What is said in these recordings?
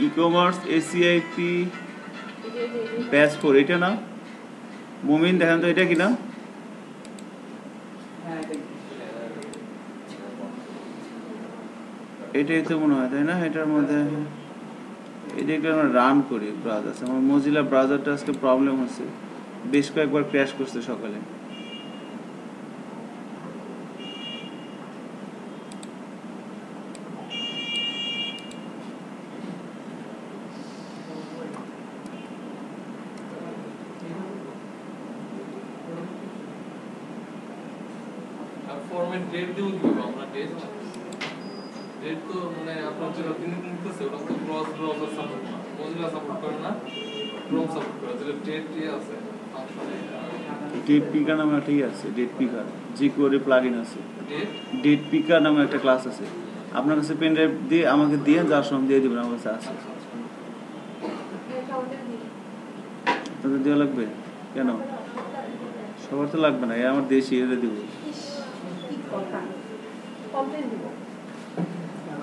E-commerce ACIP batch 4 এটা না মুমিন দেখেন তো এটা কি না এটাই তো মনে হয় তাই না এটার মধ্যে এটা একটা আমরা রান করি ব্রাউজার আমার মজিলা ব্রাউজারটা আজকে প্রবলেম হচ্ছে বেশ কয়েকবার ক্র্যাশ করছে সকালে ফরম্যাট ডেট দিও দিব আমরা ডেট তো মানে আপনার যেটা দিন নিতেছে ওটা তো ক্রস ব্রাউজার সাপোর্ট না মজিলা সাপোর্ট করে না ক্রোম সাপোর্ট করে যেটা ডেট আছে ফাংশনে ডেট পিকার নামে একটা আছে ডেট পিকার জিকিউআরই প্লাগইন আছে ডেট পিকার নামে একটা ক্লাস আছে আপনার কাছে পেন ড্রাইভ দিয়ে আমাকে দিয়ে যার সময় দিয়ে দিবেন আমার কাছে আছে আপনাদের দেওয়া লাগবে কেন সবার তো লাগবে না আমার দেশি এর দিব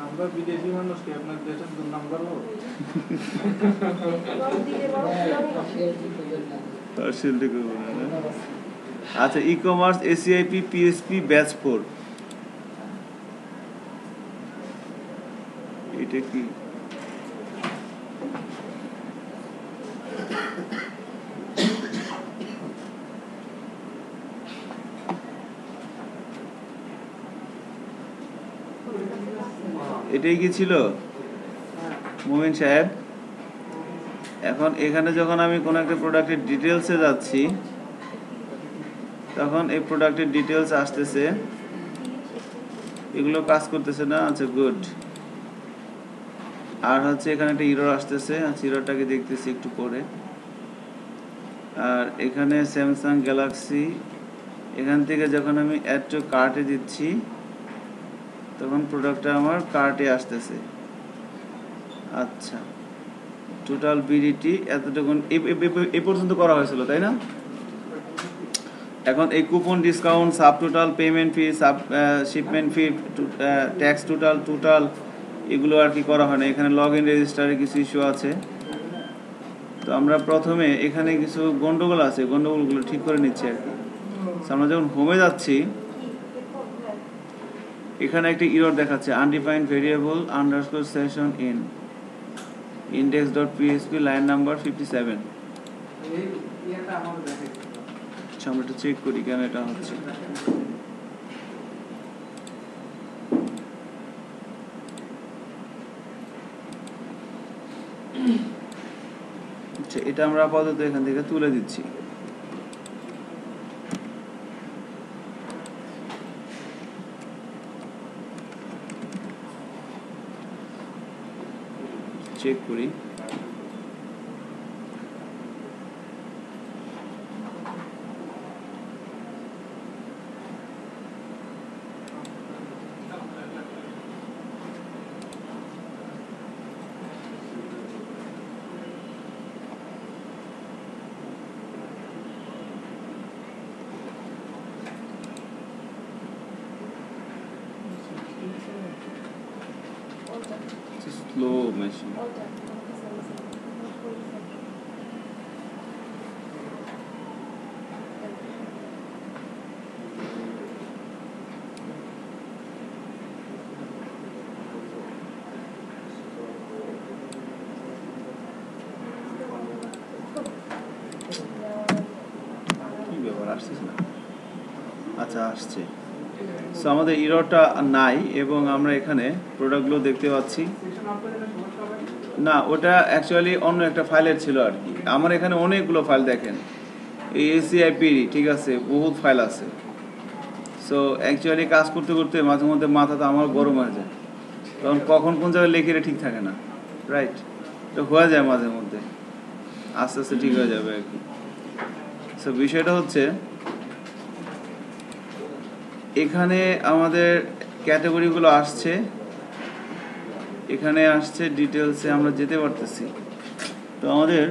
আমরা বিদেশি মানুষ কি আপনার দেশের নাম করবো আচ্ছা ই-কমার্স এসিআইপি পিএসপি ব্যাচ 4 এটা কি এটাই কি ছিল মুমিন সাহেব এখন এখানে যখন আমি কোনো একটা প্রোডাক্টের ডিটেলসে যাচ্ছি তখন এই প্রোডাক্টের ডিটেলস আসতেছে এগুলো কাজ করতেছে না আচ্ছা গুড আর হচ্ছে এখানে একটা এরর আসতেছে আচ্ছা এররটাকে দেখতেছি একটু পরে আর এখানে স্যামসাং গ্যালাক্সি এখান থেকে যখন আমি অ্যাড টু কার্টে দিচ্ছি তখন প্রোডাক্টটা আমার কার্টে আসতেছে আচ্ছা টোটাল বিডিটি এতটুকু এই পর্যন্ত করা হয়েছিল তাই না এখন এই coupon discount sub total payment fee sub shipment fee tax total এগুলো আর কি করা হয় না এখানে লগ ইন রেজিস্টারে কিছু ইস্যু আছে তো আমরা প্রথমে এখানে কিছু গন্ডগোল আছে গন্ডগোলগুলো ঠিক করে নিচ্ছি আর কি আমরা যখন হোমে যাচ্ছি এখানে একটা এরর দেখাচ্ছে undefined variable underscore session in index.php line number 57 আচ্ছা আমরা একটু চেক করি কেন এটা হচ্ছে আচ্ছা এটা আমরা আপাতত এখান থেকে তুলে দিচ্ছি চেক করি slow machine কি ব্যাপার আসছে না আচ্ছা আসছে সো আমাদের এররটা নাই এবং আমরা এখানে প্রোডাক্টগুলো দেখতে পাচ্ছি না ওটা অ্যাকচুয়ালি অন্য একটা ফাইলের ছিল আর কি আমার এখানে অনেকগুলো ফাইল দেখেন এই এসিআইপি ঠিক আছে বহুত ফাইল আছে সো অ্যাকচুয়ালি কাজ করতে করতে মাঝে মধ্যে মাথাটা আমার গরম হয়ে যায় তখন কখন কোন জায়গায় লিখে ঠিক থাকে না রাইট তো হয়ে যায় মাঝে মধ্যে আস্তে আস্তে ঠিক হয়ে যাবে আর কি সো বিষয়টা হচ্ছে এখানে আমাদের ক্যাটাগরিগুলো আসছে এখানে আসছে ডিটেলসে আমরা যেতে পারতেছি। তো আমাদের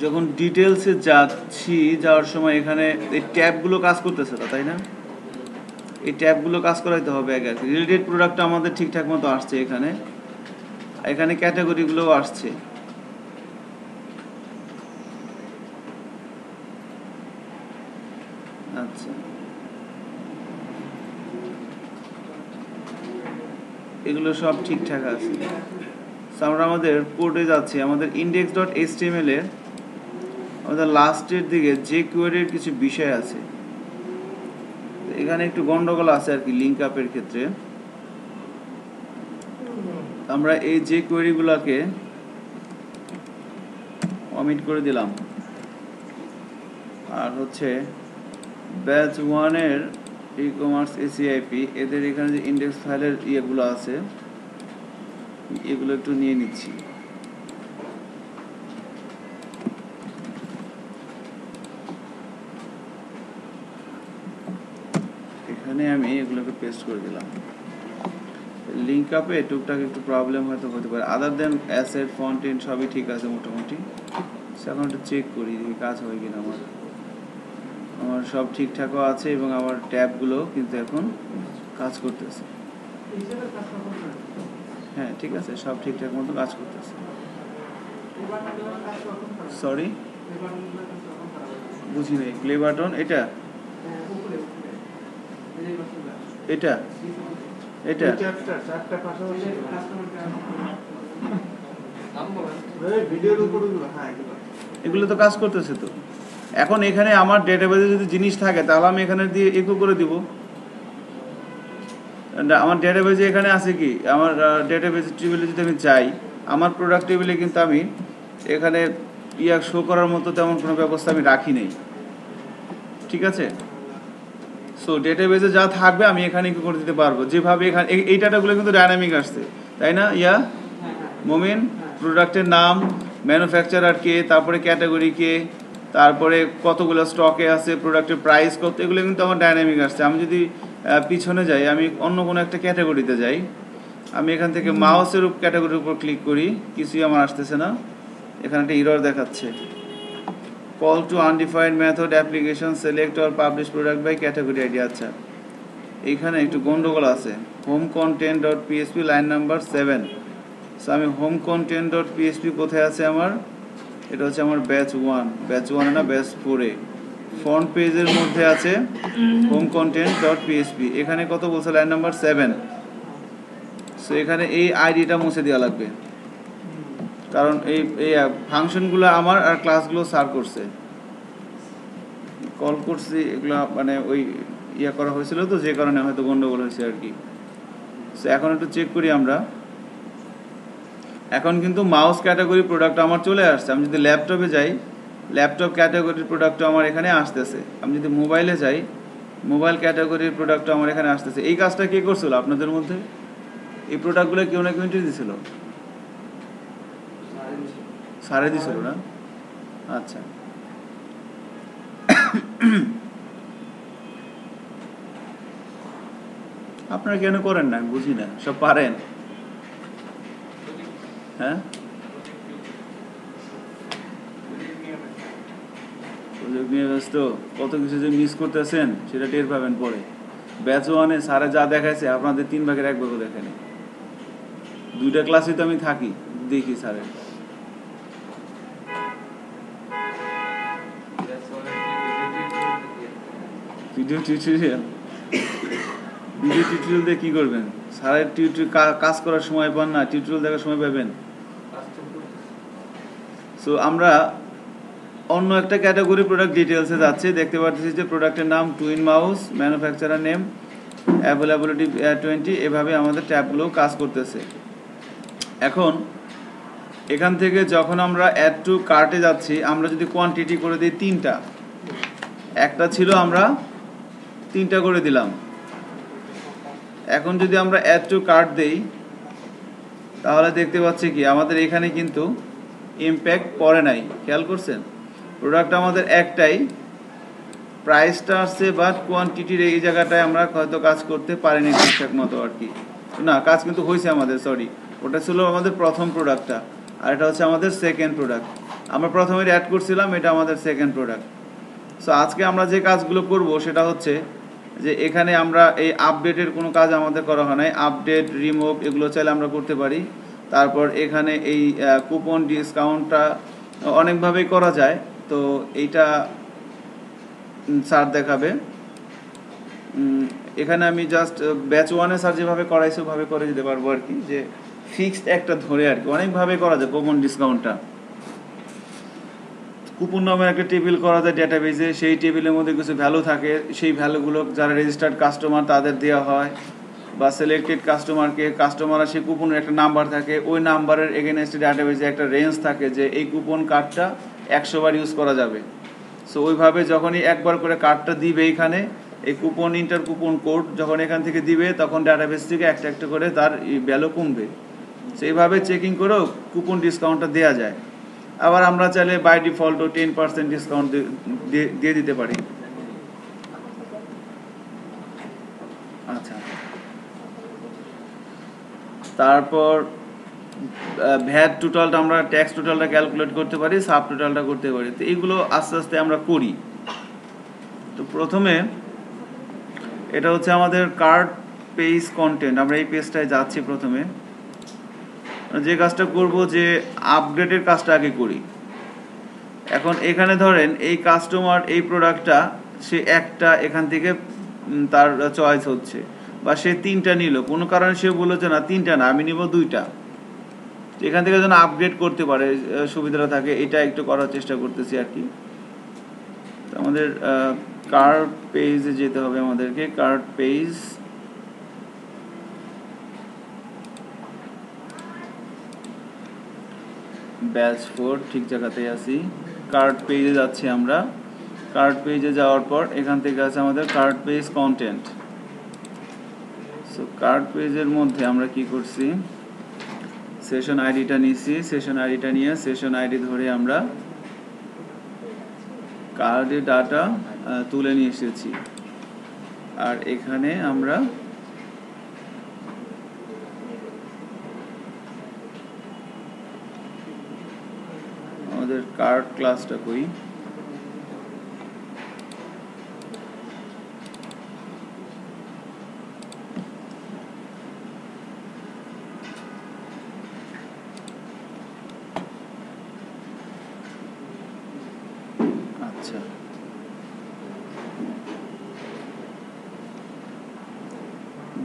যখন ডিটেলসে যাচ্ছি, যাওয়ার সময় এখানে এই ট্যাবগুলো কাজ করতেছে তো, তাই না? এই ট্যাবগুলো কাজ করাইতে হবে আগে। রিলেটেড প্রোডাক্টটা আমাদের ঠিকঠাক মতো আসছে, এখানে এখানে ক্যাটাগরিগুলোও আসছে। আচ্ছা, এগুলো সব ঠিকঠাক আছে। So, আমরা আমাদের কোডে যাচ্ছি। আমাদের index.html এর আমাদের লাস্টের দিকে যে কোয়েরির কিছু বিষয় আছে, এখানে একটু গন্ডগোল আছে আর কি লিঙ্ক আপের ক্ষেত্রে। আমরা এই যে কোয়েরিগুলোকে অমিট করে দিলাম। আর হচ্ছে ব্যাচ 1 এর ই-কমার্স এসিআইপি, এদের এখানে যে ইন্ডেক্স ফাইলের ইয়েগুলো আছে, এগুলো একটু নিয়ে নিচ্ছি। এখানে আমি এগুলোকে পেস্ট করে দিলাম। লিঙ্ক আপে টুকটাক একটু প্রবলেম হয়তো হতে পারে, আদার দেন অ্যাসেট ফন্ট এন্ড সবই ঠিক আছে মোটামুটি। এখন একটু চেক করি দেখি কাজ হয় কিনা। আমার সব ঠিকঠাকও আছে এবং আমার ট্যাবগুলো কিন্তু এখন কাজ করতেছে। হ্যাঁ ঠিক আছে, সব ঠিকঠাক মতো কাজ করতেছে। সরি, বুঝি নাই। প্লে বাটন এটা এটা এটা চারটা পাশাপাশি নাম বলেন। ভিডিওর উপরগুলো, হ্যাঁ এগুলো এগুলো তো কাজ করতেছে তো। এখন এখানে আমার ডেটাবেজে যদি জিনিস থাকে তাহলে আমি এখানে দিয়ে ইকো করে দিব। আমার ডেটাবেজে এখানে আছে কি, আমার ডেটাবেজ টেবিলে যদি আমি যাই, আমার প্রোডাক্ট টেবিলে কিন্তু আমি এখানে শো করার মতো তেমন কোনো ব্যবস্থা আমি রাখি নেই, ঠিক আছে? সো ডেটাবেজে যা থাকবে আমি এখানে ইকো করে দিতে পারবো যেভাবে। এখানে এই ডাটাগুলো কিন্তু ডাইনামিক আসছে, তাই না? মোমিন, প্রোডাক্টের নাম, ম্যানুফ্যাকচারার কে, তারপরে ক্যাটাগরি কে, তারপরে কতগুলো স্টকে আছে, প্রোডাক্টের প্রাইস কত, এগুলো কিন্তু আমার ডাইনামিক আসছে। আমি যদি পিছনে যাই, আমি অন্য কোনো একটা ক্যাটাগরিতে যাই, আমি এখান থেকে মাউসের ক্যাটাগরির উপর ক্লিক করি, কিছুই আমার আসতেছে না। এখানে একটা এরর দেখাচ্ছে, call to undefined method application select or publish product by category ID. আচ্ছা, এইখানে একটু গন্ডগোল আছে। Home content dot PSP line number 7। So আমি হোম কন্টেন্ট ডট পিএসপি কোথায় আছে আমার, এটা হচ্ছে আমার ব্যাচ 1, ব্যাচ 1 না ব্যাচ 4-এ ফ্রন্ট পেজের মধ্যে আছে হোম কন্টেন্ট ডট পিএসপি। এখানে কত বলছে, লাইন নাম্বার 7। সো এখানে এই আইডিটা মুছে দেওয়া লাগবে, কারণ এই ফাংশনগুলো আমার আর ক্লাসগুলো সার করছে, কল করছি, এগুলো মানে ওই করা হয়েছিল তো, যে কারণে হয়তো গন্ডগোল হয়েছে আর কি। সো এখন একটু চেক করি আমরা। এখন কিন্তু মাউস ক্যাটাগরি প্রোডাক্ট আমার চলে আসছে। আমি যদি ল্যাপটপে যাই, ল্যাপটপ ক্যাটাগরির প্রোডাক্টটা আমার এখানে আসতেছে। আমি যদি মোবাইলে যাই, মোবাইল ক্যাটাগরির প্রোডাক্টটা আমার এখানে আসতেছে। এই কাজটা কে করছিল আপনাদের মধ্যে? এই প্রোডাক্টগুলো কেউ না কেউ এন্ট্রি দিছিল? সারে দিছিল না? আচ্ছা, আপনারা কেন করেন না বুঝি না, সব পারেন। হ্যাঁ, সুযোগ নিয়ে ব্যস্ত, কত কিছু যে মিস করতেছেন সেটা টের পাবেন পরে। ব্যাচ 1-এ স্যারে যা দেখাইছে আপনাদের 3 ভাগের 1 ভাগও দেখেনি। 2টা ক্লাসে তো আমি থাকি, দেখি স্যারের ভিডিও টিউটোরিয়াল। ভিডিও টিউটোরিয়াল দিয়ে কী করবেন? স্যারের কাজ করার সময় পান না, টিউটোরিয়াল দেখার সময় পাবেন। সো আমরা অন্য একটা ক্যাটাগরি প্রোডাক্ট ডিটেলসে যাচ্ছে। দেখতে পাচ্ছি যে প্রোডাক্টের নাম twin mouse, manufacturer name, availability 20, এভাবে আমাদের ট্যাবগুলো কাজ করতেছে। এখন এখান থেকে যখন আমরা অ্যাড টু কার্টে যাচ্ছি, আমরা যদি কোয়ান্টিটি করে দিই 3টা, একটা ছিল আমরা 3টা করে দিলাম। এখন যদি আমরা অ্যাড টু কার্ট দেই, তাহলে দেখতে পাচ্ছি কি আমাদের এখানে কিন্তু ইমপ্যাক্ট পড়ে নাই। খেয়াল করছেন? প্রোডাক্ট আমাদের একটাই, প্রাইসটা আসছে, বাট কোয়ান্টিটির এই জায়গাটায় আমরা হয়তো কাজ করতে পারিনি ঠিকঠাক মতো আর কি। না, কাজ কিন্তু হয়েছে আমাদের, সরি, ওটা ছিল আমাদের প্রথম প্রোডাক্টটা, আর এটা হচ্ছে আমাদের সেকেন্ড প্রোডাক্ট। আমরা প্রথমে অ্যাড করছিলাম, এটা আমাদের সেকেন্ড প্রোডাক্ট। সো আজকে আমরা যে কাজগুলো করব সেটা হচ্ছে যে এখানে আমরা এই আপডেটের কোনো কাজ আমাদের করা হয় নাই, আপডেট রিমুভ এগুলো চাইলে আমরা করতে পারি। তারপর এখানে এই কুপন ডিসকাউন্টটা অনেকভাবেই করা যায়, তো এইটা স্যার দেখাবে। এখানে আমি জাস্ট ব্যাচ ওয়ানে স্যার যেভাবে করাইছে ওভাবে করে দিতে পারবো আর কি, যে ফিক্সড একটা ধরে আর কি, অনেকভাবে করা যায় কুপন ডিসকাউন্টটা। কুপন নামের একটা টেবিল করা যায় ডেটাবেজে, সেই টেবিলের মধ্যে কিছু ভ্যালু থাকে, সেই ভ্যালুগুলো যারা রেজিস্টার্ড কাস্টমার তাদের দেওয়া হয়, বা সিলেক্টেড কাস্টমাররা সেই কুপনের একটা নাম্বার থাকে, ওই নাম্বারের এগেনস্টে ডেটাবেজে একটা রেঞ্জ থাকে যে এই কুপন কার্ডটা 100 বার ইউজ করা যাবে। সো ওইভাবে যখনই একবার করে কার্ডটা দিবে এখানে, এই কুপন ইন্টার কুপন কোড যখন এখান থেকে দিবে তখন ডাটাবেস থেকে একটা একটা করে তার ভ্যালু কমবে। সেইভাবে চেকিং করেও কুপন ডিসকাউন্টটা দেওয়া যায়। আবার আমরা চাইলে বাই ডিফল্টও 10% ডিসকাউন্ট দিয়ে দিতে পারি। আচ্ছা, তারপর ভ্যাট টোটালটা আমরা ট্যাক্স টোটালটা ক্যালকুলেট করতে পারি, সাব টোটালটা করতে পারি। তো এইগুলো আস্তে আস্তে আমরা করি। তো প্রথমে এটা হচ্ছে আমাদের কার্ড পেজ কন্টেন্ট, আমরা এই পেজটায় যাচ্ছি। প্রথমে যে কাজটা করব যে আপডেটের কাজটা আগে করি। এখন এখানে ধরেন এই কাস্টমার এই প্রোডাক্টটা সে একটা এখান থেকে তার চয়েস হচ্ছে, বা সে 3টা নিল, কোনো কারণে সে বললো যে না 3টা না আমি নিব 2টা, এখান থেকে যেন আপগ্রেড করতে পারে সুবিধাটা থাকে, এটা একটু করার চেষ্টা করতেছি আর কি। তো আমাদের কার্ড পেজে যেতে হবে আমাদেরকে, কার্ড পেজ, ব্যাচ 4 ঠিক জায়গাতেই আছি। কার্ড পেজে যাচ্ছি আমরা। কার্ড পেজে যাওয়ার পর এখান থেকে আছে আমাদের card page content. So card পেজের মধ্যে আমরা কি করছি, সেশন আইডিটা নিছি, সেশন আইডিটা নিয়ে সেশন আইডি ধরে আমরা কার্ডের ডাটা তুলে নিয়ে এসেছি। আর এখানে আমরা আমাদের কার্ড ক্লাসটা কই, আচ্ছা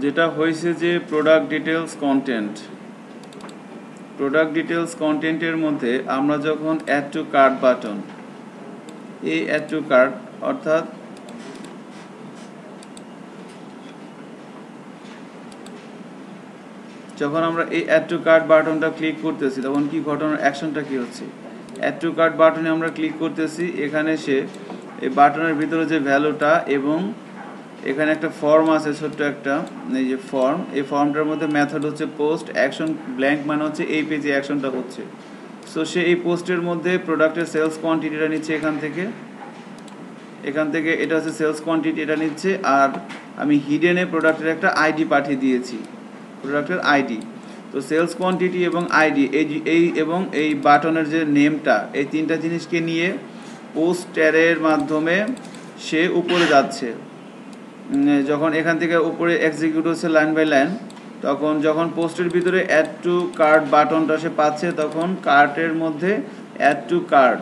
যেটা হয়েছে যে product details content, product details কন্টেন্টের মধ্যে আমরা যখন অ্যাড টু কার্ট বাটন, এই অ্যাড টু কার্ট অর্থাৎ যখন আমরা এই অ্যাড টু কার্ট বাটনটা ক্লিক করতেছি তখন কি ঘটনার অ্যাকশনটা কি হচ্ছে, অ্যাড টু কার্ট বাটনে আমরা ক্লিক করতেছি, এখানে সে এই বাটনের ভিতরে যে ভ্যালুটা এবং এখানে একটা ফর্ম আছে ছোট্ট একটা, এই যে ফর্ম, এই ফর্মটার মধ্যে মেথড হচ্ছে পোস্ট, অ্যাকশন ব্ল্যাঙ্ক মানে হচ্ছে এই পেজে অ্যাকশনটা হচ্ছে। সো সে এই পোস্টের মধ্যে প্রোডাক্টের সেলস কোয়ান্টিটিটা নিচ্ছে এখান থেকে এটা হচ্ছে সেলস কোয়ান্টিটি, এটা নিচ্ছে। আর আমি হিডেনে প্রোডাক্টের একটা আইডি পাঠিয়ে দিয়েছি, প্রোডাক্টের আইডি। তো সেলস কোয়ান্টিটি এবং আইডি এই এবং এই বাটনের যে নেমটা, এই 3টা জিনিসকে নিয়ে পোস্টারের মাধ্যমে সে উপরে যাচ্ছে। যখন এখান থেকে উপরে এক্সিকিউট হচ্ছে লাইন বাই লাইন, তখন যখন পোস্টের ভিতরে অ্যাড টু কার্ট বাটনটা সে পাচ্ছে তখন কার্টের মধ্যে অ্যাড টু কার্ট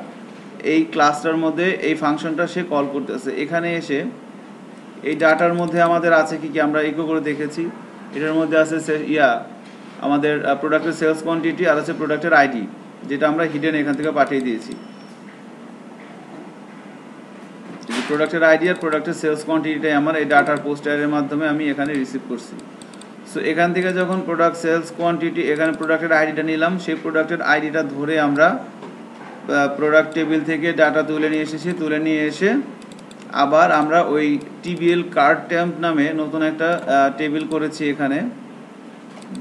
এই ক্লাসটার মধ্যে এই ফাংশনটা সে কল করতেছে। এখানে এসে এই ডাটার মধ্যে আমাদের আছে কি কি আমরা ইকো করে দেখেছি, এটার মধ্যে আছে আমাদের প্রোডাক্টের সেলস কোয়ান্টিটি, আর আছে প্রোডাক্টের আইডি, যেটা আমরা হিডেন এখান থেকে পাঠিয়ে দিয়েছি। প্রোডাক্টের আইডি আর প্রোডাক্টের সেলস কোয়ান্টিটিটাই আমার এই ডাটার পোস্টারের মাধ্যমে আমি এখানে রিসিভ করছি। সো এখান থেকে যখন প্রোডাক্ট সেলস কোয়ান্টিটি, এখানে প্রোডাক্টের আইডিটা নিলাম, সেই প্রোডাক্টের আইডিটা ধরে আমরা প্রোডাক্ট টেবিল থেকে ডাটা তুলে নিয়ে এসেছি। তুলে নিয়ে এসে আবার আমরা ওই টিবিএল কার্ড ট্যাম্প নামে নতুন একটা টেবিল করেছি, এখানে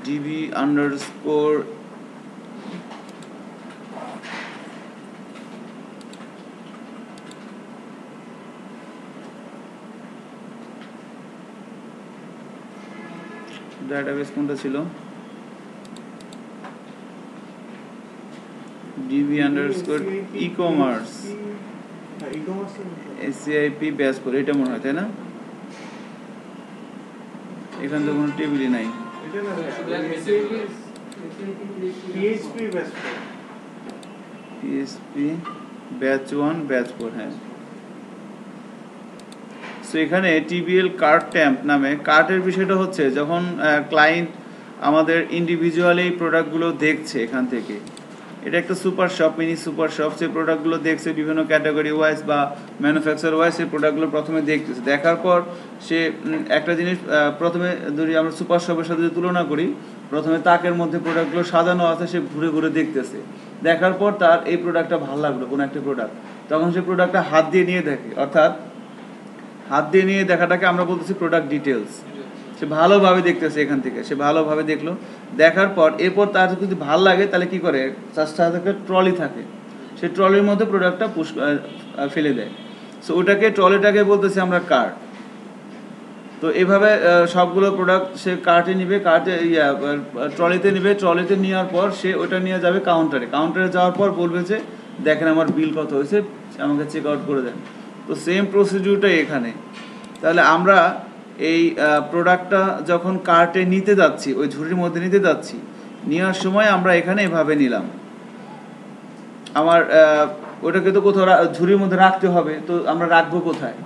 ডিবি আন্ডারস্কোর ডাটাবেস কোনটা ছিল, DB underscore ecommerce ecommerce ACIP batch করে, এটা মনে হয় তাই না? এখানে তো কোনো টেবিলই নাই। এটা না PHP base PSP batch 1 batch 4, হ্যাঁ। সো এখানে টিবিএল কার্ট ট্যাম্প নামে, কার্টের বিষয়টা হচ্ছে যখন ক্লায়েন্ট আমাদের ইন্ডিভিজুয়ালি এই প্রোডাক্টগুলো দেখছে এখান থেকে, এটা একটা super shop, mini super shop, সেই প্রোডাক্টগুলো দেখছে বিভিন্ন ক্যাটাগরি ওয়াইজ বা ম্যানুফ্যাকচার ওয়াইজ সেই প্রোডাক্টগুলো প্রথমে দেখতেছে। দেখার পর সে একটা জিনিস প্রথমে যদি আমরা সুপার শপের সাথে তুলনা করি, প্রথমে তাকের মধ্যে প্রোডাক্টগুলো সাজানো আছে, সে ঘুরে ঘুরে দেখতেছে। দেখার পর তার এই প্রোডাক্টটা ভালো লাগলো, কোনো একটা প্রোডাক্ট, তখন সে প্রোডাক্টটা হাত দিয়ে নিয়ে দেখে, অর্থাৎ হাত দিয়ে নিয়ে দেখাটাকে আমরা বলতেছি প্রোডাক্ট ডিটেলস। সে ভালোভাবে দেখতেছে, এখান থেকে সে ভালোভাবে দেখলো, দেখার পর এরপর তার যদি ভালো লাগে তাহলে কি করে, তার সাথে ট্রলি থাকে, সেই ট্রলির মধ্যে প্রোডাক্টটা ফেলে দেয়। সো ওটাকে, ট্রলিটাকে বলতেছি আমরা কার্ট। তো এইভাবে সবগুলো প্রোডাক্ট সে কার্টে নিবে, কার্টে ট্রলিতে নিবে, ট্রলিতে নেওয়ার পর সে ওটা নিয়ে যাবে কাউন্টারে, কাউন্টারে যাওয়ার পর বলবে যে দেখেন আমার বিল কত হয়েছে, আমাকে চেক আউট করে দেন। তো সেম প্রসিডিউরটা এখানে। তাহলে আমরা এই প্রোডাক্টটা যখন কার্টে নিতে যাচ্ছি, ওই ঝুড়ির মধ্যে নিতে যাচ্ছি, নেওয়ার সময় আমরা এখানে এভাবে নিলাম, আমার ওটাকে তো কোথাও ঝুড়ির মধ্যে রাখতে হবে, তো আমরা রাখবো কোথায়?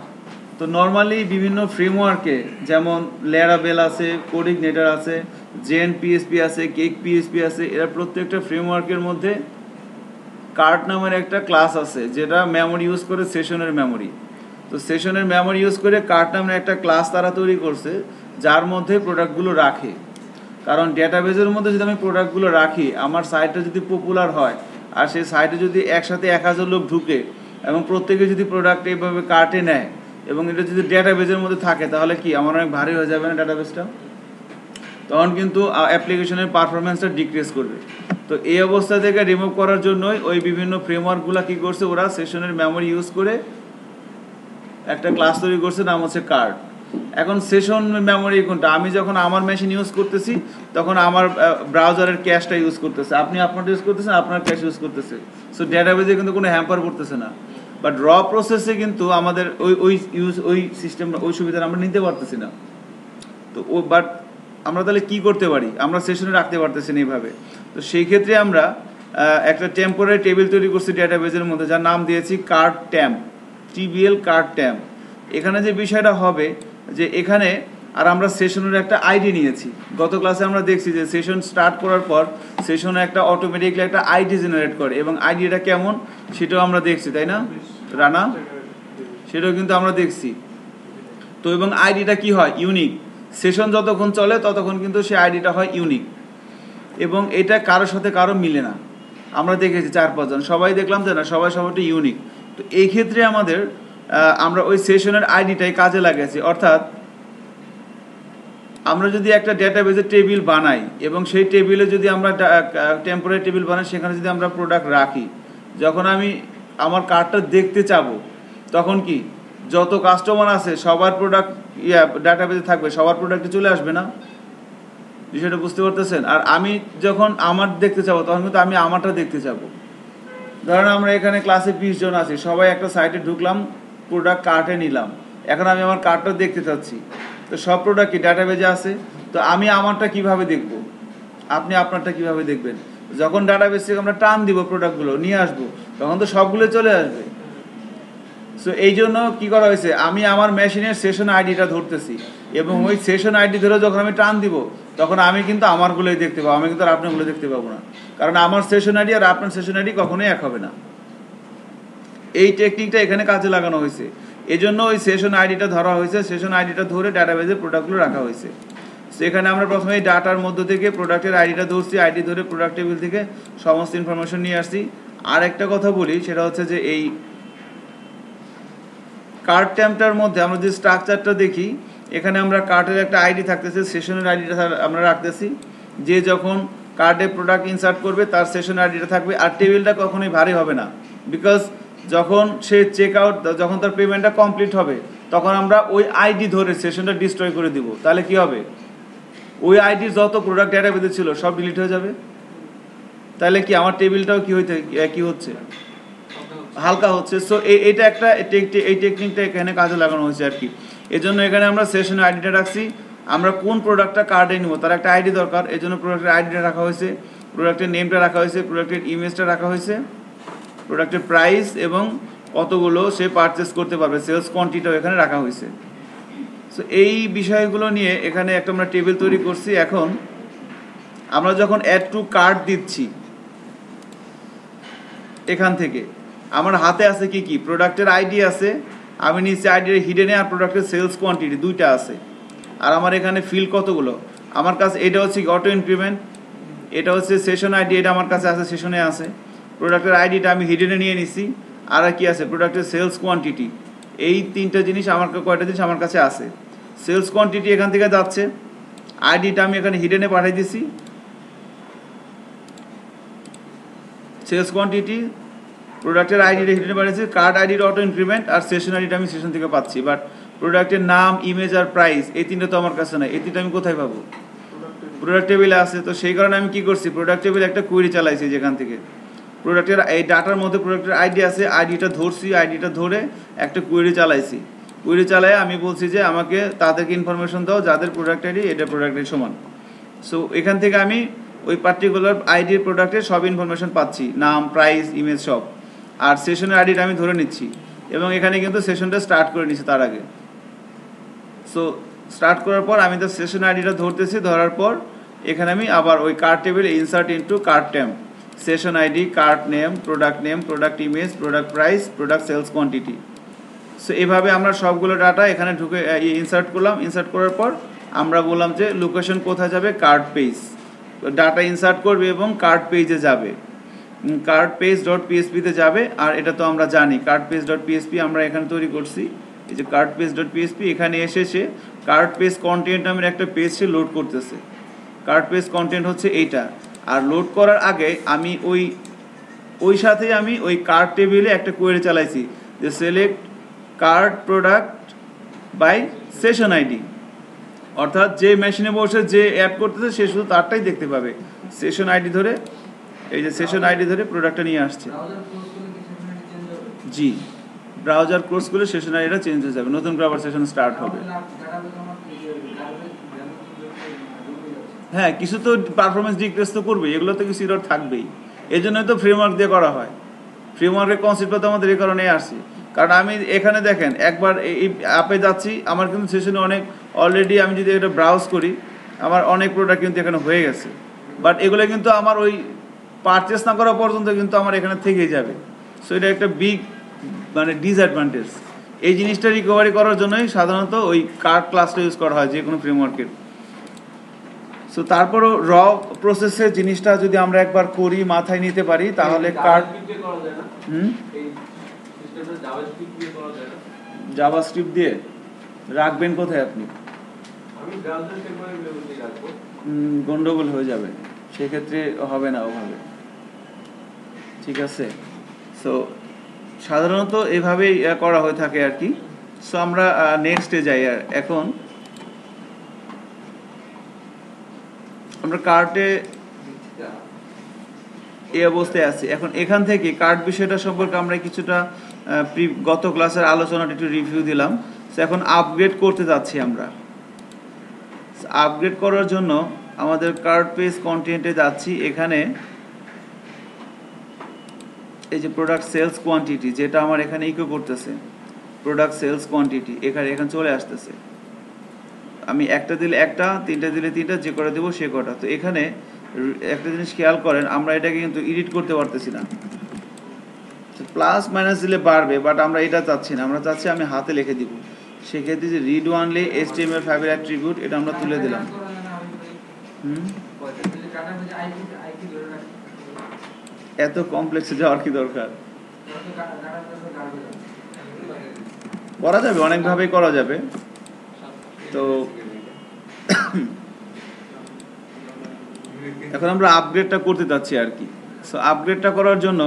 তো নর্মালি বিভিন্ন ফ্রেমওয়ার্কে, যেমন ল্যারাবেল আছে, কোডিগনেটর আছে, জেন পিএসপি আছে, কেক পিএসপি আছে, এরা প্রত্যেকটা ফ্রেমওয়ার্কের মধ্যে কার্ট নামের একটা ক্লাস আছে, যেটা মেমোরি ইউজ করে, সেশনের মেমোরি। তো সেশনের মেমোরি ইউজ করে কার্ট নামের একটা ক্লাস তারা তৈরি করছে, যার মধ্যে প্রোডাক্টগুলো রাখে। কারণ ডেটাবেজের মধ্যে যদি আমি প্রোডাক্টগুলো রাখি, আমার সাইটটা যদি পপুলার হয়, আর সেই সাইটে যদি একসাথে 1000 লোক ঢুকে এবং প্রত্যেকে যদি প্রোডাক্ট এইভাবে কার্টে নেয় এবং এটা যদি ডেটাবেজের মধ্যে থাকে, তাহলে কি আমার অনেক ভারী হয়ে যাবে না ডেটাবেসটা? তখন কিন্তু অ্যাপ্লিকেশনের পারফরমেন্সটা ডিক্রিজ করবে। তো এই অবস্থা থেকে রিমুভ করার জন্যই ওই বিভিন্ন ফ্রেমওয়ার্কগুলো কী করছে, ওরা সেশনের মেমোরি ইউজ করে একটা ক্লাস তৈরি করছে, নাম হচ্ছে কার্ড। এখন সেশন মেমোরি কোনটা? আমি যখন আমার মেশিন ইউজ করতেছি, তখন আমার ব্রাউজারের ক্যাশটা ইউজ করতেছে, আপনি আপনার ইউজ করতেছেন, আপনার ক্যাশ ইউজ করতেছে। সো ডেটাবেজে কিন্তু কোনো হ্যাম্পার করতেছে না। বাট র প্রসেসে কিন্তু আমাদের ওই সিস্টেম, ওই সুবিধাটা আমরা নিতে পারতেছি না। তো বাট আমরা তাহলে কি করতে পারি? আমরা সেশনে রাখতে পারতেছি না এইভাবে। তো সেই ক্ষেত্রে আমরা একটা টেম্পোরারি টেবিল তৈরি করছি ডেটাবেজের মধ্যে, যার নাম দিয়েছি cart temp, TBL cart temp. এখানে যে বিষয়টা হবে যে এখানে আর আমরা সেশনের একটা আইডি নিয়েছি। গত ক্লাসে আমরা দেখছি যে সেশন স্টার্ট করার পর সেশনে একটা অটোমেটিকলি একটা আইডি জেনারেট করে, এবং আইডিটা কেমন সেটাও আমরা দেখছি, তাই না রানা? সেটাও কিন্তু আমরা দেখছি। তো এবং আইডিটা কি হয়? ইউনিক। সেশন যতক্ষণ চলে ততক্ষণ কিন্তু সেই আইডিটা হয় ইউনিক, এবং এটা কারোর সাথে কারো মিলে না। আমরা দেখেছি 4-5 জন, সবাই দেখলাম যে না, সবাইটা ইউনিক। তো এই ক্ষেত্রে আমরা ওই সেশনের আইডিটাই কাজে লাগাইছি। অর্থাৎ আমরা যদি একটা ডেটাবেজের টেবিল বানাই এবং সেই টেবিলে যদি আমরা টেম্পোরারি টেবিল বানাই, সেখানে যদি আমরা প্রোডাক্ট রাখি, যখন আমি আমার কার্ডটা দেখতে চাবো, তখন কি যত কাস্টমার আছে সবার প্রোডাক্ট ডাটাবেজে থাকবে, সবার প্রোডাক্টে চলে আসবে না? বিষয়টা বুঝতে পারতেছেন? আর আমি যখন আমার দেখতে চাবো, তখন কিন্তু আমি আমারটা দেখতে চাবো। ধরেন আমরা এখানে ক্লাসে 20 জন আছি, সবাই একটা সাইটে ঢুকলাম, প্রোডাক্ট কার্টে নিলাম, এখন আমি আমার কার্টটা দেখতে চাচ্ছি। তো সব প্রোডাক্ট কি ডাটাবেজে আছে? তো আমি আমারটা কিভাবে দেখব? আপনি আপনারটা কিভাবে দেখবেন? যখন ডাটাবেজ থেকে আমরা টান দিব, প্রোডাক্টগুলো নিয়ে আসবো, তখন তো সবগুলো চলে আসবে। সো এই জন্য কী করা হয়েছে, আমি আমার মেশিনের সেশন আইডিটা ধরতেছি, এবং ওই সেশন আইডি ধরে যখন আমি টান দিব, তখন আমি কিন্তু আমারগুলোই দেখতে পাবো, আমি কিন্তু আর আপনারগুলো দেখতে পাবো না। কারণ আমার সেশন আইডি আর আপনার সেশন আইডি কখনোই এক হবে না। এই টেকনিকটা এখানে কাজে লাগানো হয়েছে। এই জন্য ওই সেশন আইডিটা ধরা হয়েছে, সেশন আইডিটা ধরে ডাটাবেজে প্রোডাক্টগুলো রাখা হয়েছে। সো এখানে আমরা প্রথমে এই ডাটার মধ্য থেকে প্রোডাক্টের আইডিটা ধরছি, আইডি ধরে প্রোডাক্ট টেবিল থেকে সমস্ত ইনফরমেশন নিয়ে আসছি। আর একটা কথা বলি, সেটা হচ্ছে যে এই কার্ট ট্যাম্পটার মধ্যে আমরা যে স্ট্রাকচারটা দেখি, এখানে আমরা কার্টের একটা আইডি থাকতেছে, সেশনের আইডিটা আমরা রাখতেছি। যে যখন কার্ডে প্রোডাক্ট ইনসার্ট করবে তার সেশন আইডিটা থাকবে, আর টেবিলটা কখনোই ভারী হবে না। বিকজ যখন সে চেক আউট, যখন তার পেমেন্টটা কমপ্লিট হবে, তখন আমরা ওই আইডি ধরে সেশনটা ডিস্ট্রয় করে দিব। তাহলে কি হবে? ওই আইডির যত প্রোডাক্ট ডেটাবেসে ছিল সব ডিলিট হয়ে যাবে। তাহলে কি আমার টেবিলটাও কি হচ্ছে, হালকা হচ্ছে। সো এটা একটা এই টেকনিকটা এখানে কাজে লাগানো হয়েছে আর কি। এই জন্য এখানে আমরা সেশনের আইডিটা রাখছি। আমরা কোন প্রোডাক্টটা কার্ডে নিব তার একটা আইডি দরকার, এই জন্য প্রোডাক্টের আইডিটা রাখা হয়েছে, প্রোডাক্টের নেমটা রাখা হয়েছে, প্রোডাক্টের ইমেজটা রাখা হয়েছে, প্রোডাক্টের প্রাইস এবং কতগুলো সে পারচেস করতে পারবে, সেলস কোয়ান্টিটিও এখানে রাখা হয়েছে। সো এই বিষয়গুলো নিয়ে এখানে একটা আমরা টেবিল তৈরি করছি। এখন আমরা যখন অ্যাড টু কার্ট দিচ্ছি, এখান থেকে আমার হাতে আছে কি কি, প্রোডাক্টের আইডি আছে, আমি নিচে আইডির হিডেনে আর প্রোডাক্টের সেলস কোয়ান্টিটি দুইটা আছে, আর আমার এখানে ফিল কতগুলো আমার কাছে, এটা হচ্ছে অটো ইনক্রিমেন্ট, এটা হচ্ছে সেশন আইডি, এটা আমার কাছে আছে, সেশনে আছে। প্রোডাক্টের আইডিটা আমি হিডেনে নিয়ে নিছি, আর কি আছে প্রোডাক্টের সেলস কোয়ান্টিটি। এই তিনটা জিনিস আমার, কয়টা জিনিস আমার কাছে আছে। সেলস কোয়ান্টিটি এখান থেকে যাচ্ছে, আইডিটা আমি এখানে হিডেনে পাঠিয়ে দিছি, সেলস কোয়ান্টিটি, প্রোডাক্টের আইডিটা হিডেনে পাঠিয়েছি, কার্ড আইডির অটো ইনক্রিমেন্ট, আর সেশন আইডিটা আমি সেশন থেকে পাচ্ছি। বাট প্রোডাক্টের নাম, ইমেজ আর প্রাইস এই তিনটা তো আমার কাছে নাই। এই তিনটা আমি কোথায় পাবো? প্রোডাক্ট টেবিলে আছে। তো সেই কারণে আমি কি করছি, প্রোডাক্ট টেবিলে একটা কোয়েরি চালাইছি, যেখান থেকে প্রোডাক্টের এই ডাটার মধ্যে প্রোডাক্টের আইডি আছে, আইডিটা ধরছি, আইডিটা ধরে একটা কোয়েরি চালাইছি। কোয়েরি চালায় আমি বলছি যে আমাকে তাদেরকে ইনফরমেশন দাও যাদের প্রোডাক্ট আইডি এটা প্রোডাক্টের সমান। সো এখান থেকে আমি ওই পার্টিকুলার আইডির প্রোডাক্টের সব ইনফরমেশন পাচ্ছি, নাম, প্রাইস, ইমেজ সব। আর সেশনের আইডিটা আমি ধরে নিচ্ছি, এবং এখানে কিন্তু সেশনটা স্টার্ট করে নিচ্ছি তার আগে। সো স্টার্ট করার পর আমি তো সেশন আইডিটা ধরতেছি, ধরার পর এখানে আমি আবার ওই কার্ট টেবিলে ইনসার্ট ইনটু কার্ট ট্যাম, session ID, cart name, product image, product price, product sales quantity. So এভাবে আমরা সবগুলো ডাটা এখানে ঢুকে ইনসার্ট করলাম। ইনসার্ট করার পর আমরা বললাম যে লোকেশন কোথায় যাবে, কার্ট পেজ, ডাটা ইনসার্ট করবে এবং কার্ট পেজে যাবে, কার্ট পেজ ডট পিএসপিতে যাবে। আর এটা তো আমরা জানি কার্ট পেজ ডট পিএসপি আমরা এখানে তৈরি করছি, এই যে কার্ট পেজ ডট পিএসপি। এখানে এসে সে কার্ট পেজ কন্টেন্ট নামের একটা পেজ সে লোড করতেছে। কার্ট পেজ কন্টেন্ট হচ্ছে এইটা। আর লোড করার আগে আমি ওই সাথে আমি ওই কার্ট টেবিলে একটা কোয়েরি চালাইছি যে select cart product by session ID, অর্থাৎ যে মেশিনে বসে যে অ্যাড করতেছে সে শুধু তারটাই দেখতে পাবে। সেশন আইডি ধরে, এই যে সেশন আইডি ধরে প্রোডাক্টটা নিয়ে আসছে। জি, ব্রাউজার ক্লোজ করলে সেশন আইডিটা চেঞ্জ হয়ে যাবে, নতুন করে আবার সেশন স্টার্ট হবে। হ্যাঁ, কিছু তো পারফরমেন্স ডিক্রিজ তো করবে, এগুলো তো কিছু এরর থাকবেই। এই জন্যই তো ফ্রেমওয়ার্ক দিয়ে করা হয়। ফ্রেমওয়ার্কের কনসেপ্টটা তো আমাদের এই কারণেই আসছে, কারণ আমি এখানে দেখেন একবার এই অ্যাপে যাচ্ছি, আমার কিন্তু সেশনে অনেক অলরেডি, আমি যদি এটা ব্রাউজ করি আমার অনেক প্রোডাক্ট কিন্তু এখানে হয়ে গেছে। বাট এগুলো কিন্তু আমার ওই পারচেস না করা পর্যন্ত কিন্তু আমার এখানে থেকেই যাবে। সো এটা একটা বিগ মানে ডিসঅ্যাডভান্টেজ। এই জিনিসটা রিকভারি করার জন্যই সাধারণত ওই কার্ট ক্লাসটা ইউজ করা হয় যে কোনো ফ্রেমওয়ার্কের। সো তারপরও র প্রসেসে জিনিসটা যদি আমরা একবার করি, মাথায় নিতে পারি, তাহলে কার্ট জাভাস্ক্রিপ্ট দিয়ে রাখবেন কোথায় আপনি? গন্ডগোল হয়ে যাবে, সেক্ষেত্রে হবে না ওভাবে, ঠিক আছে? সো সাধারণত এভাবেই করা হয়ে থাকে আর কি। সো আমরা নেক্সটে যাই। আর এখন আমরা কার্টে এই অবস্থায় আছি। এখন এখান থেকে কার্ট বিষয়টা সম্পর্কে আমরা কিছুটা গত ক্লাসের আলোচনাটা একটু রিভিউ দিলাম। সো এখন আপগ্রেড করতে যাচ্ছি আমরা। আপগ্রেড করার জন্য আমাদের কার্ট পেজ কন্টেন্টে যাচ্ছি। এখানে এই যে প্রোডাক্ট সেলস কোয়ান্টিটি, যেটা আমার এখানে ইকো করতেছে, প্রোডাক্ট সেলস কোয়ান্টিটি এখানে চলে আসতেছে। আমি একটা দিলে একটা, তিনটা দিলে তিনটা, যে কটা দেবো সে কটা। তো এখানে একটা জিনিস খেয়াল করেন, আমরা এটাকে কিন্তু এডিট করতে পারতেছি না। প্লাস মাইনাস দিলে বাড়বে, বাট আমরা এটা চাচ্ছি না, আমরা চাচ্ছি আমি হাতে লিখে দিব। সেক্ষেত্রে যে রিড ওয়ানলি HTML5 এর অ্যাট্রিবিউট এটা আমরা তুলে দিলাম। এত কমপ্লেক্সে যাওয়ার কি দরকার? করা যাবে, অনেকভাবেই করা যাবে। তো এখন আমরা আপগ্রেডটা করতে যাচ্ছি আর কি। সো আপগ্রেডটা করার জন্য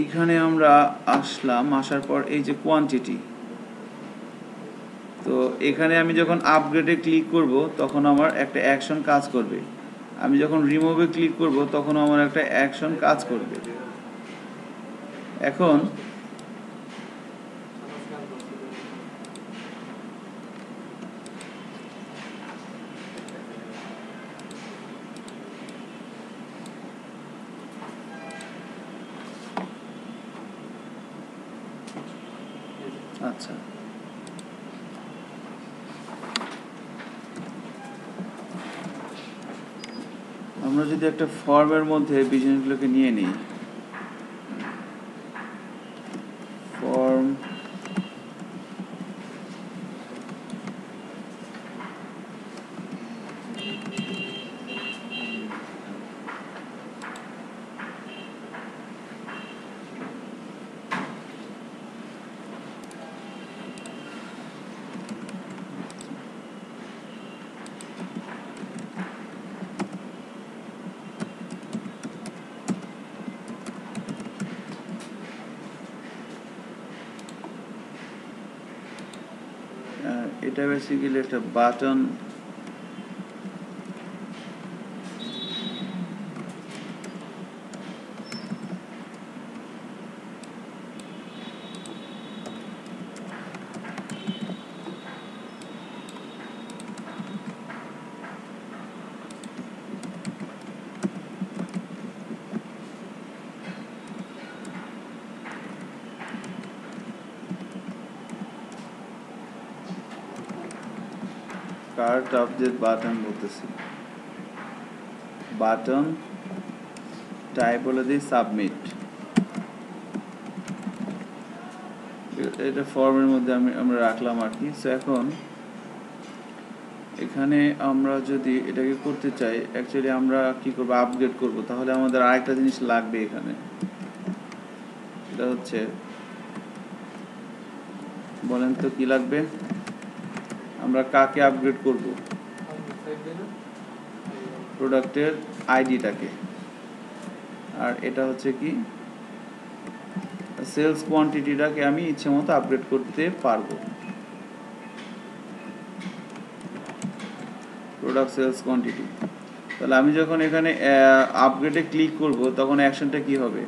এইখানে আমরা আসলাম, আসার পর এই যে কোয়ান্টিটি, তো এখানে আমি যখন আপগ্রেডে ক্লিক করব তখন আমার একটা অ্যাকশন কাজ করবে, আমি যখন রিমুভে ক্লিক করব তখন আমার একটা অ্যাকশন কাজ করবে। এখন আচ্ছা, আমরা যদি একটা ফর্মের মধ্যে বিজনেসগুলোকে নিয়ে নিই, ফর্ম এটা বেসিক্যালি একটা বাটন, কার্ট অবজেক্ট বাটন বলতেছি, বাটন টাইপ বলে দিই সাবমিট। এটা ফর্মের মধ্যে আমরা রাখলাম আর কি। সো এখন এখানে আমরা যদি এটাকে করতে চাই, অ্যাকচুয়ালি আমরা কি করব, আপগ্রেড করব, তাহলে আমাদের আরেকটা জিনিস লাগবে এখানে, এটা হচ্ছে, বলেন তো কি লাগবে, আমরা কাকে আপগ্রেড করব, প্রোডাক্টের আইডিটাকে, আর এটা হচ্ছে কি সেলস কোয়ান্টিটিটাকে আমি ইচ্ছে মতো আপগ্রেড করতে পারবো, প্রোডাক্ট সেলস কোয়ান্টিটি। তাহলে আমি যখন এখানে আপগ্রেডে ক্লিক করব তখন অ্যাকশনটা কি হবে,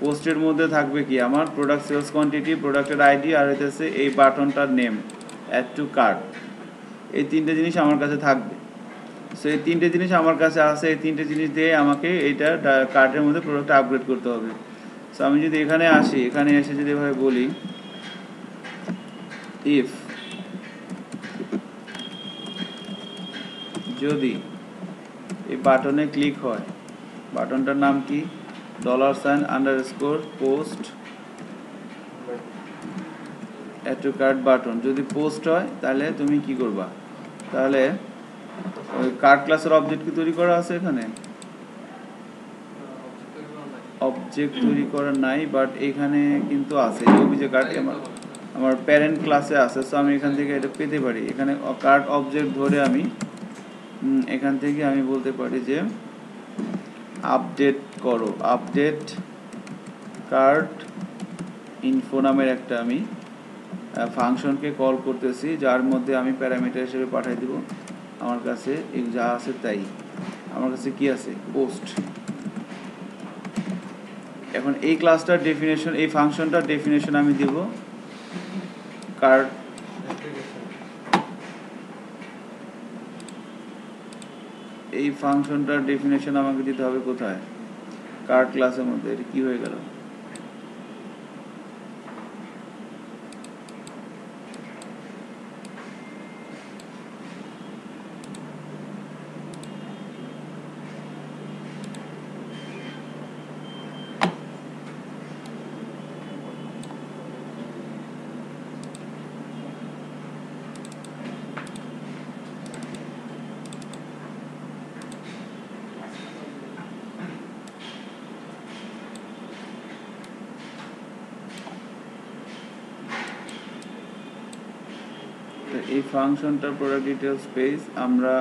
পোস্টের মধ্যে থাকবে কি আমার প্রোডাক্ট সেলস কোয়ান্টিটি, প্রোডাক্টের আইডি, আর হইতেছে এই বাটনটার নেম, অ্যাড টু কার্ট। এই তিনটে জিনিস আমার কাছে থাকবে। সো এই তিনটে জিনিস আমার কাছে আছে, এই তিনটে জিনিস দিয়ে আমাকে এইটা কার্টের মধ্যে প্রোডাক্টটা আপগ্রেড করতে হবে। সো আমি যদি এখানে আসি, এখানে এসে যদি এভাবে বলি ইফ, যদি এই বাটনে ক্লিক হয়, বাটনটার নাম কি, $_ post add to cart button, যদি পোস্ট হয় তাহলে তুমি কি করবা, তাহলে ওই কার্ট ক্লাসের অবজেক্ট কি তৈরি করা আছে এখানে, অবজেক্ট তৈরি করা নাই, বাট এখানে কিন্তু আছে যে কার্ট আমার প্যারেন্ট ক্লাসে আছে। সো আমি এখান থেকে এটা পেতে পারি, এখানে কার্ট অবজেক্ট ধরে আমি এখান থেকে আমি বলতে পারি যে আপডেট করো, আপডেট কার্ট ইনফো নামের একটা আমি ফাংশনকে কল করতেছি, যার মধ্যে আমি প্যারামিটার হিসেবে পাঠিয়ে দিব আমার কাছে যা আছে তাই, আমার কাছে কি আছে, পোস্ট। এখন এই ক্লাসটার ডেফিনেশন, এই ফাংশনটার ডেফিনেশন আমি দিব কার্ট, এই ফাংশনটার ডেফিনেশন আমাকে দিতে হবে কোথায়, কার্ট ক্লাসের মধ্যে। এটা কি হয়ে গেল, এই ফাংশনটার প্রোডাক্ট ডিটেলস পেজ, আমরা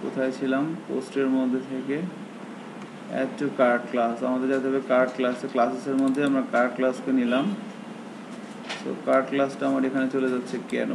কোথায় ছিলাম, পোস্টের মধ্যে থেকে অ্যাড টু কার্ট ক্লাস, আমাদের যেতে হবে কার্ট ক্লাসে, ক্লাসেসের মধ্যে আমরা কার্ট ক্লাসকে নিলাম। সো কার্ট ক্লাসটা আমার এখানে চলে যাচ্ছে কেন,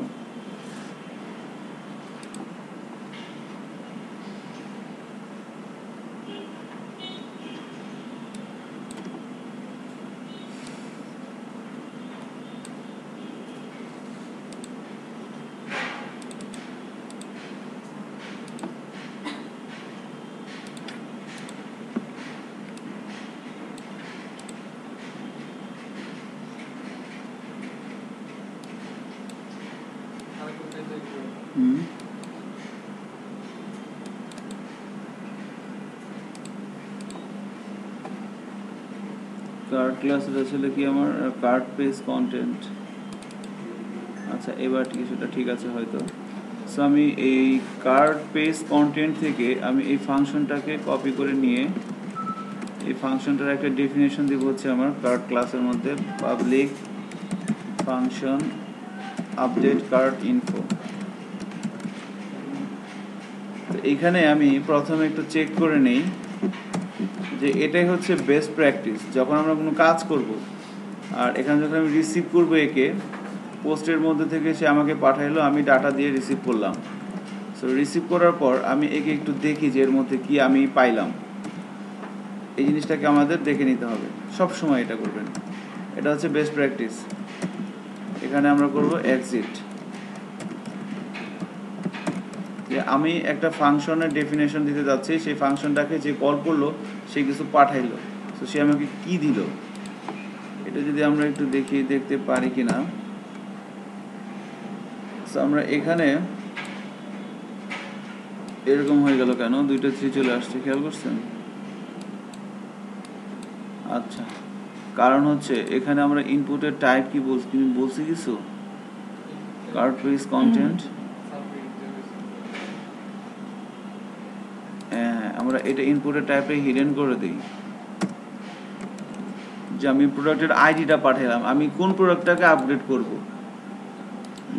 কার্ড ক্লাসের আসলে কি আমার কার্ড পেজ কন্টেন্ট, আচ্ছা এবার কিছুটা ঠিক আছে হয়তো। সো আমি এই কার্ড পেজ কন্টেন্ট থেকে আমি এই ফাংশনটাকে কপি করে নিয়ে এই ফাংশনটার একটা ডেফিনেশন দিব হচ্ছে আমার কার্ড ক্লাসের মধ্যে, public function update card info. তো এইখানে আমি প্রথমে একটু চেক করে নেই যে এটাই হচ্ছে বেস্ট প্র্যাকটিস যখন আমরা কোনো কাজ করব। আর এখানে যখন আমি রিসিভ করবো একে পোস্টের মধ্যে থেকে সে আমাকে পাঠাইলো, আমি ডাটা দিয়ে রিসিভ করলাম। সো রিসিভ করার পর আমি একে একটু দেখি যে এর মধ্যে কি আমি পাইলাম, এই জিনিসটাকে আমাদের দেখে নিতে হবে, সব সময় এটা করবেন, এটা হচ্ছে বেস্ট প্র্যাকটিস। এখানে আমরা করব এক্সিট, যে আমি একটা ফাংশনের ডেফিনেশন দিতে যাচ্ছি, সেই ফাংশনটাকে যে কল করলো সে কিছু পাঠাইলো, তো সে আমাকে কি দিল এটা যদি আমরা একটু দেখতে পারি কিনা। তো আমরা এখানে এরকম হয়ে গেল কেন, 2টা 3 চলে আসছে, খেয়াল করছেন? আচ্ছা, কারণ হচ্ছে এখানে আমরা ইনপুটের টাইপ কি বলছি কিছু, কার্ড পেজ কন্টেন্ট, আমরা এটা ইনপুটের টাইপে হিডেন করে দিই, যে আমি প্রোডাক্টের আইডিটা পাঠালাম, আমি কোন প্রোডাক্টটাকে আপগ্রেড করব।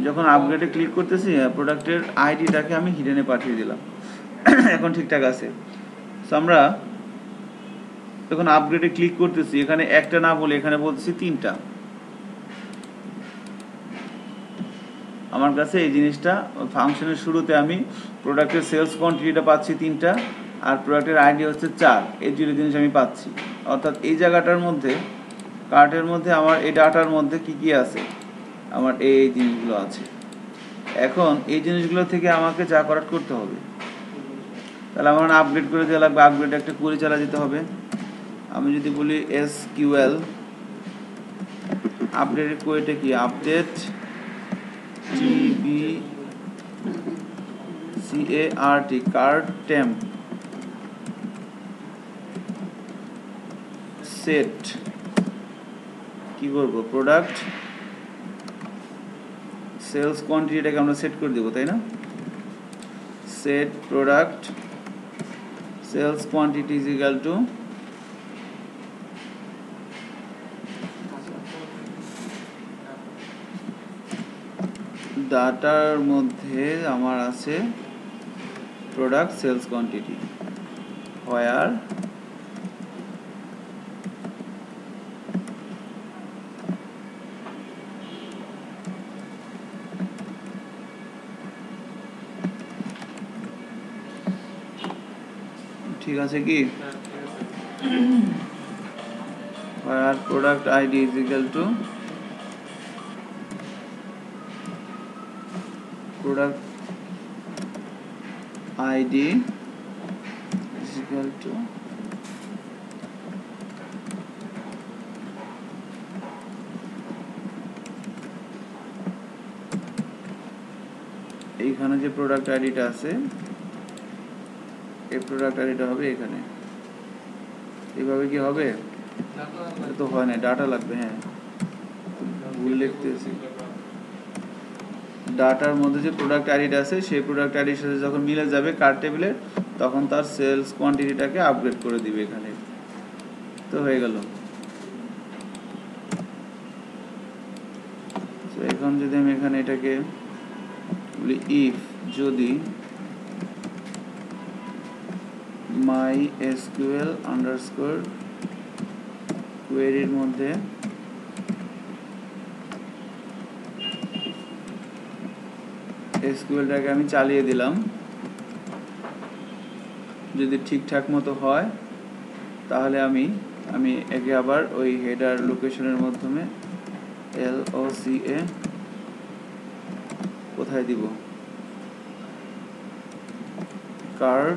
যখন আপগ্রেডে ক্লিক করতেছি প্রোডাক্টের আইডিটাকে আমি হিডেনে পাঠিয়ে দিলাম। এখন ঠিকঠাক আছে। সো আমরা যখন আপগ্রেডে ক্লিক করতেছি এখানে একটা না বলে এখানে বলতেছি 3টা। আমার কাছে এই জিনিসটা ফাংশনের শুরুতে আমি প্রোডাক্টের সেলস কোয়ান্টিটিটা পাচ্ছি 3টা আর প্রোডাক্টের আইডি হচ্ছে 4, এই 2টো জিনিস আমি পাচ্ছি। অর্থাৎ এই জায়গাটার মধ্যে কার্টের মধ্যে আমার এই ডাটার মধ্যে কি কি আছে, আমার এই জিনিসগুলো আছে। এখন এই জিনিসগুলো থেকে আমাকে যা করার করতে হবে, তাহলে আমার আপগ্রেড করে দেওয়া লাগবে, আপগ্রেড একটা কোয়েরি চালা দিতে হবে। আমি যদি বলি এসকিউএল আপডেটের কোয়েরিটা কি, update TBCART card temp set, কি করব, প্রোডাক্ট সেলস কোয়ান্টিটিটাকে আমরা সেট করে দেবো, তাই না? Set product sales quantity is equal to ডাটার মধ্যে আমার আছে প্রোডাক্ট সেলস কোয়ান্টিটি, হোয়ার ঠিক আছে কি, where product ID is equal to product ID is equal to এইখানে যে প্রোডাক্ট আইডিটা আছে এই প্রোডাক্ট আইডিটা হবে এখানে, এইভাবে কি হবে? তো হয় না, ডাটা লাগবে, হ্যাঁ ভুল লিখতেছি। ডাটার মধ্যে যে প্রোডাক্ট আইডিটা আছে সেই প্রোডাক্ট আইডির সাথে যখন মিলে যাবে কার্ড টেবিলের, তখন তার সেলস কোয়ান্টিটিটাকে আপগ্রেড করে দিবে এখানে। তো হয়ে গেল। তো এখন যদি আমি এখানে এটাকে বলি ইফ যদি মাই এসকিউএল আন্ডারস্কোর কোয়েরির মধ্যে এসকিউএলটাকে আমি চালিয়ে দিলাম, যদি ঠিকঠাক মতো হয় তাহলে আমি একে আবার ওই হেডার লোকেশনের মাধ্যমে LOCA কোথায় দিব, কার্ড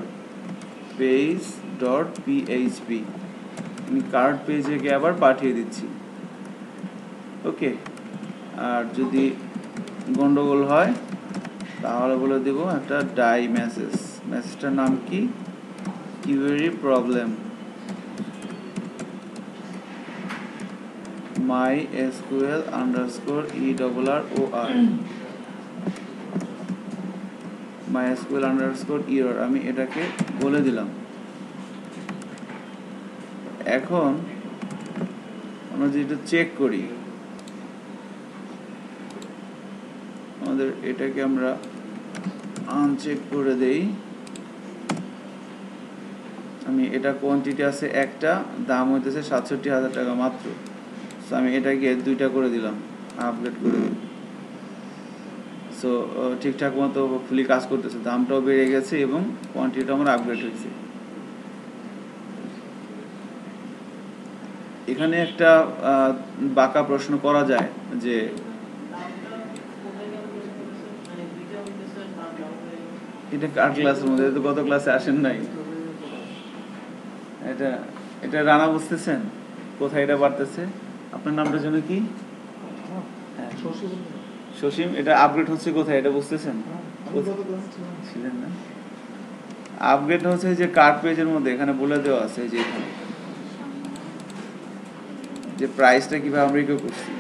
পেজ ডট PHP, আমি কার্ড পেজে আবার পাঠিয়ে দিচ্ছি। ওকে, আর যদি গন্ডগোল হয় তাহলে বলে দেব একটা ডাই মেসেজটার নাম কি, কিউয়েরি problem MySQL _ ERROR MySQL _ error আমি এটাকে বলে দিলাম। এখন আমরা যদি এটা চেক করি, আমাদের এটাকে আমরা আনচেক করে দেই। আমি এটা কোয়ান্টিটি আছে একটা, দাম হইতেছে ৬৭,০০০ টাকা মাত্র। সো আমি এটাকে 2টা করে দিলাম, আপগ্রেড করে দিই। সো ঠিকঠাক মতো ফুলি কাজ করতেছে, দামটাও বেড়ে গেছে এবং কোয়ান্টিটিটা আমার আপগ্রেড হয়েছে। এখানে একটা বাঁকা প্রশ্ন করা যায় যে এটা কার ক্লাসের মধ্যে, তো গত ক্লাসে আসেন নাই। এটা রানা বুঝতেছেন কোথায় এটা বাড়তেছে? আপনার নামটা যেন কি? সসীম। এটা আপগ্রেড হচ্ছে কোথায় এটা বুঝতেছেন? ছিলেন না? আপগ্রেড হচ্ছে যে কার্ড পেজের মধ্যে, এখানে বলে দেওয়া আছে যে এখানে যে প্রাইসটা কিভাবে আমরা ইকো করছি,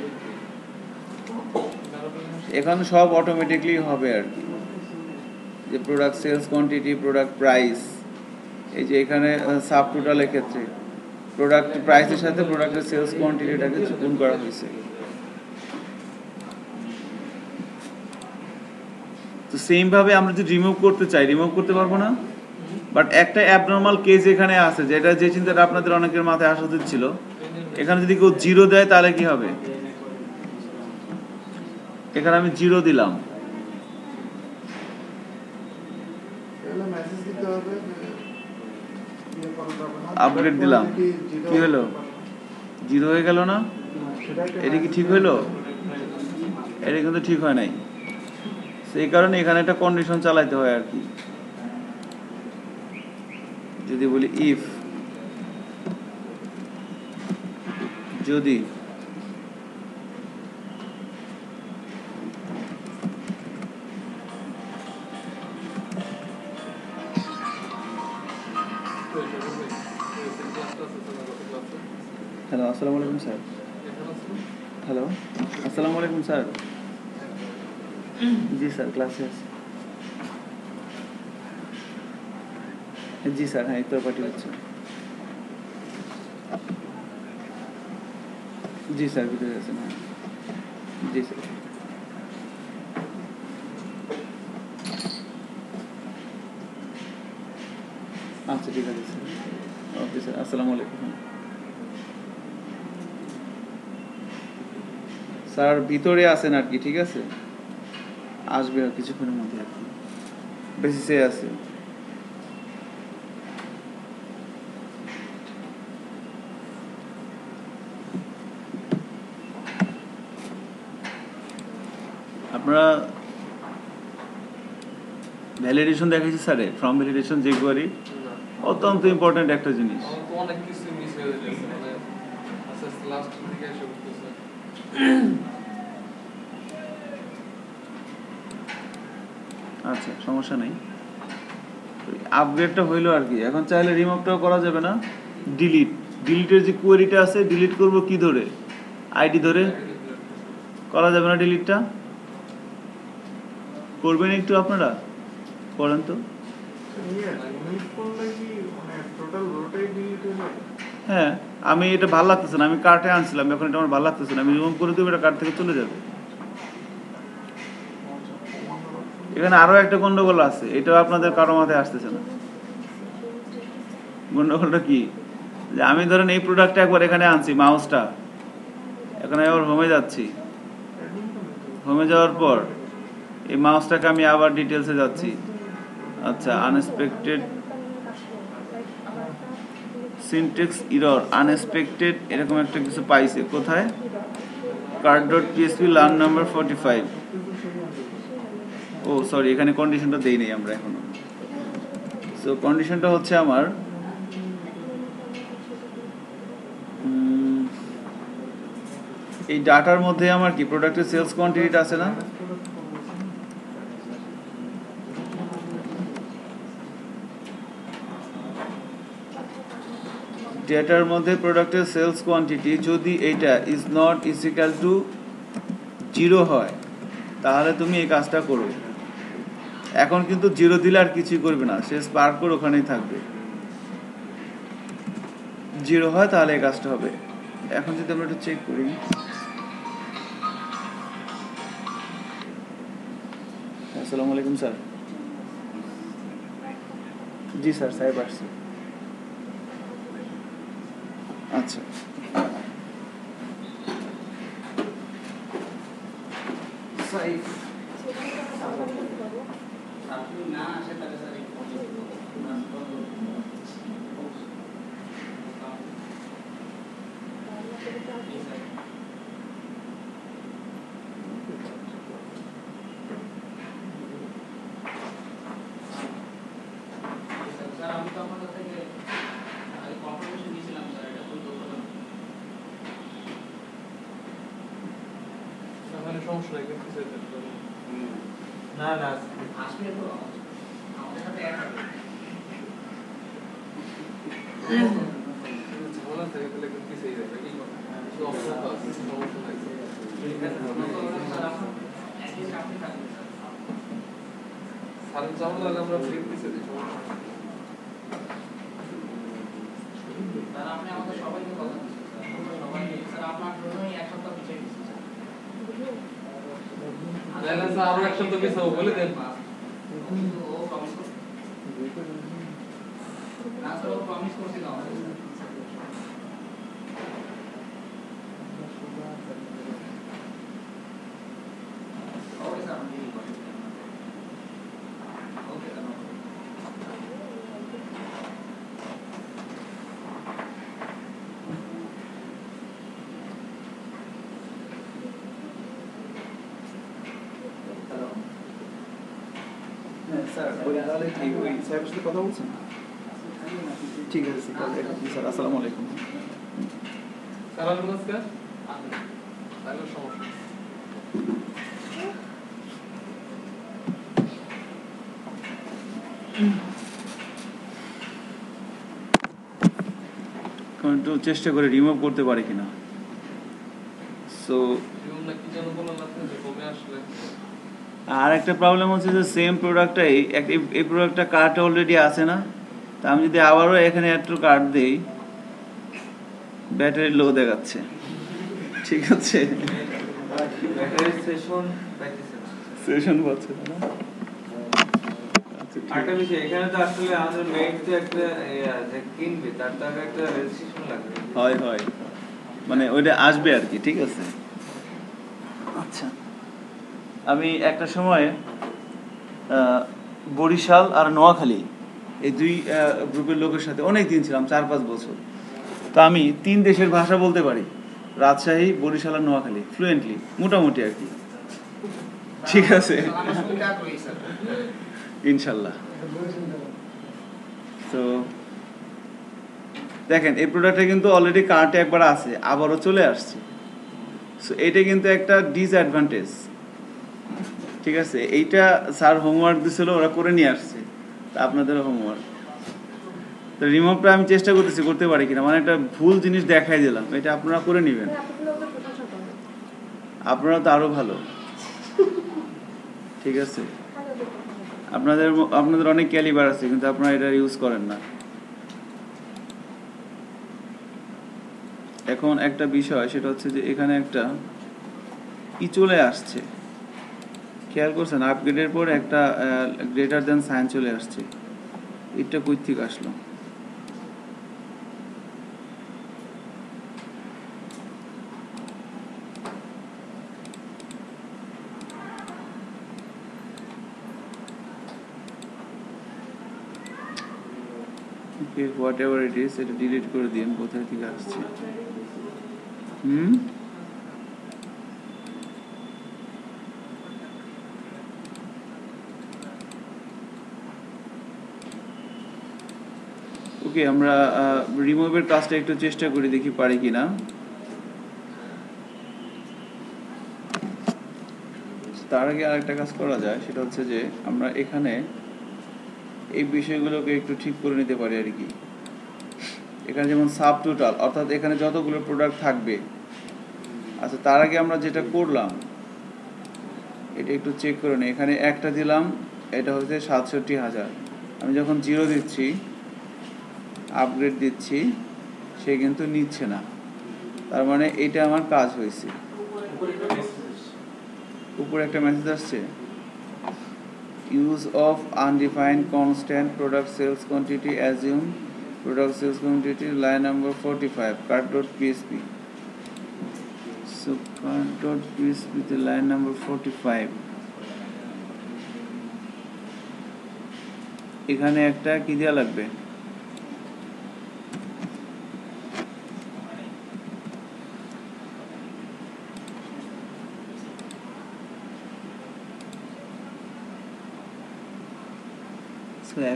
এখানে সব অটোমেটিকলি হবে আর কি। যে product sales quantity, product price, এই যে এখানে সাব টোটালের ক্ষেত্রে প্রোডাক্ট প্রাইসের সাথে প্রোডাক্টের সেলস কোয়ান্টিটিটাকে গুণ করা হয়েছে। তো সেম ভাবে আমরা যদি রিমুভ করতে চাই, রিমুভ করতে পারবো না। বাট একটা অ্যাবনর্মাল কেস এখানে আছে, যেটা যে চিন্তাটা আপনাদের অনেকের মাথায় আসা উচিত ছিল। এখানে যদি কেউ 0 দেয় তাহলে কি হবে? এখানে আমি 0 দিলাম, আপগ্রেড দিলাম, কি হলো? 0 হয়ে গেল না? এটা কি ঠিক হইলো? এটা কিন্তু ঠিক হয় নাই। সেই কারণে এখানে একটা কন্ডিশন চালাইতে হয় আর কি। যদি বলি ইফ, যদি হ্যালো আসসালামু আলাইকুম স্যার। হ্যালো আসসালামু আলাইকুম স্যার। জি স্যার ক্লাসে আছে। জি স্যার, হ্যাঁ ইত্তর পার্টি হচ্ছে। জি স্যার ভিতরে আছেন। হ্যাঁ জি স্যার। আচ্ছা ঠিক আছে স্যার। ওকে স্যার, আসসালামু আলাইকুম। স্যার ভিতরে আছেন আর কি, ঠিক আছে, আসবে আর কিছুক্ষণের মধ্যে আর কি, বেসিসে আছে। আপনারা ভ্যালিডেশন দেখেছি স্যারে, ফর্ম ভ্যালিডেশন যে কোয়ারি অত্যন্ত ইম্পর্টেন্ট একটা জিনিস। অনেক কিছু মিস হয়ে যাচ্ছে, মানে আচ্ছা লাস্ট দিকে এসে উঠতেছে। আচ্ছা সমস্যা নেই, আপগ্রেডটা হইলো আর কি। এখন চাইলে রিমুভটাও করা যাবে না। ডিলিটের যে কোয়েরিটা আছে, ডিলিট করব কি ধরে? আইডি ধরে করা যাবে না। ডিলিটটা করবেন একটু, আপনারা করেন তো। হ্যাঁ আমি এটা ভালো লাগতেছে না, আমি কার্টে আনছিলাম, এখন এটা আমার ভালো লাগতেছে না, আমি রিমুভ করে দেবো, এটা কার্ট থেকে চলে যাবে। এখানে আরো একটা গন্ডগোল আছে, এটাও আপনাদের কারো মাথায় আসতেছে না। গন্ডগোলটা কি? যে আমি ধরেন এই প্রোডাক্টটা একবার এখানে আনছি, মাউসটা, এখানে আবার হোমে যাচ্ছি, হোমে যাওয়ার পর এই মাউসটাকে আমি আবার ডিটেলসে যাচ্ছি। আচ্ছা আনএক্সপেক্টেড সিনট্যাক্স এরর, আনএক্সপেক্টেড এরকম একটা কিছু পাইছে কোথায়? card.php learn number 45। ও সরি, এখানে কন্ডিশনটা দেই নাই আমরা এখনো। সো কন্ডিশনটা হচ্ছে আমার এই ডাটার মধ্যে আমার কি প্রোডাক্টের সেলস কোয়ান্টিটিটা আছে না? ডেটার মধ্যে প্রোডাক্টের সেলস কোয়ান্টিটি যদি এটা ইজ নট ইজিক্যাল টু 0 হয় তাহলে তুমি এই কাজটা করো। এখন কিন্তু 0 দিলে আর কিছুই করবে না, সে স্পার্ক করে ওখানেই থাকবে। 0 হয় তাহলে এই কাজটা হবে। এখন যদি আমরা একটু চেক করি, আসসালামু আলাইকুম স্যার। জি স্যার, সাহেব আসছি। আচ্ছা, তাহলে সমস্যা নাই, কিন্তু কিছু হতে পারে না না আসলে তো আমাদের সাথে এক হবে। ঝামেলা থাকে তাহলে কিন্তু কিছুই যাবে, কি কথা শুধু অপশন তো আছে, সমস্যা নাই। স্যারের ঝামেলা হলে আমরা ফ্রি দিতে দিই, সমস্যা নাই। স্যার আপনি আমাদের সবাইকে কথা দিচ্ছেন স্যার, সবাইকে স্যার আপনার জন্যই এক সপ্তাহ পিছিয়ে দিচ্ছি স্যার। তাহলে স্যার আরো এক সপ্তাহ পিছাবো বলে দেন। কিন্তু ও প্রমিস করছে না স্যার, ও প্রমিস করছিল আমাদের স্যার। ওকে স্যার, আমি ডিল করছি। Okay sir. হ্যালো, হ্যাঁ স্যার, ওই তাহলে কি ওই সাহেবের সাথে কথা বলছেন? ঠিক আছে স্যার, আসসালামু আলাইকুম। স্যার নমস্কার, তাহলে সমস্যা নেই। একটু চেষ্টা করে রিমুভ করতে পারি কিনা। সো জীবন না কি যেন বললেন আপনি, যে কমে আসলে আর একটা প্রবলেম হচ্ছে যে সেম প্রোডাক্টটাই এই প্রোডাক্টটা কার্ট অলরেডি আছে না, তা আমি যদি আবারও এখানে একটু কার্ড দিই, ব্যাটারি লো দেখাচ্ছে। ঠিক আছে, ব্যাটারি সেশন পাইতেছে না। সেশন পাচ্ছে না। আচ্ছা, ঠিক আরেকটা আছে। বিষয়, এখানে তো আসলে আমাদের মেইন তো একটা যে কিনবে তার তো আগে একটা রেজিস্ট্রেশন লাগবে। হয় হয়, মানে ওইটা আসবে আর কি। ঠিক আছে, আচ্ছা। আমি একটা সময় বরিশাল আর নোয়াখালী এই দুই গ্রুপের লোকের সাথে অনেক দিন ছিলাম, 4-5 বছর। তো আমি 3 দেশের ভাষা বলতে পারি, রাজশাহী, বরিশাল আর নোয়াখালী ফ্লুয়েন্টলি, মোটামুটি আর কি। ঠিক আছে, আমার সুবিধা করি স্যার। ইনশাল্লাহ। তো দেখেন, এই প্রোডাক্টটা কিন্তু অলরেডি কার্টে একবার আছে, আবারও চলে আসছে। সো এটা কিন্তু একটা ডিসঅ্যাডভান্টেজ। ঠিক আছে, এইটা স্যার হোমওয়ার্ক দিছিল, ওরা করে নিয়ে আসছে, তা আপনাদেরও হোমওয়ার্ক। তো রিমুভটা আমি চেষ্টা করতেছি করতে পারি কিনা, মানে একটা ভুল জিনিস দেখাই দিলাম, এটা আপনারা করে নেবেন। আপনারা তো আরো ভালো। ঠিক আছে, আপনাদের অনেক ক্যালিবার আছে, কিন্তু আপনারা এটা ইউজ করেন না। এখন একটা বিষয়, সেটা হচ্ছে যে এখানে একটা চলে আসছে, খেয়াল করছেন? আপগ্রেডের পর একটা গ্রেটার দেন সাইন চলে আসছে। এটা কই থেকে আসলো? Okay, whatever it is, এটা ডিলিট করে দিন। কোথা থেকে আসছে? ওকে, আমরা রিমুভের কাজটা একটু চেষ্টা করি, দেখি পারি কিনা। তার আগে আরেকটা কাজ করা যায়, সেটা হচ্ছে যে আমরা এখানে এই বিষয়গুলোকে একটু ঠিক করে নিতে পারি আর কি। এখানে যেমন সাব টোটাল, অর্থাৎ এখানে যতগুলো প্রোডাক্ট থাকবে। আচ্ছা, তার আগে আমরা যেটা করলাম এটা একটু চেক করে নিই। এখানে একটা দিলাম, এটা হচ্ছে ৬৭,০০০। আমি যখন 0 দিচ্ছি, আপগ্রেড দিচ্ছি, সে কিন্তু নিচ্ছে না। তার মানে এটা আমার কাজ হয়েছে। উপরে একটা মেসেজ আসছে, use of undefined constant product sales quantity assume product sales quantity line number 45 cart.php। So cart.php তে লাইন নাম্বার 45, এখানে একটা কি দেওয়া লাগবে,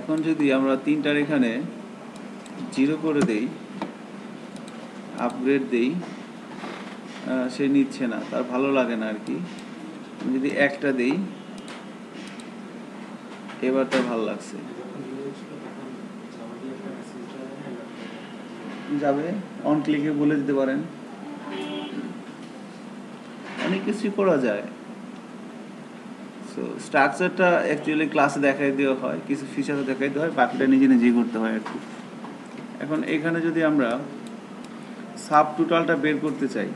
এখন যদি আমরা 3টার এখানে 0 করে দেই, আপগ্রেড দেই, সে নিচ্ছে না, তার ভালো লাগে না আর কি। আমি যদি একটা দেই, এবার তার ভালো লাগছে, যাবে। অন ক্লিকে বলে দিতে পারেন, অনেক কিছু করা যায়। সো স্ট্রাকচারটা অ্যাকচুয়ালি ক্লাসে দেখাই দেওয়া হয়, কিছু ফিচারও দেখাই দেওয়া হয়, বাকিটা নিজে নিজেই করতে হয় আর কি। এখন এখানে যদি আমরা সাব টোটালটা বের করতে চাই,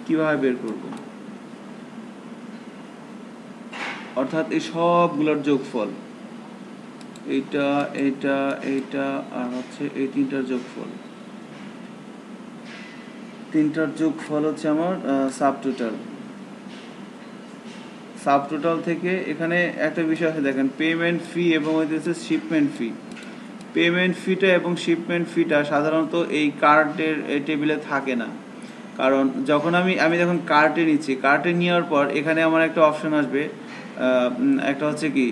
কিভাবে বের করব? অর্থাৎ এই সবগুলোর যোগফল, এইটা এইটা এইটা আর হচ্ছে এই 3টার যোগফল, 3টার যোগফল হচ্ছে আমার সাব টোটাল। সাব টোটাল থেকে এখানে একটা বিষয় আছে, দেখেন, পেমেন্ট ফি এবং হচ্ছে শিপমেন্ট ফি। পেমেন্ট ফিটা এবং শিপমেন্ট ফিটা সাধারণত এই কার্টের টেবিলে থাকে না, কারণ যখন আমি যখন কার্টে নিচ্ছি, কার্টে নেওয়ার পর এখানে আমার একটা অপশন আসবে, একটা হচ্ছে কি,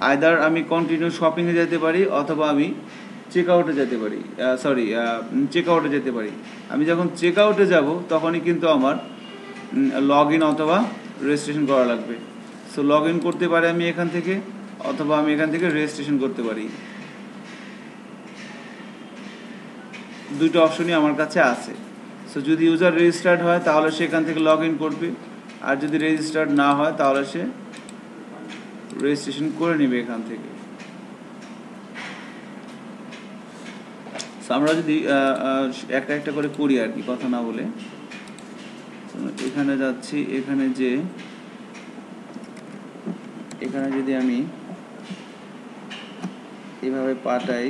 আইদার আমি কন্টিনিউ শপিংয়ে যেতে পারি অথবা আমি চেক আউটে যেতে পারি, চেক আউটে যেতে পারি। আমি যখন চেক আউটে যাব তখনই কিন্তু আমার লগ ইন অথবা রেজিস্ট্রেশন করা লাগবে। সো লগ ইন করতে পারি আমি এখান থেকে, অথবা আমি এখান থেকে রেজিস্ট্রেশন করতে পারি। দুটো অপশনই আমার কাছে আছে। সো যদি ইউজার রেজিস্টার্ড হয় তাহলে সে এখান থেকে লগ ইন করবে, আর যদি রেজিস্টার্ড না হয় তাহলে সে রেজিস্ট্রেশন করে নেবে এখান থেকে। আমরা যদি একটা একটা করে করি আর কি, কথা না বলে। এখানে যাচ্ছি, এখানে যদি আমি এভাবে পাঠাই,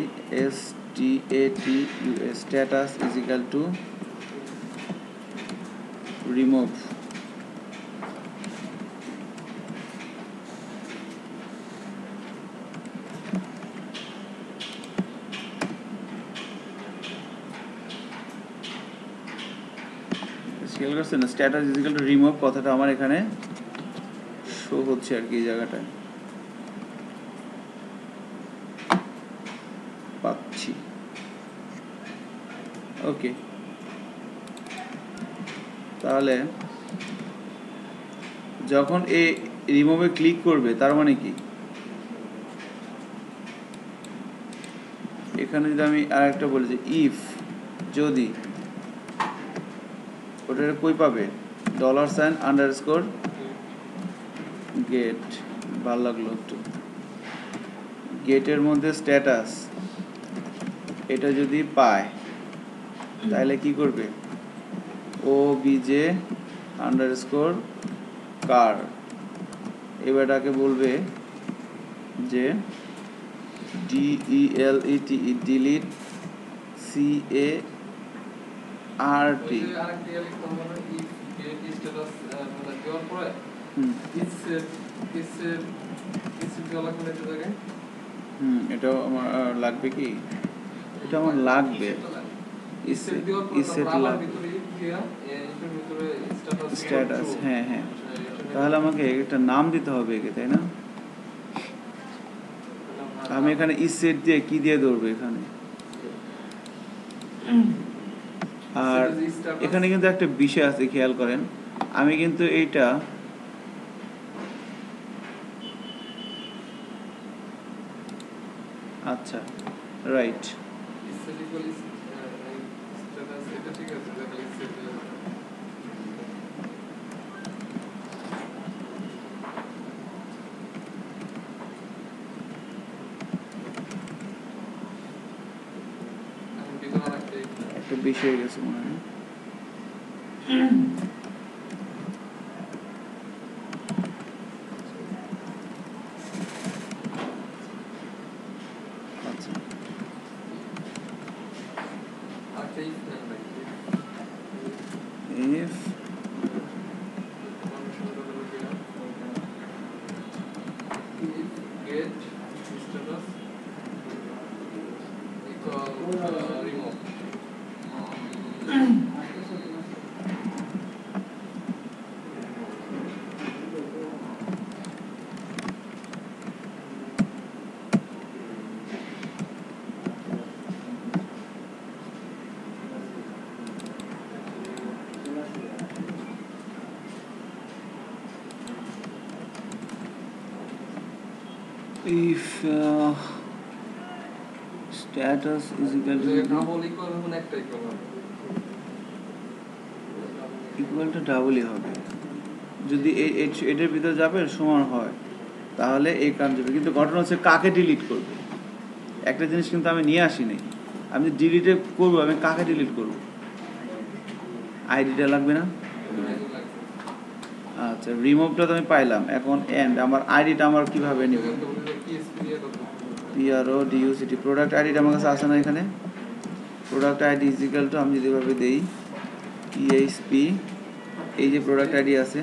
status is equal to remove, status is equal to remove কথাটা আমার এখানে শো হচ্ছে আর কি, এই জায়গাটায় পাচ্ছি। ওকে, তাহলে যখন এই রিমুভে ক্লিক করবে তার মানে কি, এখানে যদি আমি আরেকটা বলি যে ইফ, যদি, ওটা কই পাবে, $_get, ভালো লাগলো একটু, গেটের মধ্যে স্ট্যাটাস, এটা যদি পায় তাহলে কি করবে, obj_car, এবারটাকে বলবে যে delete, delete CART, এটাও আমার লাগবে কি, এটা আমার লাগবে, স্ট্যাটাস, হ্যাঁ হ্যাঁ, তাহলে আমাকে একটা নাম দিতে হবে একে, তাই না? আমি এখানে ইসেট দিয়ে কি দিয়ে ধরবো এখানে, আর এখানে কিন্তু একটা বিষয় আছে, খেয়াল করেন, আমি কিন্তু এইটা আচ্ছা right, set equal is status এটা ঠিক আছে তাহলে set এখন ভিতরে রাখতে একটা বেশি হয়ে গেছে মনে হয়। আচ্ছা আচ্ছা if নেন ভাই if get status equal remote if status is equal to double equal মানে একটা ইকুয়াল টু ডাবলই হবে। যদি এটার ভিতরে যাবে সমান হয় তাহলে এই কাজ যাবে, কিন্তু ঘটনা হচ্ছে কাকে ডিলিট করবে। একটা জিনিস কিন্তু আমি নিয়ে আসিনি, আমি ডিলিটে করবো, আমি কাকে ডিলিট করব? আইডিটা লাগবে না? আচ্ছা রিমুভটা তো আমি পাইলাম, এখন এন্ড আমার আইডিটা আমার কিভাবে নিব? PRO DUCT প্রোডাক্ট আইডিটা আমার কাছে আছে না এখানে? Product ID is equal two, আমি যদি এভাবে দেই PHP, এই যে প্রোডাক্ট আইডি আছে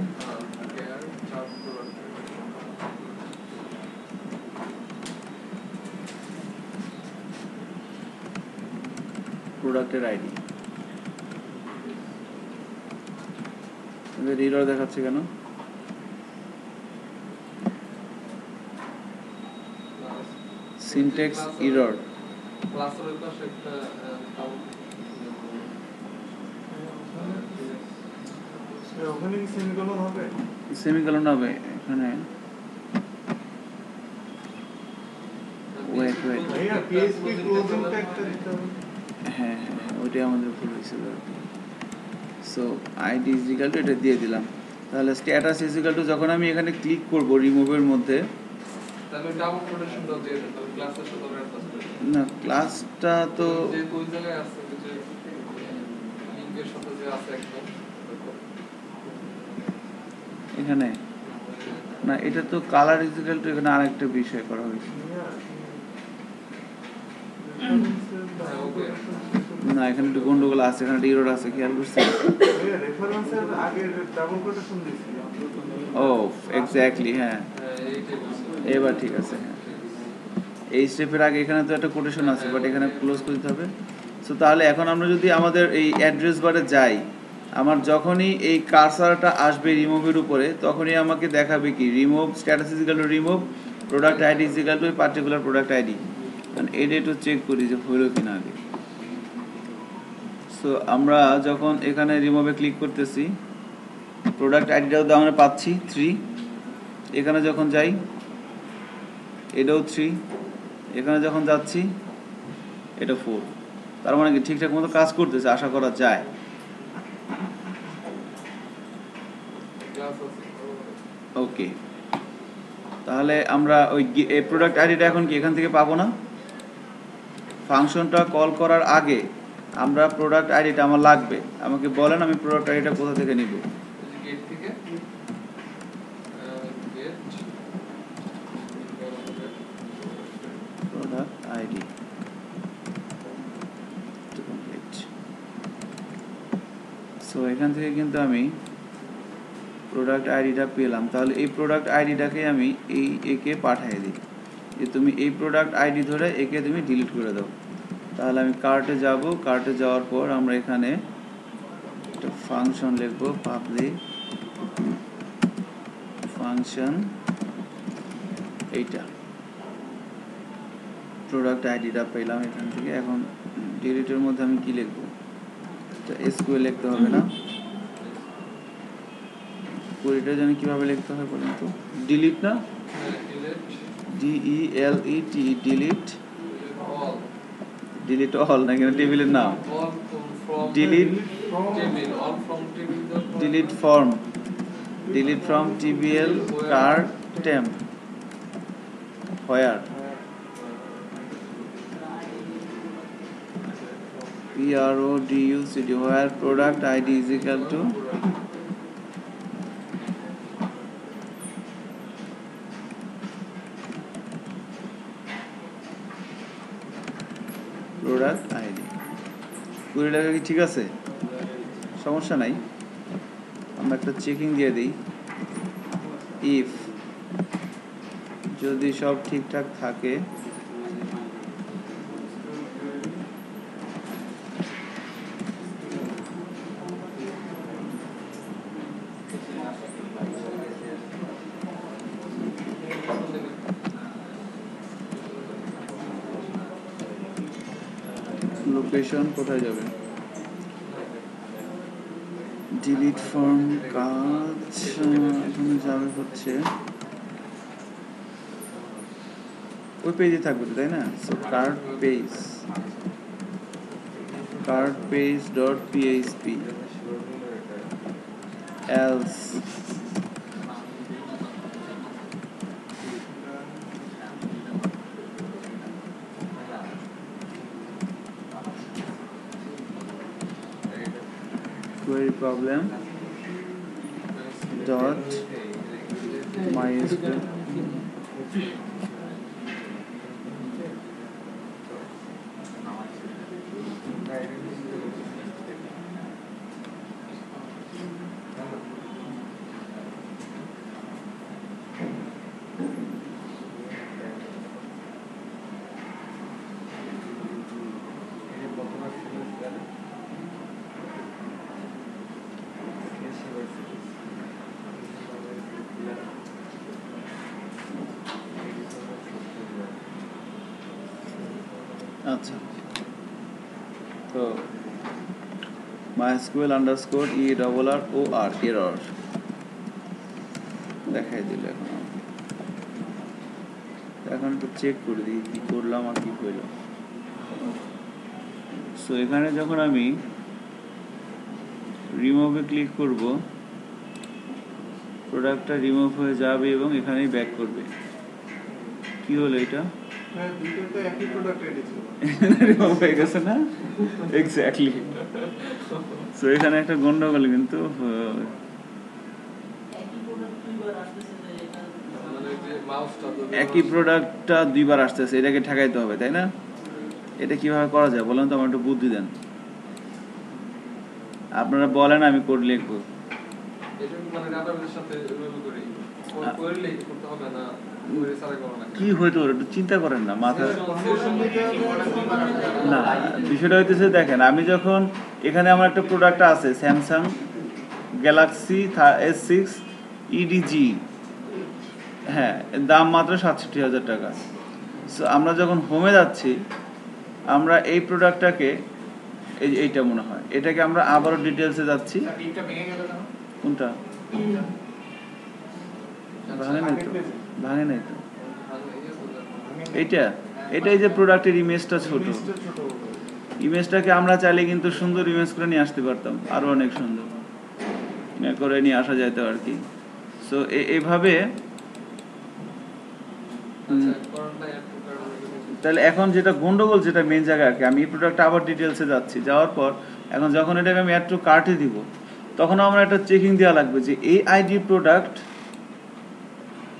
প্রোডাক্টের আইডি, এরর দেখাচ্ছে কেন? Syntax error. ক্লাসের পাশে একটা ওখানে কি সেমিকোলন হবে? সেমিকোলন হবে এখানে। ওয়েট ভাইয়া PHP ক্লোজিং ট্যাগটা দিতে হবে। হ্যাঁ ওইটাই আমাদের ভুল হয়েছিল আর কি। So ID is equal to এটা দিয়ে দিলাম, তাহলে স্ট্যাটাস ইজ ইকুয়াল টু যখন আমি এখানে ক্লিক করব রিমুভের মধ্যে, তাহলে ডাবল কোটেশনটা দিয়ে দেন, তাহলে ক্লাসের সাথে অ্যাড করতে না ক্লাসটা তো যে ওই জায়গায় আছে যে লিংকের সাথে যে আছে একদম এখানে না, এটা তো কালার ইজ ইকুয়াল টু এখানে আরেকটা বিষয় করা হয়েছে। না এখানে একটু গন্ডগোল আছে, এখানে এরর আছে, খেয়াল করছেন? রেফারেন্সের আগে ডাবল কোটেশন দিছিল। ও এক্স্যাক্টলি, হ্যাঁ এইটাই বলছি। এবার ঠিক আছে। হ্যাঁ এই স্টেপের আগে এখানে তো একটা কোটেশন আছে, বাট এখানে ক্লোজ করতে হবে। সো তাহলে এখন আমরা যদি আমাদের এই অ্যাড্রেস বারে যাই, আমার যখনই এই কার্সারটা আসবে রিমুভের উপরে, তখনই আমাকে দেখাবে কি remove status is equal to remove product ID is equal two particular product ID. কারণ এটা একটু চেক করি যে হইল কিনা আগে। সো আমরা যখন এখানে রিমুভে ক্লিক করতেছি, প্রোডাক্ট আইডিটাও তো আমরা পাচ্ছি 3, এখানে যখন যাই এটাও 3, এখানে যখন যাচ্ছি এটা 4, তার মানে কি ঠিকঠাক মতো কাজ করতেছে আশা করা যায়। ক্লাস আছে ওকে, তাহলে আমরা ওই এই প্রোডাক্ট আইডিটা এখন কি এখান থেকে পাবো না? ফাংশনটা কল করার আগে আমরা প্রোডাক্ট আইডিটা আমার লাগবে, আমাকে বলেন আমি প্রোডাক্ট আইডিটা কোথা থেকে নিব? গেট থেকে get product ID to complete. So এখান থেকে কিন্তু আমি প্রোডাক্ট আইডিটা পেলাম, তাহলে এই প্রোডাক্ট আইডিটাকে আমি এই একে পাঠিয়ে দিই যে তুমি এই প্রোডাক্ট আইডি ধরে একে তুমি ডিলিট করে দাও। তাহলে আমি কার্টে যাব, কার্টে যাওয়ার পর আমরা এখানে একটা ফাংশন লিখব, পাবলিক ফাংশন, এইটা প্রোডাক্ট আইডিটা পেলাম এখান থেকে। এখন ডিলিটের মধ্যে আমি কি লিখব? এসকিউএল লিখতে হবে না, কোয়েরিটা জানি কিভাবে লিখতে হয় বলুন তো? ডিলিট না, delete DELET delete all delete all না কেন টেবিলের নাম all from delete table, all from table the delete form delete from tbl card temp where PRODUCT where product id is equal to product ID 20 টাকা কি ঠিক আছে সমস্যা নাই আমরা একটা চেকিং দিয়ে দিই ইফ যদি সব ঠিকঠাক থাকে লোকেশন কোথায় যাবে ডিলিট ফর্ম কাজ এখানে যাবে হচ্ছে ওই পেজে থাকবে তো তাই না so card page dot PHP else query problem dot mysql আচ্ছা তো mysql underscore error error দেখাই দিল এখন একটু চেক করে দিই কি করলাম আর কি হইল সো এখানে যখন আমি রিমুভে ক্লিক করব প্রোডাক্টটা রিমুভ হয়ে যাবে এবং এখানেই ব্যাক করবে কি হলো এটা হ্যাঁ দুটো তো একই প্রোডাক্ট রেডি ছিল রিমুভ হয়ে গেছে না এক্স্যাক্টলি সো এখানে একটা গন্ডগোল কিন্তু মানে যে মাউসটা তো একই প্রোডাক্টটা দুইবার আসতেছে এটাকে ঠেকাইতে হবে তাই না এটা কিভাবে করা যায় বলেন তো আমার একটু বুদ্ধি দেন আপনারা বলেন আমি কোড লিখবো এটা মানে ডাটাবেসের সাথে রিলেট করি কোয়েরি লিখে করতে হবে না কোয়েরি সারা করো না কি হইতো একটু চিন্তা করেন না মাথা না বিষয়টা হইতেছে দেখেন আমি যখন এখানে আমার একটা প্রোডাক্ট আছে স্যামসাং গ্যালাক্সি S6 EDG হ্যাঁ এর দাম মাত্র ৬৭,০০০ টাকা সো আমরা যখন হোমে যাচ্ছি আমরা এই প্রোডাক্টটাকে এইটা মনে হয় এটাকে আমরা আবারও ডিটেলসে যাচ্ছি টিপটা ভেঙে গেল কেন কোনটা ভাঙে নাই তো এটাই যে প্রোডাক্টের ইমেজটা ছোট ইমেজটাকে আমরা চাইলে কিন্তু সুন্দর ইমেজ করে নিয়ে আসতে পারতাম আরো অনেক সুন্দর করে নিয়ে আসা যেত আর কি সো এইভাবে তাহলে এখন যেটা গন্ডগোল যেটা মেন জায়গা আর কি আমি এই প্রোডাক্টটা আবার ডিটেলসে যাচ্ছি যাওয়ার পর এখন যখন এটাকে আমি অ্যাড টু কার্টে দিব তখন আমার একটা চেকিং দেওয়া লাগবে যে এই আইডি প্রোডাক্ট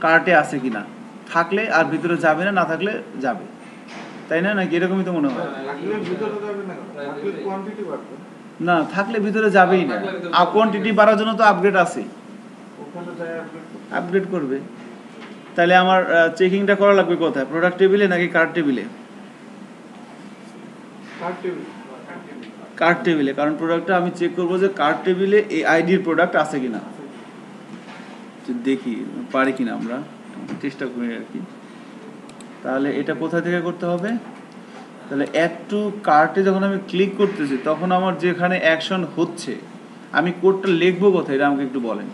কার্টে আছে কিনা থাকলে আর ভিতরে যাবে না থাকলে যাবে তাই না নাকি এরকমই তো মনে হয় থাকলে ভিতরে যাবে না থাকলে কোয়ান্টিটি বাড়বে না থাকলে ভিতরে যাবেই না আর কোয়ান্টিটি বাড়ার জন্য তো আপগ্রেড আছে ওখানে যায় আপগ্রেড করবে তাহলে আমার চেকিংটা করা লাগবে কোথায় প্রোডাক্ট টেবিলে নাকি কার্ট টেবিলে কার্ট টেবিলে কারণ প্রোডাক্টটা আমি চেক করবো যে কার্ট টেবিলে এই আইডির প্রোডাক্ট আছে কিনা দেখি পারি কিনা আমরা চেষ্টা করি আর কি তাহলে এটা কোথা থেকে করতে হবে তাহলে অ্যাড টু কার্টে যখন আমি ক্লিক করতেছি তখন আমার যেখানে অ্যাকশন হচ্ছে আমি কোডটা লিখবো কোথায় এটা আমাকে একটু বলেন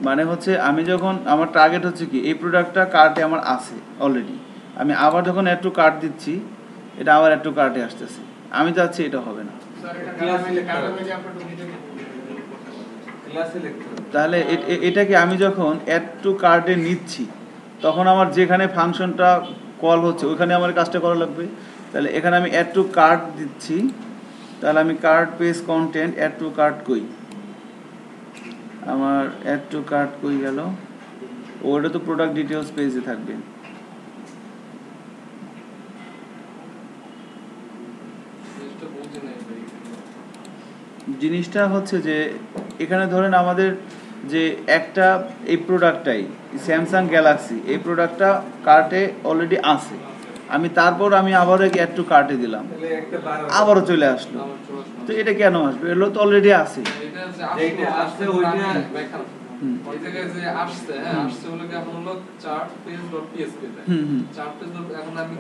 মানে হচ্ছে আমি যখন আমার টার্গেট হচ্ছে কি এই প্রোডাক্টটা কার্টে আমার আছে অলরেডি আমি আবার যখন অ্যাড টু কার্ট দিচ্ছি, এটা আবার অ্যাড টু কার্টে আসতেছে। আমি চাচ্ছি এটা হবে না। ক্লাসে লিখতে হবে। তাহলে এটাকে আমি যখন অ্যাড টু কার্টে নিচ্ছি, তখন আমার যেখানে ফাংশনটা কল হচ্ছে ওইখানে আমার কাজটা করা লাগবে। তাহলে এখানে আমি অ্যাড টু কার্ট দিচ্ছি, তাহলে আমি cart page content add to cart কই, আমার অ্যাড টু কার্ট কই গেল, ওটা তো প্রোডাক্ট ডিটেলস পেজে থাকবে। জিনিসটা বুঝি নাই ভাই। জিনিসটা হচ্ছে যে এখানে ধরেন আমাদের যে একটা এই প্রোডাক্টটাই স্যামসাং গ্যালাক্সি, এই প্রোডাক্টটা কার্টে অলরেডি আছে, আমি আবার অ্যাড টু কার্টে দিলাম, তাহলে একটা বার আবারও চলে আসলো। আমার চলে আসলো। তো এটা কেন আসবে? এগুলো তো অলরেডি আছে। এটা যে যেইটা আসছে ওইটা দেখেন হুম। এই জায়গায় যে আসছে, হ্যাঁ আসছে হলো কি আপনার হলো চার্ট পেজ ডট পিএসপি তে হুম হুম চার্ট পেজ এখন আমি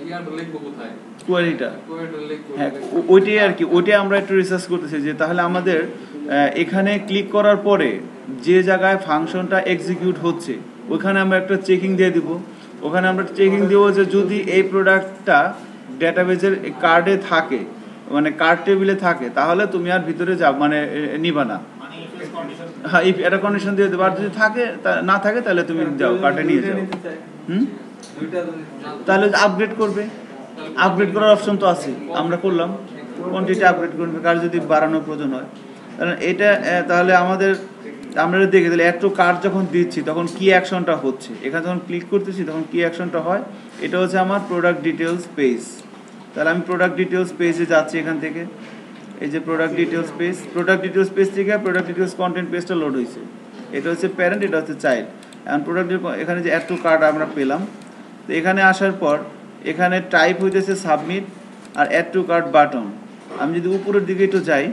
ইয়ারটা লিখবো কোথায়, কোয়েরিটা, কোয়েটা লিখবো হ্যাঁ ওইটাই আর কি, ওইটাই আমরা একটু রিসার্চ করতেছি যে তাহলে আমাদের এখানে ক্লিক করার পরে যে জায়গায় ফাংশনটা এক্সিকিউট হচ্ছে ওখানে আমরা একটা চেকিং দিয়ে দিব। ওখানে আমরা চেকিং দিব যে যদি এই প্রোডাক্টটা ডেটাবেজের কার্ডে থাকে, মানে কার্ড টেবিলে থাকে, তাহলে তুমি আর ভিতরে যাও মানে নিবা না। হ্যাঁ, এটা কন্ডিশন দিয়ে দেবো। আর যদি থাকে না থাকে তাহলে তুমি যাও কার্ডে নিয়ে যাও। হুম, দুইটা তাহলে আপগ্রেড করবে, আপগ্রেড করার অপশন তো আছে, আমরা করলাম কোয়ান্টিটি আপগ্রেড করবে, কার যদি বাড়ানোর প্রয়োজন হয়। কারণ এটা তাহলে আমরা দেখে তাহলে একটু কার্ড যখন দিচ্ছি তখন কি অ্যাকশনটা হচ্ছে, এখানে যখন ক্লিক করতেছি তখন কি অ্যাকশনটা হয়, এটা হচ্ছে আমার প্রোডাক্ট ডিটেলস পেজ। তাহলে আমি প্রোডাক্ট ডিটেলস পেজে যাচ্ছি, এখান থেকে এই যে product details page, product details page থেকে প্রোডাক্ট ডিটেলস কন্টেন্ট পেজটা লোড হয়েছে। এটা হচ্ছে প্যারেন্ট, এটা হচ্ছে চাইল্ড। এখন প্রোডাক্ট এখানে যে অ্যাড টু কার্ট আমরা পেলাম, তো এখানে আসার পর এখানে টাইপ হইতেছে সাবমিট আর অ্যাড টু কার্ট বাটন। আমি যদি উপরের দিকে একটু যাই,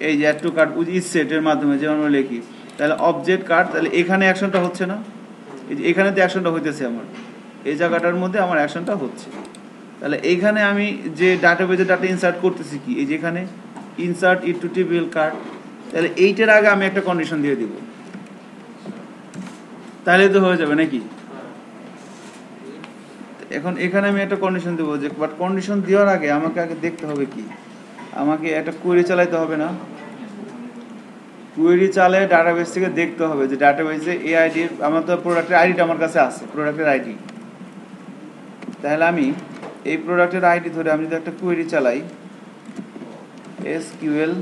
এই যে অ্যাড টু কার্ট উইথ ইজ সেটের মাধ্যমে যেমন আমরা লিখি, তাহলে অবজেক্ট কার্ড, তাহলে এখানে অ্যাকশনটা হচ্ছে না, এই যে এখানে তো অ্যাকশনটা হইতেছে আমার, এই জায়গাটার মধ্যে আমার অ্যাকশনটা হচ্ছে। তাহলে এইখানে আমি যে ডাটাবেজে ডাটা ইনসার্ট করতেছি কি, এই যে এখানে ইনসার্ট ইট টু টেবিল কার্ড, তাহলে এইটার আগে আমি একটা কন্ডিশন দিয়ে দিব, তাহলে তো হয়ে যাবে নাকি। এখন এখানে আমি একটা কন্ডিশন দেবো যে, বাট কন্ডিশন দেওয়ার আগে আমাকে আগে দেখতে হবে কি, আমাকে একটা কোয়েরি চালাইতে হবে না? কোয়েরি চালে ডাটাবেস থেকে দেখতে হবে যে ডাটাবেসে এই আইডি, আমার তো প্রোডাক্টের আইডিটা আমার কাছে আছে, প্রোডাক্টের আইডি। তাহলে আমি এই প্রোডাক্টের আইডি ধরে আমি যদি একটা কোয়েরি চালাই, SQL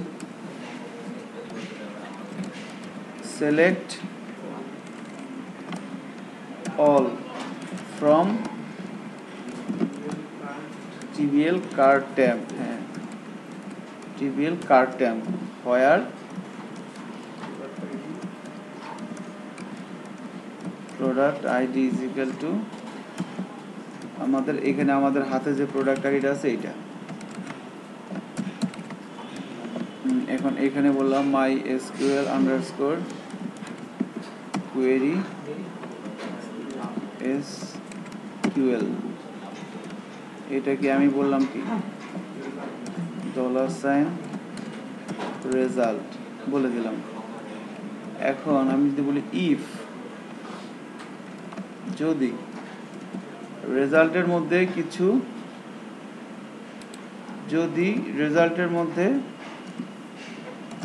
select all from TBL card tab, হ্যাঁ TBL card tab where product ID is equal to আমাদের এখানে আমাদের হাতে যে প্রোডাক্ট আইডিটা আছে এইটা। এখন এখানে বললাম MySQL _ query SQL, এটাকে আমি বললাম কি $result বলে দিলাম। এখন আমি যদি বলি ইফ যদি রেজাল্টের মধ্যে কিছু, যদি রেজাল্টের মধ্যে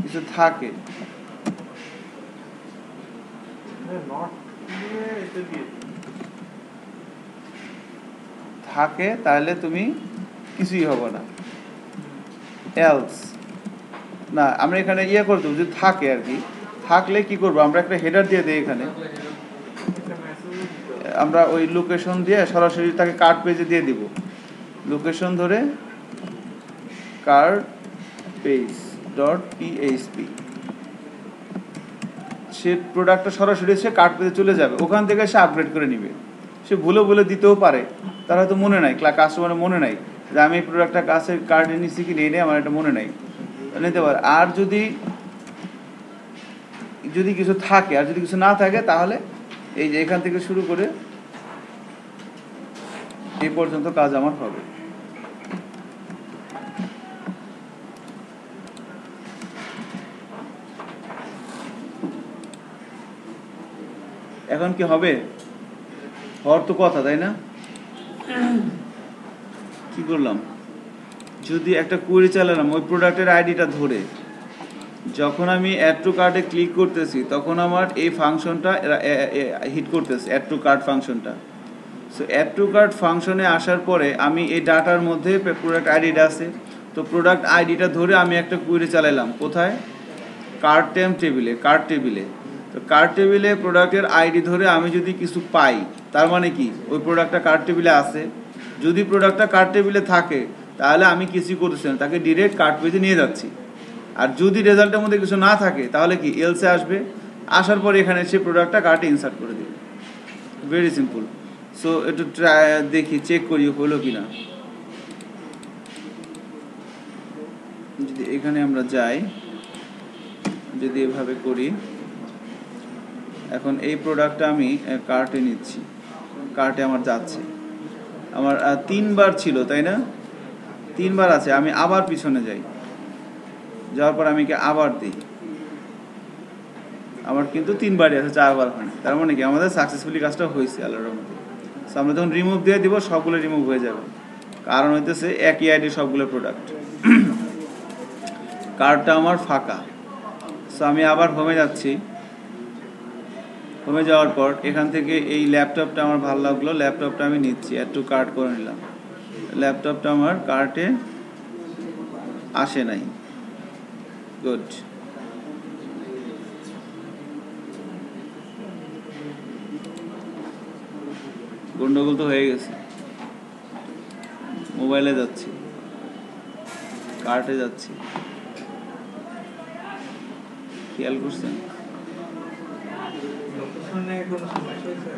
কিছু থাকে, নট দিয়ে এটা দিয়ে থাকে তাহলে তুমি কিছুই হবে না। এলস না, আমরা এখানে ইয়ে করে দেবো যদি থাকে আর কি, থাকলে কি করবো আমরা একটা হেডার দিয়ে দিই এখানে, একটা মেসেজ দিতে হবে। আমরা ওই লোকেশন দিয়ে সরাসরি তাকে কার্ড পেজে দিয়ে দিব, লোকেশন ধরে কার্ড পেজ ডট পিএইচপি, সে প্রোডাক্টটা সরাসরি সে কার্ড পেজে চলে যাবে, ওখান থেকে সে আপগ্রেড করে নিবে। সে ভুলে দিতেও পারে, তার হয়তো মনে নাই, কাস্টমারের মনে নাই যে আমি এই প্রোডাক্টটা কাছে কার্ডে নিচ্ছি কি নেই, আমার এটা মনে নাই, নিতে পারে। আর যদি কিছু থাকে, আর যদি কিছু না থাকে তাহলে এই যে এখান থেকে শুরু করে এই পর্যন্ত কাজ আমার হবে। এখন কি হবে? হওয়ার তো কথা, তাই না? কি করলাম, যদি একটা কোয়েরি চালালাম ওই প্রোডাক্টের আইডিটা ধরে, যখন আমি অ্যাড টু কার্টে ক্লিক করতেছি তখন আমার এই ফাংশনটা হিট করতেছে, অ্যাড টু কার্ট ফাংশনটা। সো অ্যাড টু কার্ট ফাংশনে আসার পরে আমি এই ডাটার মধ্যে প্রোডাক্ট আইডিটা আছে, তো প্রোডাক্ট আইডিটা ধরে আমি একটা কোয়েরি চালাইলাম কোথায়, কার্ট টেবিলে। তো কার্ট টেবিলে প্রোডাক্টের আইডি ধরে আমি যদি কিছু পাই, তার মানে কি ওই প্রোডাক্টটা কার্ট টেবিলে আছে। যদি প্রোডাক্টটা কার্ট টেবিলে থাকে তাহলে আমি কিছু করতেছি না, তাকে ডিরেক্ট কার্ট পেজে নিয়ে যাচ্ছি। আর যদি রেজাল্টের মধ্যে কিছু না থাকে তাহলে কি এলসে আসবে, আসার পরে এখানে সে প্রোডাক্টটা কার্টে ইনসার্ট করে দেবে। Very simple. সো একটু ট্রাই দেখি, চেক করি হলো কিনা। যদি এখানে আমরা যাই, যদি এভাবে করি, এখন এই প্রোডাক্টটা আমি কার্টে নিচ্ছি, কার্টে আমার যাচ্ছে, আমার 3 বার ছিল তাই না, 3 বার আছে, আমি আবার পিছনে যাই, যাওয়ার পর আমি আবার দিই, আমার কিন্তু 3 বারই আছে, 4 বার হয় না। তার মানে কি আমাদের সাকসেসফুলি কাজটা হয়েছে আল্লাহর রহমতে। সো আমরা যখন রিমুভ দিয়ে দিব সবগুলো রিমুভ হয়ে যাবে, কারণ হইতেছে একই আইডি সবগুলো প্রোডাক্ট। কার্ডটা আমার ফাঁকা। সো আমি আবার হোমে যাচ্ছি, হোমে যাওয়ার পর এখান থেকে এই ল্যাপটপটা আমার ভালো লাগলো, ল্যাপটপটা আমি নিচ্ছি, একটু কার্ট করে নিলাম। ল্যাপটপটা আমার কার্টে আসে নাই, গুড। গন্ডগোল তো হয়ে গেছে। মোবাইলে যাচ্ছি, কার্টে যাচ্ছি, খেয়াল করছেন? কোনো সমস্যা হয়েছে?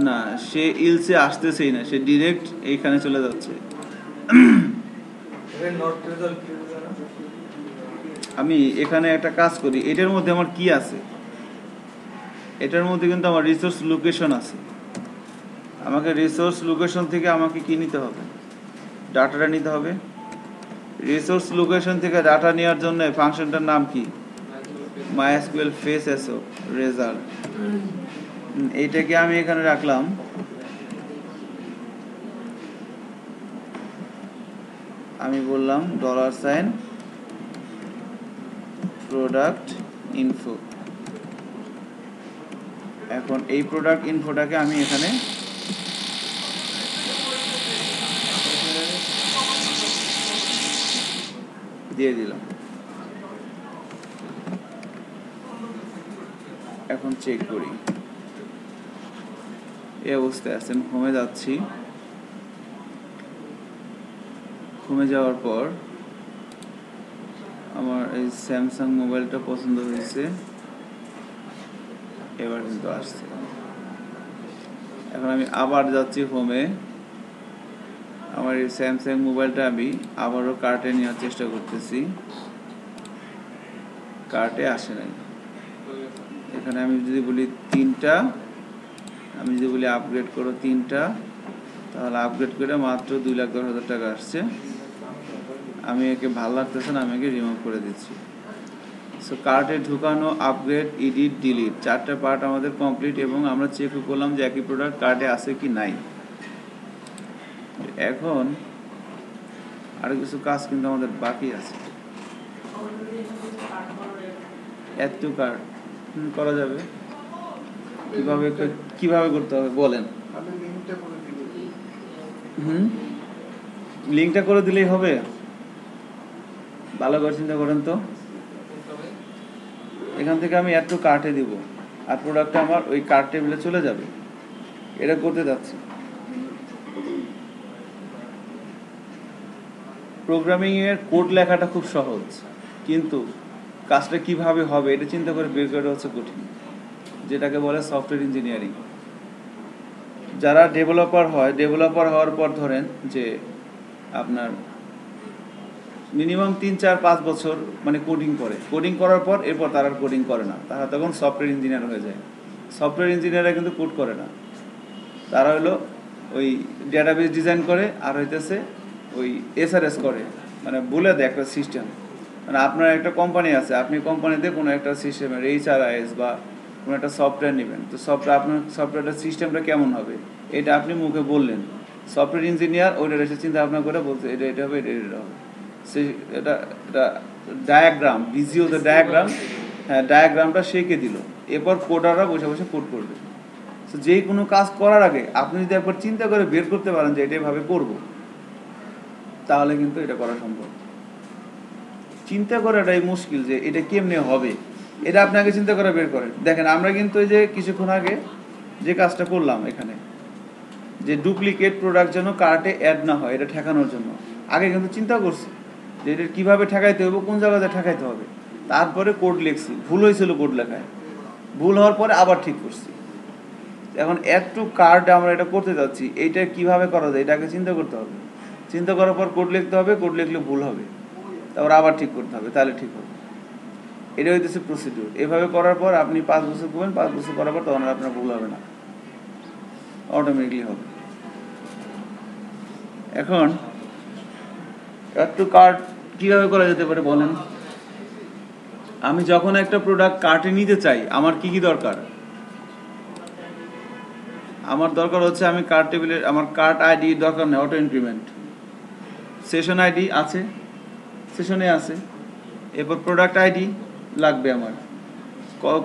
না, সে ইলসে আসতেছেই না, সে ডিরেক্ট এইখানে চলে যাচ্ছে। নট রেজাল্ট কি হবে? আমি এখানে একটা কাজ করি, এটার মধ্যে আমার কি আছে, এটার মধ্যে কিন্তু আমার রিসোর্স লোকেশন আছে। আমাকে রিসোর্স লোকেশন থেকে আমাকে কি নিতে হবে, ডাটাটা নিতে হবে। রিসোর্স লোকেশন থেকে ডাটা নেওয়ার জন্য ফাংশনটার নাম কি, MySQL ফেস এসো রেজাল্ট। এইটাকে আমি এখানে রাখলাম, আমি বললাম $, প্রোডাক্ট ইনফো। এখন এই প্রোডাক্ট ইনফোটাকে আমি এখানে দিয়ে দিলাম। এখন চেক করি, এই অবস্থায় আছেন। হোমে যাচ্ছি, হোমে যাওয়ার পর আমার এই স্যামসাং মোবাইলটা পছন্দ হয়েছে, এবার কিন্তু আসছে। এখন আমি আবার যাচ্ছি হোমে, আমার এই স্যামসাং মোবাইলটা আমি আবারও কার্টে নেওয়ার চেষ্টা করতেছি, কার্টে আসে নাই। এখানে আমি যদি বলি 3টা, আমি যদি বলি আপগ্রেড করো 3টা, তাহলে আপগ্রেড করে মাত্র 2,10,000 টাকা আসছে। আমি একে ভালো লাগতেছে না, আমি একে রিমুভ করে দিচ্ছি। সো কার্টে ঢুকানো, আপগ্রেড, এডিট, ডিলিট, 4টা পার্ট আমাদের কমপ্লিট, এবং আমরা চেকও করলাম যে একই প্রোডাক্ট কার্টে আছে কি নাই। এখন আরো কিছু কাজ কিন্তু আমাদের বাকি আছে। অ্যাড টু কার্ট করা যাবে, কিভাবে করতে হবে বলেন? আমি লিংকটা করে দিব। লিঙ্কটা করে দিলেই হবে? ভালো করে চিন্তা করেন তো। এখান থেকে আমি অ্যাড টু কার্টে দিব, আর প্রোডাক্টটা আমার ওই কার্ট টেবিলে চলে যাবে। এটা করতে যাচ্ছি। প্রোগ্রামিং এর কোড লেখাটা খুব সহজ, কিন্তু কাজটা কিভাবে হবে এটা চিন্তা করে বের করা হচ্ছে কঠিন, যেটাকে বলে সফটওয়্যার ইঞ্জিনিয়ারিং। যারা ডেভেলপার হয়, ডেভেলপার হওয়ার পর ধরেন যে আপনার মিনিমাম 3-4-5 বছর মানে কোডিং করে, কোডিং করার পর এরপর তারা আর কোডিং করে না, তারা তখন সফটওয়্যার ইঞ্জিনিয়ার হয়ে যায়। সফটওয়্যার ইঞ্জিনিয়াররা কিন্তু কোড করে না, তারা হলো ওই ডেটাবেস ডিজাইন করে, আর হইতেছে ওই SRS করে, মানে বলে দেয় একটা সিস্টেম। মানে আপনার একটা কোম্পানি আছে, আপনি কোম্পানিতে কোনো একটা সিস্টেমের HRIS বা কোনো একটা সফটওয়্যার নেবেন, তো সফটওয়্যার আপনার সফটওয়্যারটার সিস্টেমটা কেমন হবে এটা আপনি মুখে বললেন, সফটওয়্যার ইঞ্জিনিয়ার ওইটার এসে চিন্তা ভাবনা করে বলছে এটা এটা হবে, এটা হবে। সে এটা এটা ডায়াগ্রাম, ভিজিও দ্য ডায়াগ্রাম, হ্যাঁ ডায়াগ্রামটা শেখে দিল, এরপর কোডাররা বসে বসে কোড করবে। তো যেই কোনো কাজ করার আগে আপনি যদি একবার চিন্তা করে বের করতে পারেন যে এটা এভাবে করবো, তাহলে কিন্তু এটা করা সম্ভব। চিন্তা করাটাই মুশকিল যে এটা কেমনে হবে, এটা আপনাকে চিন্তা করে বের করেন। দেখেন আমরা কিন্তু এই যে কিছুক্ষণ আগে যে কাজটা করলাম এখানে, যে ডুপ্লিকেট প্রোডাক্ট যেন কার্টে অ্যাড না হয় এটা ঠেকানোর জন্য আগে কিন্তু চিন্তা করছি যে এটা কীভাবে ঠেকাইতে হবে, কোন জায়গাতে ঠেকাইতে হবে, তারপরে কোড লিখছি, ভুল হয়েছিল কোড লেখায়, ভুল হওয়ার পরে আবার ঠিক করছি। এখন অ্যাড টু কার্ট আমরা এটা করতে যাচ্ছি, এইটা কিভাবে করা যায় এটাকে চিন্তা করতে হবে, চিন্তা করার পর কোড লিখতে হবে, কোড লিখলে ভুল হবে, তারপর আবার ঠিক করতে হবে, তাহলে ঠিক হবে। এটা হইতেছে প্রসিডিউর। এভাবে করার পর আপনি 5 বছর করবেন, 5 বছর করার পর তখন আর আপনার ভুল হবে না, অটোমেটিকলি হবে। এখন অ্যাড টু কার্ট কীভাবে করা যেতে পারে বলেন? আমি যখন একটা প্রোডাক্ট কার্টে নিতে চাই আমার কি কি দরকার? আমার দরকার হচ্ছে আমি কার্ট টেবিলের, আমার কার্ট আইডি দরকার নেই, অটো ইনক্রিমেন্ট, সেশন আইডি আছে, সেশনে আছে, এরপর প্রোডাক্ট আইডি লাগবে, আমার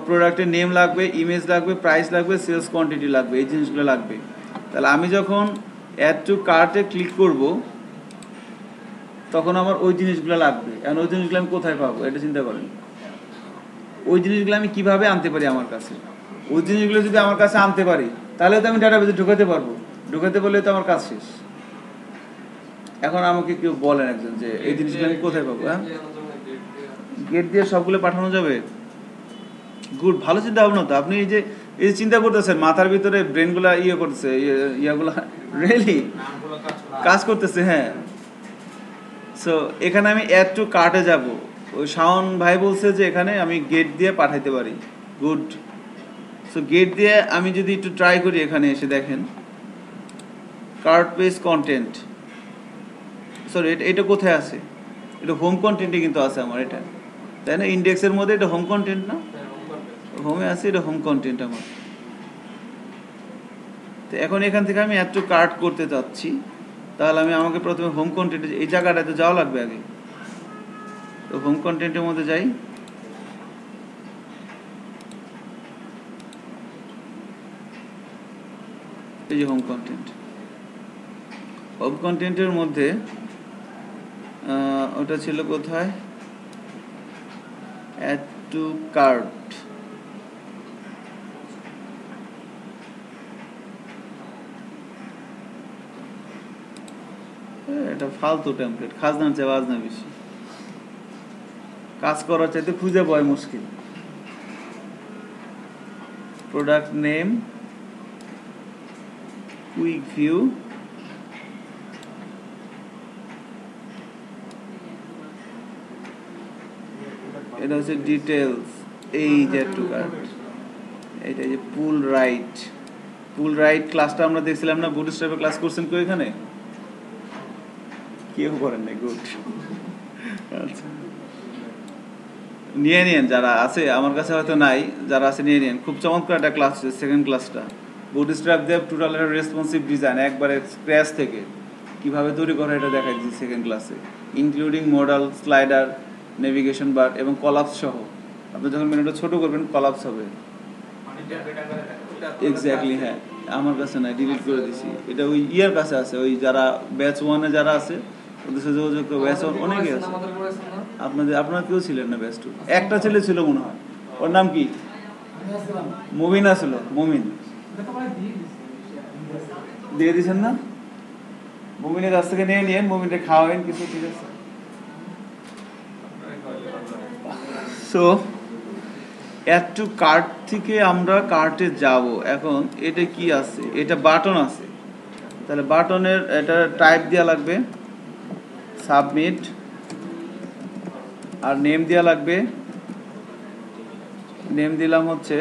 প্রোডাক্টের নেম লাগবে, ইমেজ লাগবে, প্রাইস লাগবে, সেলস কোয়ান্টিটি লাগবে, এই জিনিসগুলো লাগবে। তাহলে আমি যখন অ্যাড টু কার্টে ক্লিক করব তখন আমার ওই জিনিসগুলো লাগবে। এখন ওই জিনিসগুলো আমি কোথায় পাবো এটা চিন্তা করেন। ওই জিনিসগুলো আমি কিভাবে আনতে পারি আমার কাছে? ওই জিনিসগুলো যদি আমার কাছে আনতে পারি তাহলে তো আমি ডাটাবেজে ঢুকাতে পারবো, ঢুকাতে পারলে তো আমার কাজ শেষ। এখন আমাকে কেউ বলেন একজন যে এই জিনিসগুলো আমি কোথায় পাবো? হ্যাঁ, গেট দিয়ে সবগুলো পাঠানো যাবে। গুড, ভালো চিন্তা ভাবনা তো। আপনি এই যে চিন্তা করতেছেন, মাথার ভিতরে ব্রেনগুলা ইয়ে করতেছে, ইয়াগুলা রিয়েলি কাজ করতেছে। হ্যাঁ, সো এখানে আমি অ্যাড টু কার্টে যাব, ওই শাওন ভাই বলছে যে এখানে আমি গেট দিয়ে পাঠাইতে পারি। গুড, সো গেট দিয়ে আমি যদি একটু ট্রাই করি, এখানে এসে দেখেন কার্ট পেজ কন্টেন্ট, সরি এটা কোথায় আছে? এটা হোম কন্টেন্টে কিন্তু আছে আমার, এটা তাই না? ইন্ডেক্সের মধ্যে এটা হোম কন্টেন্ট না? হোমে আছে, এটা হোম কন্টেন্ট আমার। তো এখন এখান থেকে আমি অ্যাড টু কার্ট করতে চাচ্ছি, তাহলে আমাকে প্রথমে হোম কন্টেন্টে এই জায়গাটাতে যাওয়া লাগবে আগে। তো হোম কন্টেন্টের মধ্যে যাই, এই যে হোম কন্টেন্ট, হোম কন্টেন্টের মধ্যে ওটা ছিল কোথায়? Add to cart. এটা ফালতু টেমপ্লেট, খাজনার চেয়ে বাজনা বেশি, কাজ করার চাইতে খুঁজে পাওয়া মুশকিল। প্রোডাক্ট নেম, কুইক ভিউ, এটা হচ্ছে ডিটেলস, এই যে টু কার্ট, এটা যে পুল রাইট। পুল রাইট ক্লাসটা আমরা দেখছিলাম না, বুটস্ট্র্যাপে ক্লাস করছেন কেউ এখানে? কেউ করেন নাই? গুড, আচ্ছা নিয়ে নিন যারা আছে, আমার কাছে হয়তো নাই, যারা আছে নিয়ে নিন। খুব চমৎকার একটা ক্লাস, সেকেন্ড ক্লাসটা বুটস্ট্র্যাপ দিয়ে টোটাল একটা রেসপন্সিভ ডিজাইন একবারে স্ক্র্যাচ থেকে কিভাবে তৈরি করা এটা দেখাই দিচ্ছি সেকেন্ড ক্লাসে, ইনক্লুডিং মডেল, স্লাইডার, নেভিগেশন বার এবং কলাপস সহ। আপনি যখন মেনুটা ছোট করবেন কলাপস হবে। এক্স্যাক্টলি, হ্যাঁ আমার কাছে নাই, ডিলিট করে দিছি। এটা ওই ইয়ার কাছে আছে, ওই যারা ব্যাচ 1-এ যারা আছে ওদের সাথে যোগাযোগ করে। ব্যাচ 1 অনেকে আছে, আপনার কেউ ছিলেন না ব্যাচ 2? একটা ছেলে ছিল মনে হয়, ওর নাম কি? মুমিন ছিল, মুমিন দিয়ে দিয়েছেন না? মুমিনের কাছ থেকে নিয়ে নিন, মুমিনটা খাওয়াবেন কিছু, ঠিক আছে? সো অ্যাড টু কার্ট থেকে আমরা কার্টে যাব। এখন এটা কি আছে? এটা বাটন আছে, তাহলে বাটনের এটা টাইপ দেওয়া লাগবে, সাবমিট, আর নেম দেওয়া লাগবে। নেম দিলাম হচ্ছে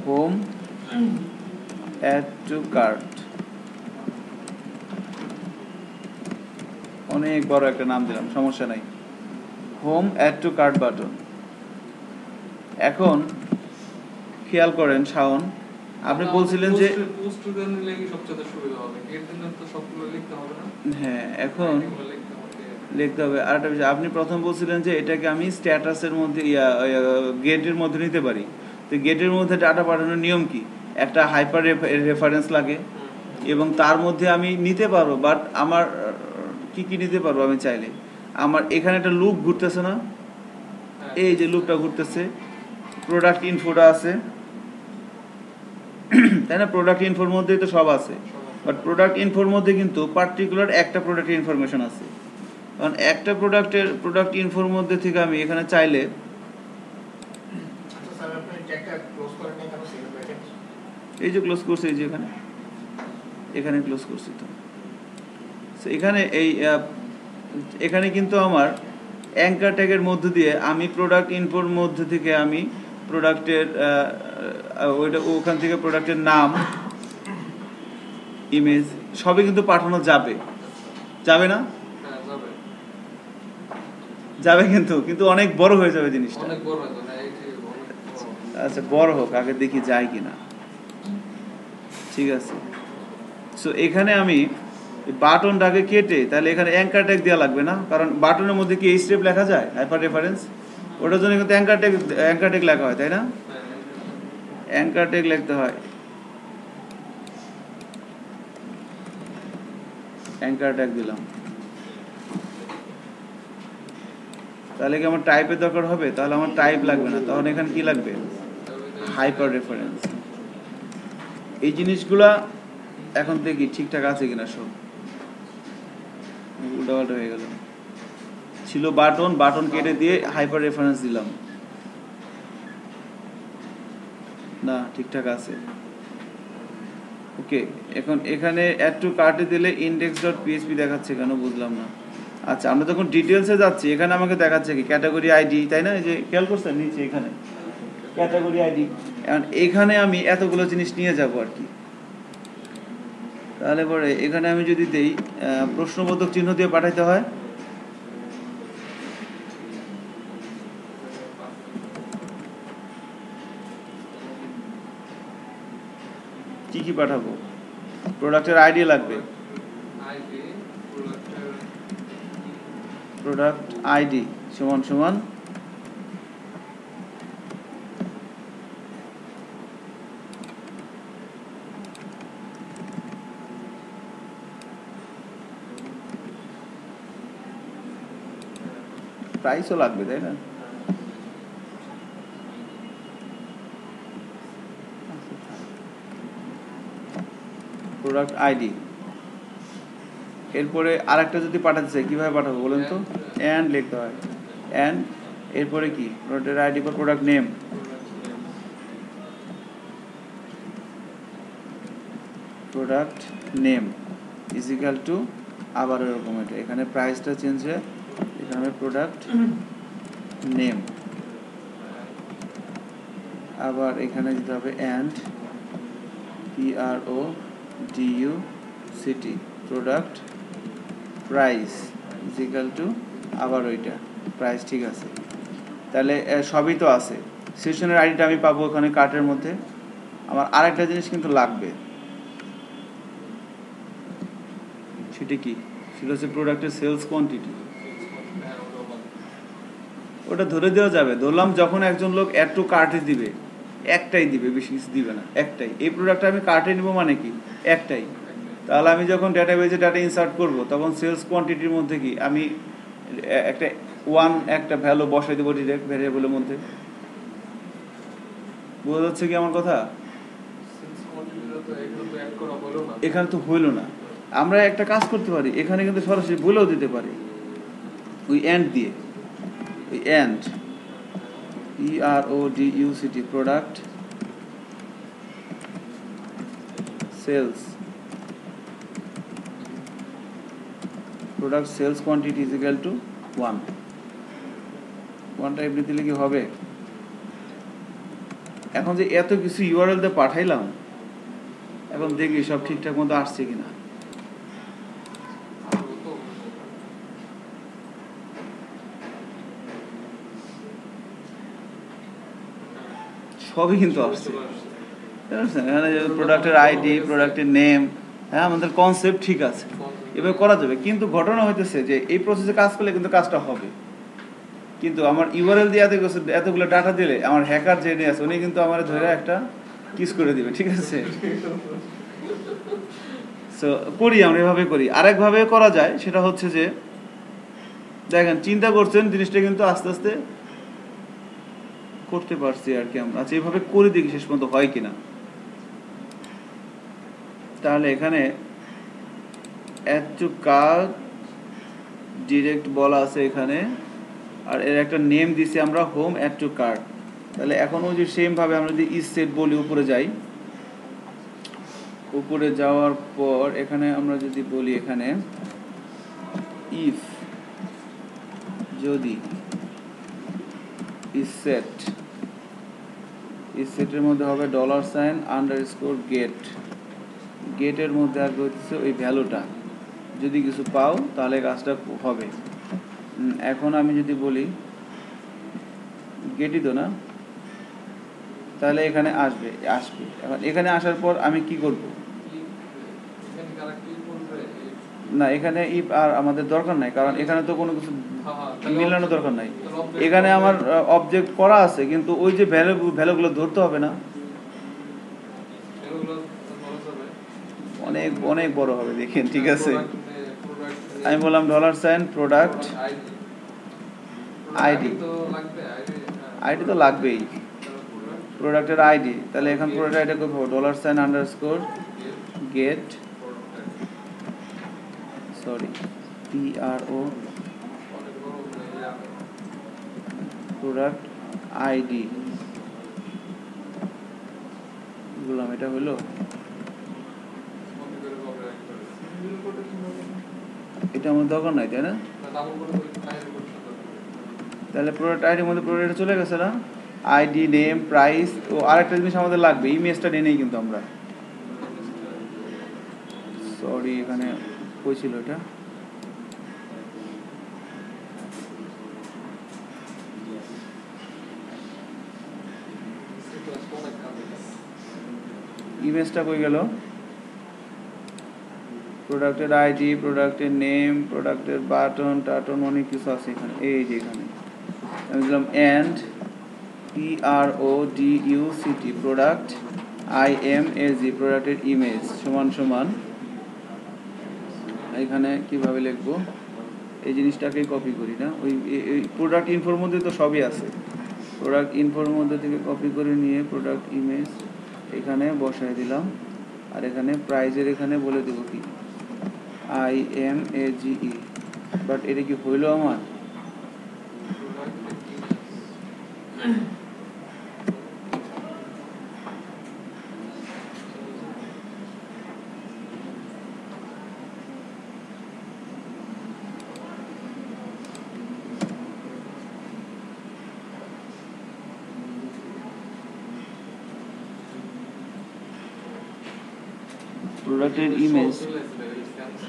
হোম অ্যাড টু কার্ট, অনেক বড় একটা নাম দিলাম, সমস্যা নাই। Home add to cart button. এখন খেয়াল করেন শাওন, আপনি বলছিলেন যে পোস্ট দেন লাগি সবচেয়ে সুবিধা হবে, গেট দিন তো সবগুলো লিখতে হবে না। হ্যাঁ, এখন এগুলো লিখতে হবে। লিখতে হবে। আরেকটা বিষয়, আপনি প্রথম বলছিলেন যে এটাকে আমি স্ট্যাটাসের মধ্যে গেটের মধ্যে নিতে পারি। তো গেটের মধ্যে ডাটা পাঠানোর নিয়ম কি? একটা হাইপার রেফারেন্স লাগে এবং তার মধ্যে আমি নিতে পারবো, বাট আমার কি কি নিতে পারবো আমি চাইলে? আমার এখানে একটা লুপ ঘুরতেছে না, এই যে লুপটা ঘুরতেছে, প্রোডাক্ট ইনফোটা আছে, তাই না? প্রোডাক্ট ইনফোর মধ্যেই তো সব আছে, বাট প্রোডাক্ট ইনফোর মধ্যে কিন্তু পার্টিকুলার একটা প্রোডাক্টের ইনফরমেশন আছে। কারণ একটা প্রোডাক্ট ইনফোর মধ্যে থেকে আমি এখানে চাইলে আচ্ছা স্যার, আপনি ট্যাগটা ক্লোজ করেন না কেন সেভ ব্র্যাকেট? এই যে ক্লোজ করছি, এই যে এখানে ক্লোজ করছি। তো এখানে এখানে কিন্তু আমার অ্যাঙ্কার ট্যাগের মধ্য দিয়ে আমি প্রোডাক্ট ইনফোর মধ্য থেকে আমি প্রোডাক্টের ওখান থেকে প্রোডাক্টের নাম, ইমেজ সবই কিন্তু পাঠানো যাবে, যাবে না? হ্যাঁ যাবে, যাবে, কিন্তু অনেক বড় হয়ে যাবে জিনিসটা। অনেক বড় হয়ে যাবে, এই যে অনেক বড়। আচ্ছা, বড় হোক, আগে দেখি যায় কিনা। ঠিক আছে, সো এখানে আমি বাটনটাকে কেটে তাহলে এখানে অ্যাঙ্কার ট্যাগ দেওয়া লাগবে না, কারণ বাটনের মধ্যে কি এই স্টেপ লেখা যায়, হাইপার রেফারেন্স, ওটার জন্য কিন্তু অ্যাঙ্কার ট্যাগ লেখা হয়, তাই না? অ্যাঙ্কার ট্যাগ লিখতে হয়, অ্যাঙ্কার ট্যাগ দিলাম। তাহলে কি আমার টাইপের দরকার হবে? তাহলে আমার টাইপ লাগবে না, তখন এখানে কি লাগবে? Hyper reference. এই জিনিসগুলা এখন দেখি ঠিকঠাক আছে কিনা, সব উল্টাপাল্টা হয়ে গেল। ছিল বাটন কেটে দিয়ে হাইপার রেফারেন্স দিলাম, না ঠিকঠাক আছে। ওকে, এখন এখানে অ্যাড টু কার্টে দিলে index.php দেখাচ্ছে কেন বুঝলাম না। আচ্ছা, আমরা যখন ডিটেলসে যাচ্ছি এখানে আমাকে দেখাচ্ছে কি ক্যাটাগরি আইডি, তাই না? এই যে খেয়াল করছেন নিচে এখানে ক্যাটাগরি আইডি। এখন এখানে আমি এতগুলো জিনিস নিয়ে যাব আর কি। তাহলে পরে এখানে আমি যদি দেই প্রশ্নবোধক চিহ্ন দিয়ে পাঠাইতে হয়, কি কি পাঠাবো? প্রোডাক্টের আইডি লাগবে, আইডি প্রোডাক্ট আইডি সমান সমান প্রাইসও লাগবে, তাই না? Product ID. এরপরে আরেকটা যদি পাঠাতে চাই কিভাবে পাঠাবো বলেন তো? অ্যান্ড লিখতে হয়, অ্যান্ড এরপরে কি প্রোডাক্টের আইডি পর product name, product name is equal to আবার এরকম এটা এখানে প্রাইসটা চেঞ্জ হয়ে এখানে প্রোডাক্ট নেম, আবার এখানে দিতে হবে and PRODUCT product price is equal to আবার ওইটা প্রাইস। ঠিক আছে, তাহলে সবই তো আছে। সেশনের আইডিটা আমি পাবো ওখানে কার্টের মধ্যে। আমার আরেকটা জিনিস কিন্তু লাগবে, সেটা কি? সেটা হচ্ছে প্রোডাক্টের সেলস কোয়ান্টিটি। ওটা ধরে দেওয়া যাবে, ধরলাম যখন একজন লোক অ্যাড টু কার্টে দিবে, একটাই দিবে, বেশি কিছু দিবে না, একটাই। এই প্রোডাক্টটা আমি কার্টে নিব মানে কি? একটাই। তাহলে আমি যখন ডাটাবেজে ডাটা ইনসার্ট করব তখন সেলস কোয়ান্টিটির মধ্যে কি আমি একটা ভ্যালু বসাই দেবো ডিরেক্ট ভ্যারিয়েবলের মধ্যে। বোঝা যাচ্ছে কি আমার কথা? এখানে তো হইল না। আমরা একটা কাজ করতে পারি, এখানে কিন্তু সরাসরি বলেও দিতে পারি ওই অ্যান্ড দিয়ে, ওই and PRODUCT product sales quantity is equal to 1। 1টা এমনি দিলে কি হবে? এখন যে এত কিছু ইউআরএল দিয়ে পাঠাইলাম, এখন দেখি সব ঠিকঠাক মতো আসছে কিনা। সবই কিন্তু আসছে, বুঝতে পারছেন? এখানে প্রোডাক্টের আইডি, প্রোডাক্টের নেম, হ্যাঁ আমাদের কনসেপ্ট ঠিক আছে, এভাবে করা যাবে। কিন্তু ঘটনা হইতেছে যে এই প্রসেসে কাজ করলে কিন্তু কাজটা হবে, কিন্তু আমার ইউআরএল দিয়ে এতগুলো ডাটা দিলে আমার হ্যাকার যে আছে উনি কিন্তু আমার ধরে একটা কিস করে দিবে, ঠিক আছে? সো করি আমরা এভাবে করি। আরেকভাবে করা যায়, সেটা হচ্ছে যে দেখেন চিন্তা করছেন জিনিসটা কিন্তু আস্তে আস্তে করতে পারছি আর কি আমরা। আচ্ছা এইভাবে করে দেখি শেষ পর্যন্ত হয় কিনা। তাহলে এখানে অ্যাড টু কার্ট ডিরেক্ট বলা আছে এখানে, আর এর একটা নেম দিছি আমরা হোম অ্যাড টু কার্ট। তাহলে এখন ওই যে সেম ভাবে আমরা যদি ইজ সেট বলি, উপরে যাই, উপরে যাওয়ার পর এখানে আমরা যদি বলি এখানে ইফ যদি ইজ সেটের মধ্যে হবে $_ গেটের মধ্যে আসবে হচ্ছে ওই ভ্যালুটা, যদি কিছু পাও তাহলে কাজটা হবে। এখন আমি যদি বলি গেটই তো না, তাহলে এখানে আসবে। এখন এখানে আসার পর আমি কি করব? না, এখানে ইফ আর আমাদের দরকার নাই, কারণ এখানে তো কোনো কিছু মিলানোর দরকার নাই। এখানে আমার অবজেক্ট করা আছে, কিন্তু ওই যে ভ্যালুগুলো ধরতে হবে না, অনেক অনেক বড় হবে দেখেন, ঠিক আছে? আমি বললাম $প্রোডাক্ট আইডি, আইডি তো লাগবেই, প্রোডাক্টের আইডি। তাহলে এখন প্রোডাক্ট আইডি করবো $get প্রোডাক্ট আইডি বললাম। এটা হলো, এটা আমার দরকার নাই, তাই না? তাহলে প্রোডাক্ট আইডির মধ্যে প্রোডাক্ট চলে গেছে না, আইডি, নেম, প্রাইস। ও আরেকটা জিনিস আমাদের লাগবে, ইমেজটা নিয়ে নেই কিন্তু আমরা, সরি এখানে কই ছিল এটা, ইমেজটা কই গেল? প্রোডাক্টের আইডি, প্রোডাক্টের নেম, প্রোডাক্টের বাটন টাটন, অনেক কিছু আছে এখানে। এই যে এখানে আমি দিলাম এন্ড PRODUCT প্রোডাক্ট IMAG প্রোডাক্টের ইমেজ সমান সমান, এখানে কিভাবে লিখবো এই জিনিসটাকেই কপি করি না, ওই প্রোডাক্ট ইনফোর মধ্যে তো সবই আছে। প্রোডাক্ট ইনফোর মধ্যে থেকে কপি করে নিয়ে প্রোডাক্ট ইমেজ এখানে বসায় দিলাম, আর এখানে প্রাইজের এখানে বলে দেব কি IMAGE। বাট এটা কি হইলো আমার?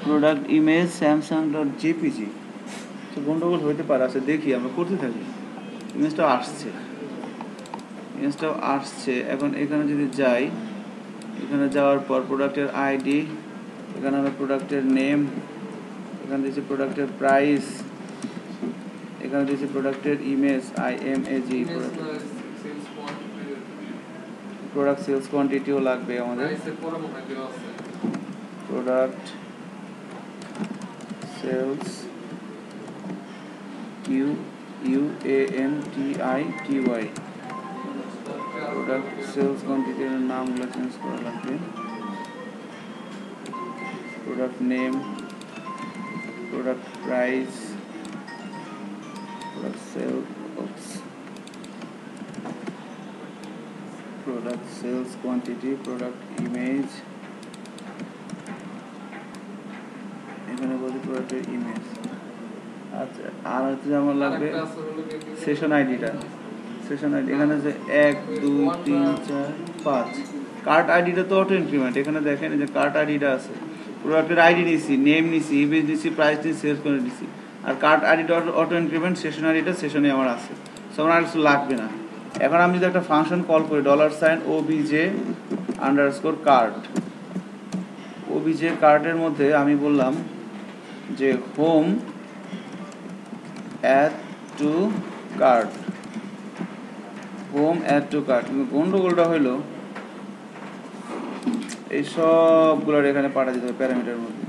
Product image Samsung.jpg। তো গন্ডগোল হইতে পারে, আছে দেখি আমরা করতে থাকি। ইমেজটাও আসছে। এখন এখানে যদি যাই, এখানে যাওয়ার পর প্রোডাক্টের আইডি, এখানে হবে প্রোডাক্টের নেম, এখানে দিয়েছি প্রোডাক্টের প্রাইস, এখানে দিয়েছি প্রোডাক্টের ইমেজ IMAG। প্রোডাক্ট সেলস কোয়ান্টিটিও লাগবে আমাদের, product sales QUANTITY, product sales কোয়ান্টিটির নামগুলো চেঞ্জ করা লাগবে। Product name, product price, product sales quantity, product image, এখানে বলি প্রোডাক্টের ইমেজ। আচ্ছা, আর হচ্ছে আমার লাগবে সেশন আইডিটা, এখানে যে 1 2 3 4 5 কার্ট আইডিটা তো অটো ইনক্রিমেন্ট। এখানে দেখেন যে কার্ট আইডিটা আছে, প্রোডাক্টের আইডি নিছি, নেম নিছি, ইমেজ নিছি, প্রাইস নিছি, সেলস করে নিছি, আর কার্ট আইডিটা অটো ইনক্রিমেন্ট, সেশন আইডিটা সেশনে আমার আছে। সো আমার আর কিছু লাগবে না, এখন আমি যদি একটা ফাংশন কল করি $OBJ_cart, OBJ কার্টের মধ্যে আমি বললাম যে home add to cart, home add to cart. কিন্তু গন্ডগোলটা হইলো এই সবগুলোর এখানে পাঠা দিতে হবে প্যারামিটারের মধ্যে।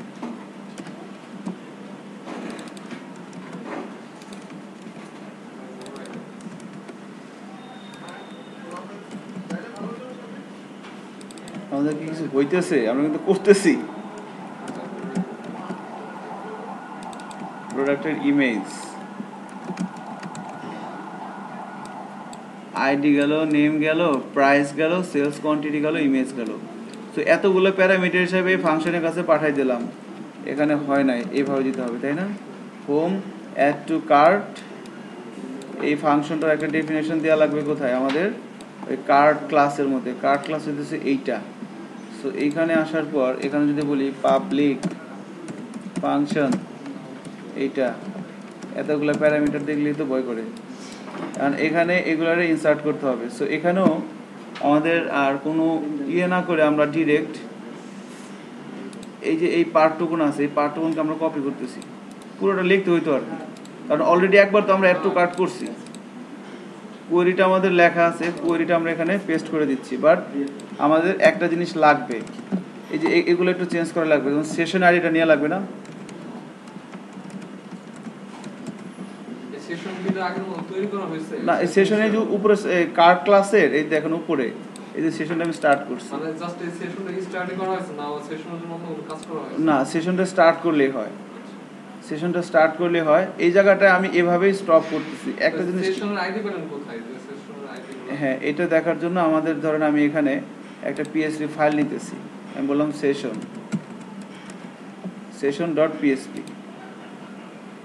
আমাদের কি কিছু হইতেছে? আমরা কিন্তু করতেছি। প্রোডাক্টের ইমেজ, আইডি গেল, নেম গেল, প্রাইস গেল, সেলস কোয়ান্টিটি গেল, ইমেজ গেল। তো এতগুলো প্যারামিটার হিসাবে ফাংশনের কাছে পাঠাই দিলাম, এখানে হয় নাই, এইভাবে দিতে হবে, তাই না? হোম অ্যাড টু কার্ট, এই ফাংশনটার একটা ডেফিনেশন দেওয়া লাগবে কোথায়? আমাদের ওই কার্ট ক্লাসের মধ্যে। কার্ট ক্লাস হচ্ছে এইটা। সো এইখানে আসার পর এখানে যদি বলি পাবলিক ফাংশন, এইটা এতগুলো প্যারামিটার দেখলেই তো ভয় করে, কারণ এখানে এগুলারে ইনসার্ট করতে হবে। সো এখানেও আমাদের আর কোনো ইয়ে না করে আমরা ডিরেক্ট এই যে এই পার্টটুকুন আছে, এই পার্টটুকুনকে আমরা কপি করতেছি, পুরোটা লিখতে হইতো আর কি, কারণ অলরেডি একবার তো আমরা একটু কাট করছি। কোয়েরিটা আমাদের লেখা আছে, কোয়েরিটা আমরা এখানে পেস্ট করে দিচ্ছি, বাট আমাদের একটা জিনিস লাগবে, এই যে এগুলো একটু চেঞ্জ করা লাগবে, যেমন সেশন আইডিটা নেওয়া লাগবে না? না, এই সেশনে যে উপরে কার্ট ক্লাসের এই দেখেন উপরে এই যে সেশনটা আমি স্টার্ট করছি, মানে জাস্ট এই সেশনটা স্টার্ট করা হয়েছে না, ও সেশনের জন্য অন্য কাজ করা হয়েছে না, সেশনটা স্টার্ট করলেই হয়, সেশনটা স্টার্ট করলে হয়। এই জায়গাটায় আমি এভাবেই স্টপ করতেছি। একটা জিনিস, সেশনের আইডি পেলেন কোথায়? যে সেশনের আইডি, হ্যাঁ, এটা দেখার জন্য আমাদের ধরেন আমি এখানে একটা পিএসপি ফাইল নিতেছি, আমি বললাম সেশন.psp,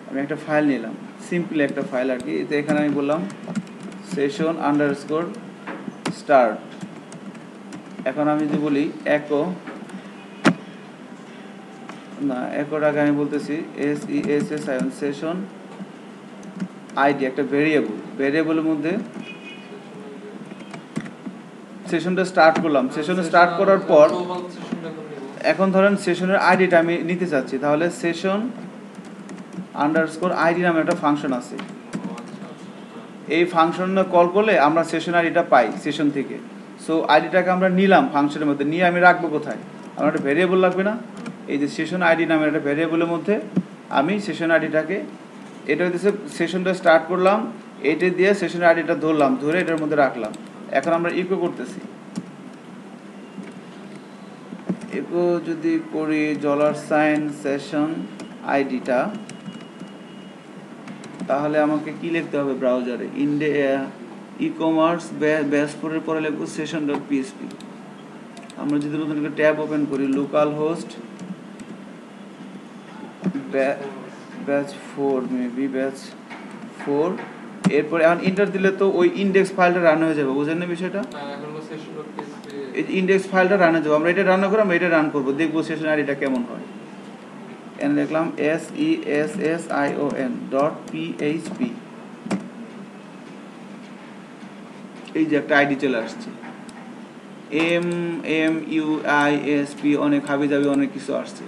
আমি একটা ফাইল নিলাম, সিম্পল একটা ফাইল আর কি। তো এখানে আমি বললাম session_start। এখন আমি যদি বলি একো, না একোর আগে আমি বলতেছি সেশন আইডি, একটা ভেরিয়েবলের মধ্যে সেশনটা স্টার্ট করলাম। সেশনে স্টার্ট করার পর এখন ধরেন সেশনের আইডিটা আমি নিতে চাচ্ছি, তাহলে session_id নামে একটা ফাংশন আছে। এই ফাংশনটা কল করলে আমরা সেশন আইডিটা পাই সেশন থেকে। সো আইডিটাকে আমরা নিলাম ফাংশনের মধ্যে, নিয়ে আমি রাখবো কোথায়? আমার একটা ভেরিয়েবল লাগবে না? এই যে সেশন আইডি নামের একটা ভেরিয়েবলের মধ্যে আমি সেশন আইডিটাকে, এটা হচ্ছে সেশনটা স্টার্ট করলাম, এইটা দিয়ে সেশন আইডিটা ধরলাম, ধরে এটার মধ্যে রাখলাম। এখন আমরা ইকো করতেছি, ইকো যদি করি $সেশন আইডিটা, তাহলে আমাকে কি লিখতে হবে ব্রাউজারে? ই-কমার্স বেস4 পরে লিখবো session.psp। আমরা যদি নতুন একটা ট্যাব ওপেন করি, local host batch4, maybe batch4, এরপর এখন এন্টার দিলে তো ওই ইন্ডেক্স ফাইলটা রান হয়ে যাবে, বুঝেন না বিষয়টা? এই ইন্ডেক্স ফাইলটা রান হয়ে যাবে, আমরা এটা রান করে আমরা এটা রান করবো, দেখবো সেশন আইডিটা কেমন হয়। এখানে লিখলাম session.php, এই যে একটা আইডি চলে আসছে, MMUISP, অনেক হাবি যাবি অনেক কিছু আসছে।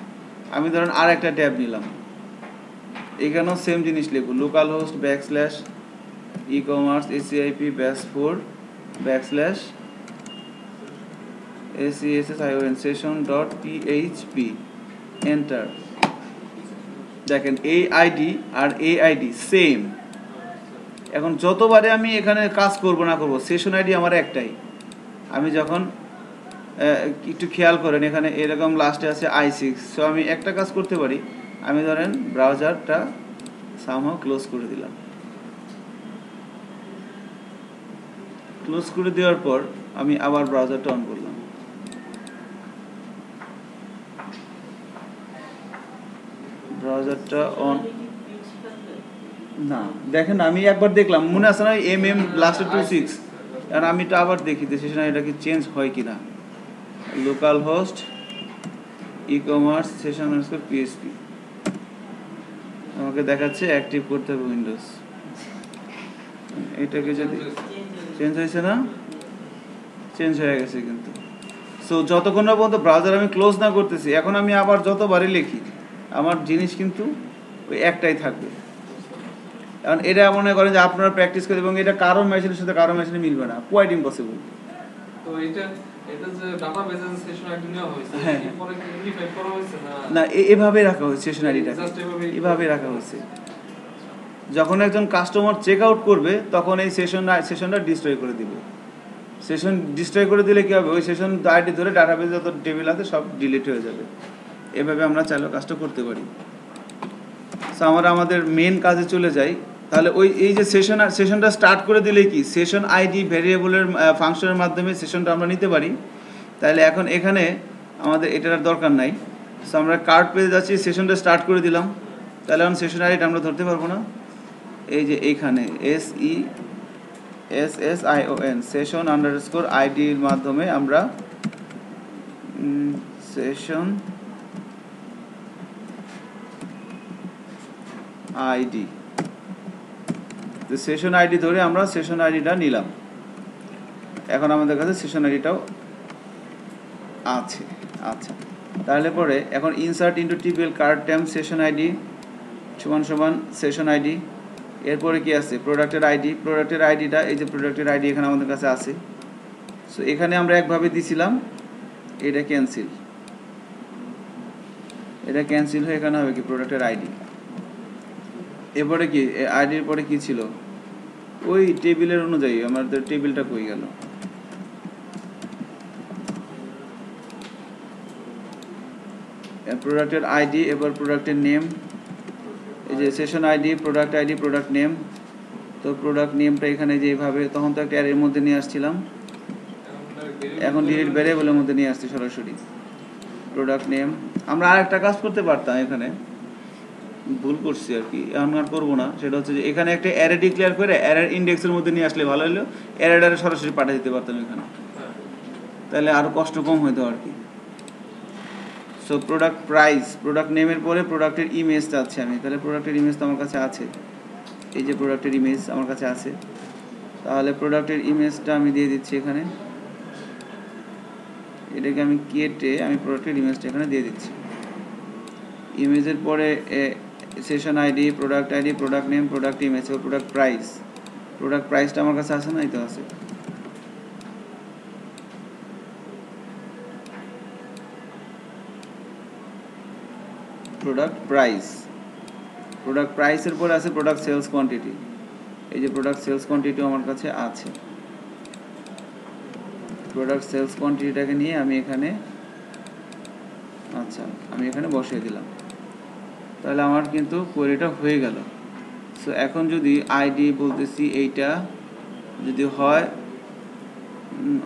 আমি ধরেন আর একটা ট্যাব নিলাম, এখানেও সেম জিনিস লিখবো, local host /e-commerce ACIP batch4 /session session.php, enter. দেখেন এই আইডি আর এই আইডি সেম। এখন যতবারে আমি এখানে কাজ করব না করব, সেশন আইডি আমার একটাই। আমি যখন একটু খেয়াল করেন এখানে এরকম লাস্টে আছে i6, সো আমি একটা কাজ করতে পারি, আমি ধরেন ব্রাউজারটা সামহাও ক্লোজ করে দিলাম, ক্লোজ করে দেওয়ার পর আমি আবার ব্রাউজারটা অন করলাম, ব্রাউজারটা অন, না দেখেন আমি একবার দেখলাম, মনে আছে না laster26, কারণ আমি এটা আবার দেখি যে সেশন এটা কি চেঞ্জ হয় কিনা। লোকাল হোস্ট ই-কমার্স session_php, আমাকে দেখাচ্ছে অ্যাক্টিভ করতে হবে উইন্ডোজ। এটাকে যদি চেঞ্জ হয়েছে না? চেঞ্জ হয়ে গেছে কিন্তু। সো যতক্ষণ না পর্যন্ত ব্রাউজার আমি ক্লোজ না করতেছি, এখন আমি আবার যতবারই লিখি আমার জিনিস কিন্তু ওই একটাই থাকবে। কারণ এটা মনে করেন যে আপনারা প্র্যাকটিস করেন এবং এটা কারো মেশিনের সাথে কারো মেশিনে মিলবে না, কোয়াইট ইম্পসিবল। তো এটা যে ডাটাবেসে সেশন আইডি নেওয়া হয়েছে হ্যাঁ। এরপরে কি ইউনিফাই করা হয়েছে না? না, এভাবে রাখা হয়েছে সেশন আইডিটা, Just এভাবেই- এভাবে রাখা হয়েছে। যখন একজন কাস্টমার চেক আউট করবে তখন এই সেশনটা ডিস্ট্রয় করে দিবে। সেশন ডিস্ট্রয় করে দিলে কি হবে, ওই সেশন আইডি ধরে ডাটাবেসে যত টেবিল আছে সব ডিলিট হয়ে যাবে। এভাবে আমরা চাইলেও কাজটা করতে পারি। সো আমরা আমাদের মেন কাজে চলে যাই। তাহলে ওই এই যে সেশনটা স্টার্ট করে দিলে কি সেশন আইডি ভেরিয়েবলের ফাংশনের মাধ্যমে সেশনটা আমরা নিতে পারি। তাহলে এখন এখানে আমাদের এটার আর দরকার নাই। সো আমরা কার্ড পেজে যাচ্ছি, সেশনটা স্টার্ট করে দিলাম। তাহলে এখন সেশন আইডিটা আমরা ধরতে পারবো না। এই যে এইখানে SESSION সেশন আন্ডারস্কোর আইডির মাধ্যমে আমরা সেশন আইডি, তো সেশন আইডি ধরে আমরা সেশন আইডিটা নিলাম। এখন আমাদের কাছে সেশন আইডিটাও আছে। আচ্ছা, তাহলে পরে এখন insert into TPL card time session ID সমান সমান সেশন আইডি। এরপরে কি আছে, প্রোডাক্টের আইডি। প্রোডাক্টের আইডিটা, এই যে প্রোডাক্টের আইডি এখানে আমাদের কাছে আছে। সো এখানে আমরা একভাবে দিছিলাম, এটা ক্যান্সেল, এটা ক্যান্সেল হয়ে এখানে হবে কি প্রোডাক্টের আইডি। এরপরে কি আইডির পরে কি ছিল, ওই টেবিলের অনুযায়ী আমাদের টেবিলটা কই গেল, প্রোডাক্টের আইডি, এবার প্রোডাক্টের নেম, এই যে session ID, product ID, product name. তো প্রোডাক্ট নেমটা এখানে যেভাবে, তখন তো একটা অ্যারের মধ্যে নিয়ে আসছিলাম, এখন ডিলিট ভ্যারিয়েবলের মধ্যে নিয়ে আসছি সরাসরি প্রোডাক্ট নেম। আমরা আর একটা কাজ করতে পারতাম, এখানে ভুল করছি আর কি, এখন আর করবো না। সেটা হচ্ছে যে এখানে একটা অ্যারে ডিক্লেয়ার করে অ্যারের ইন্ডেক্সের মধ্যে নিয়ে আসলে ভালো হলো, অ্যারেটারে সরাসরি পাঠিয়ে দিতে পারতাম এখানে, তাহলে আরও কষ্ট কম হইতো আর কি। সো প্রোডাক্ট প্রাইস, প্রোডাক্ট নেমের পরে প্রোডাক্টের ইমেজ চাচ্ছি আমি, তাহলে প্রোডাক্টের ইমেজ তো আমার কাছে আছে, এই যে প্রোডাক্টের ইমেজ আমার কাছে আছে। তাহলে প্রোডাক্টের ইমেজটা আমি দিয়ে দিচ্ছি এখানে, এটাকে আমি কেটে আমি প্রোডাক্টের ইমেজটা এখানে দিয়ে দিচ্ছি। ইমেজের পরে session ID, product ID, product name, product image ও প্রোডাক্ট প্রাইস। প্রোডাক্ট প্রাইসটা আমার কাছে আছে না, এই তো আছে। প্রোডাক্ট প্রাইস, প্রোডাক্ট প্রাইসের পরে আছে প্রোডাক্ট সেলস কোয়ান্টিটি, এই যে প্রোডাক্ট সেলস কোয়ান্টিটিও আমার কাছে আছে। প্রোডাক্ট সেলস কোয়ান্টিটিটাকে নিয়ে আমি এখানে, আচ্ছা আমি এখানে বসিয়ে দিলাম। তাহলে আমার কিন্তু কোয়েরিটা হয়ে গেল। সো এখন যদি আইডি বলতেছি এইটা যদি হয়,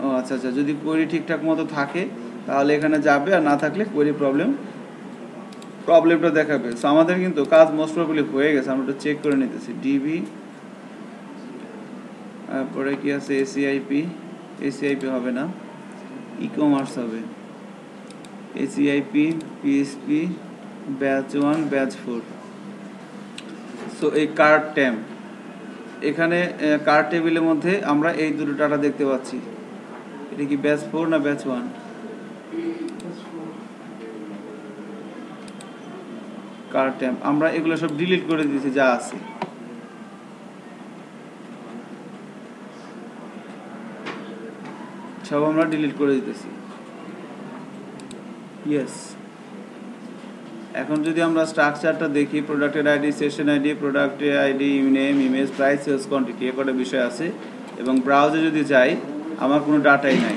ও আচ্ছা আচ্ছা, যদি কোয়েরি ঠিকঠাক মতো থাকে তাহলে এখানে যাবে, আর না থাকলে কোয়েরি প্রবলেমটা দেখাবে। সো আমাদের কিন্তু কাজ মোস্ট প্রবলি হয়ে গেছে, আমরা একটু চেক করে নিতেছি। ডিবি, তারপরে কি আছে, এসিআইপি হবে না, ই কমার্স হবে, ACIP, PSP, batch 1, batch 4। So এই কার্ড ট্যাম, এখানে কার্ড টেবিলের মধ্যে আমরা এই দুটো ডাটা দেখতে পাচ্ছি। এটা কি ব্যাচ 4 না ব্যাচ 1? কার্ড ট্যাম আমরা এগুলো সব ডিলিট করে দিয়েছি যা আছে। সব আমরা ডিলিট করে দিতেছি। ইয়েস, এখন যদি আমরা স্ট্রাকচারটা দেখি, প্রোডাক্টের আইডি, সেশন আইডি, প্রোডাক্টের ID, name, image, price, sales quantity, এ কটা বিষয় আছে। এবং ব্রাউজে যদি যাই আমার কোনো ডাটাই নাই।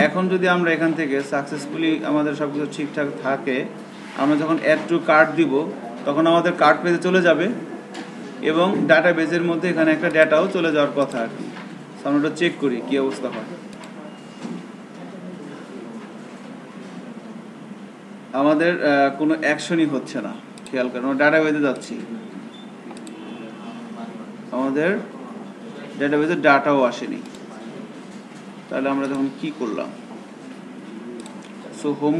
এখন যদি আমরা এখান থেকে সাকসেসফুলি আমাদের সব কিছু ঠিকঠাক থাকে, আমরা যখন অ্যাড টু কার্ড দিব তখন আমাদের কার্ড পেজে চলে যাবে এবং ডাটা বেজের মধ্যে এখানে একটা ডেটাও চলে যাওয়ার কথা আর কি। আমরা ওটা চেক করি কী অবস্থা হয়। আমাদের কোনো অ্যাকশনই হচ্ছে না, খেয়াল করেন, আমরা ডাটা বেজে যাচ্ছি, আমাদের ডাটা বেজে ডাটাও আসেনি। তাহলে আমরা তখন কি করলাম? সো হোম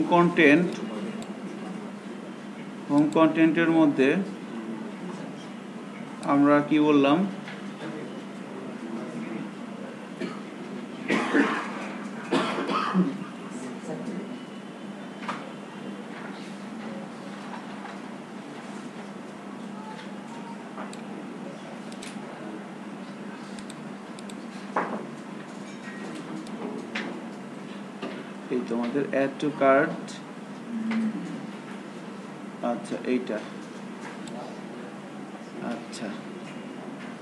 কন্টেন্টের মধ্যে আমরা কি বললাম, এই তোমাদের অ্যাড টু কার্ট, আচ্ছা এইটা, আচ্ছা।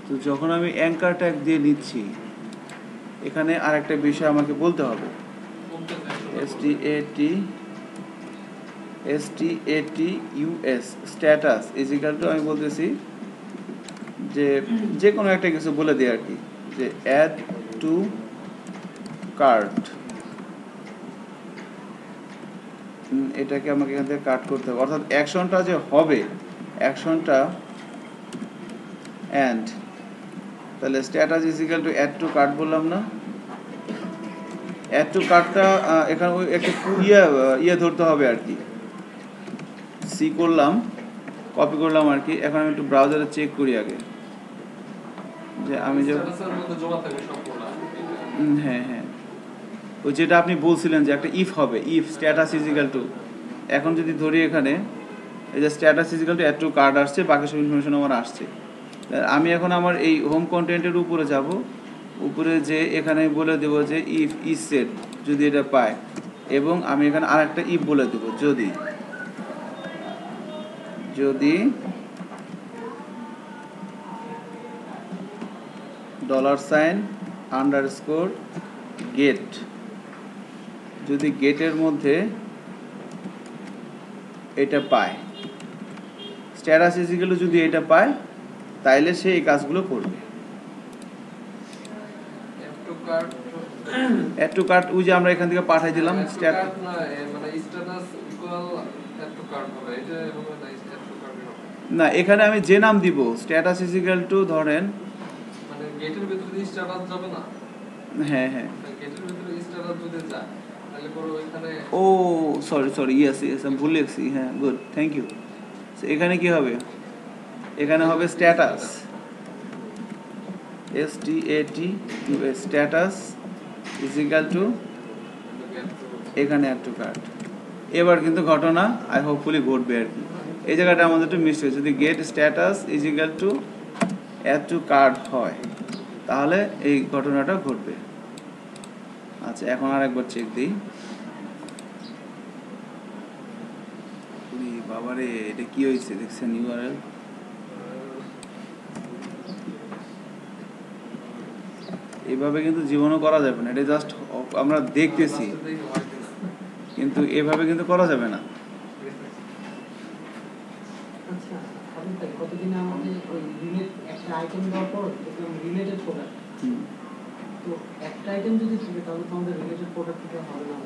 তো যখন আমি অ্যাঙ্কার ট্যাগ দিয়ে নিচ্ছি, এখানে আর একটা বিষয় আমাকে বলতে হবে, STATUS status is equal two, আমি বলতেছি যে কোনো একটা কিছু বলে দিই আর কি, যে অ্যাড টু কার্ট, এটাকে আমাকে এখান থেকে কাট করতে হবে, অর্থাৎ অ্যাকশনটা যে হবে, অ্যাকশনটা অ্যান্ড, তাহলে status is equal to add to cart বললাম না? অ্যাড টু কার্টটা এখানে ওই একটা ইয়ে ধরতে হবে আর কি, সি করলাম, কপি করলাম আর কি। এখন আমি একটু ব্রাউজারে চেক করি আগে, যে আমি যে স্ট্যাটাসের মধ্যে জমা থাকে সবগুলা। হ্যাঁ হ্যাঁ, ওই যেটা আপনি বলছিলেন যে একটা ইফ হবে, if status is equal to, এখন যদি ধরি এখানে এই যে status is equal to add to card আসছে, বাকি সব ইনফরমেশন আমার আসছে। আমি এখন আমার এই হোম কন্টেন্টের উপরে যাব, উপরে যে এখানে বলে দেবো যে ইফ ইজ সেট, যদি এটা পায়, এবং আমি এখানে আর একটা ইফ বলে দেবো, যদি $_ গেট, যদি গেটের মধ্যে এটা পায়, স্ট্যাটাস ইজ ইকুয়াল টু যদি এটা পায়, তাইলে সে এই কাজগুলো করবে। Add to cart, add to cart ওই যে আমরা এখান থেকে পাঠাই দিলাম, মানে status equal add to cart হবে, এটা হবে না, অ্যাড টু কার্ট হবে না, এখানে আমি যে নাম দিব, স্ট্যাটাস ইজ ইকুয়াল টু ধরেন, মানে গেটের ভিতরে যদি স্ট্যাটাস যাবে না, হ্যাঁ হ্যাঁ, গেটের ভিতরে স্ট্যাটাস যদি যায়, তাহলে পরে ওইখানে ও সরি ইয়েস আমি ভুল লিখছি, হ্যাঁ গুড, থ্যাংক ইউ। এখানে কি হবে, এখানে হবে status, STATUS status is equal two, এখানে অ্যাড টু কার্ট। এবার কিন্তু ঘটনা আই হোপফুলি ঘটবে আর কি, এই জায়গাটা আমাদের একটু মিস হয়েছে, যদি get status is equal to add to cart হয়, তাহলে এই ঘটনাটা ঘটবে। আচ্ছা, এখন আর একবার চেক দিই, বাবারে এটা কি হয়েছে দেখছেন, ইউআরএল এভাবে কিন্তু জীবনও করা যাবে না, এটা জাস্ট আমরা দেখতেছি, কিন্তু এভাবে কিন্তু করা যাবে না। আচ্ছা, আপনি তাই কতদিন আমাদের ওই রিলেট একটা আইটেম দেওয়ার পর দেখলাম রিলেটেড প্রোডাক্ট, তো একটা আইটেম যদি থাকে তাহলে তো আমাদের রিলেটেড প্রোডাক্ট থেকে হবে না।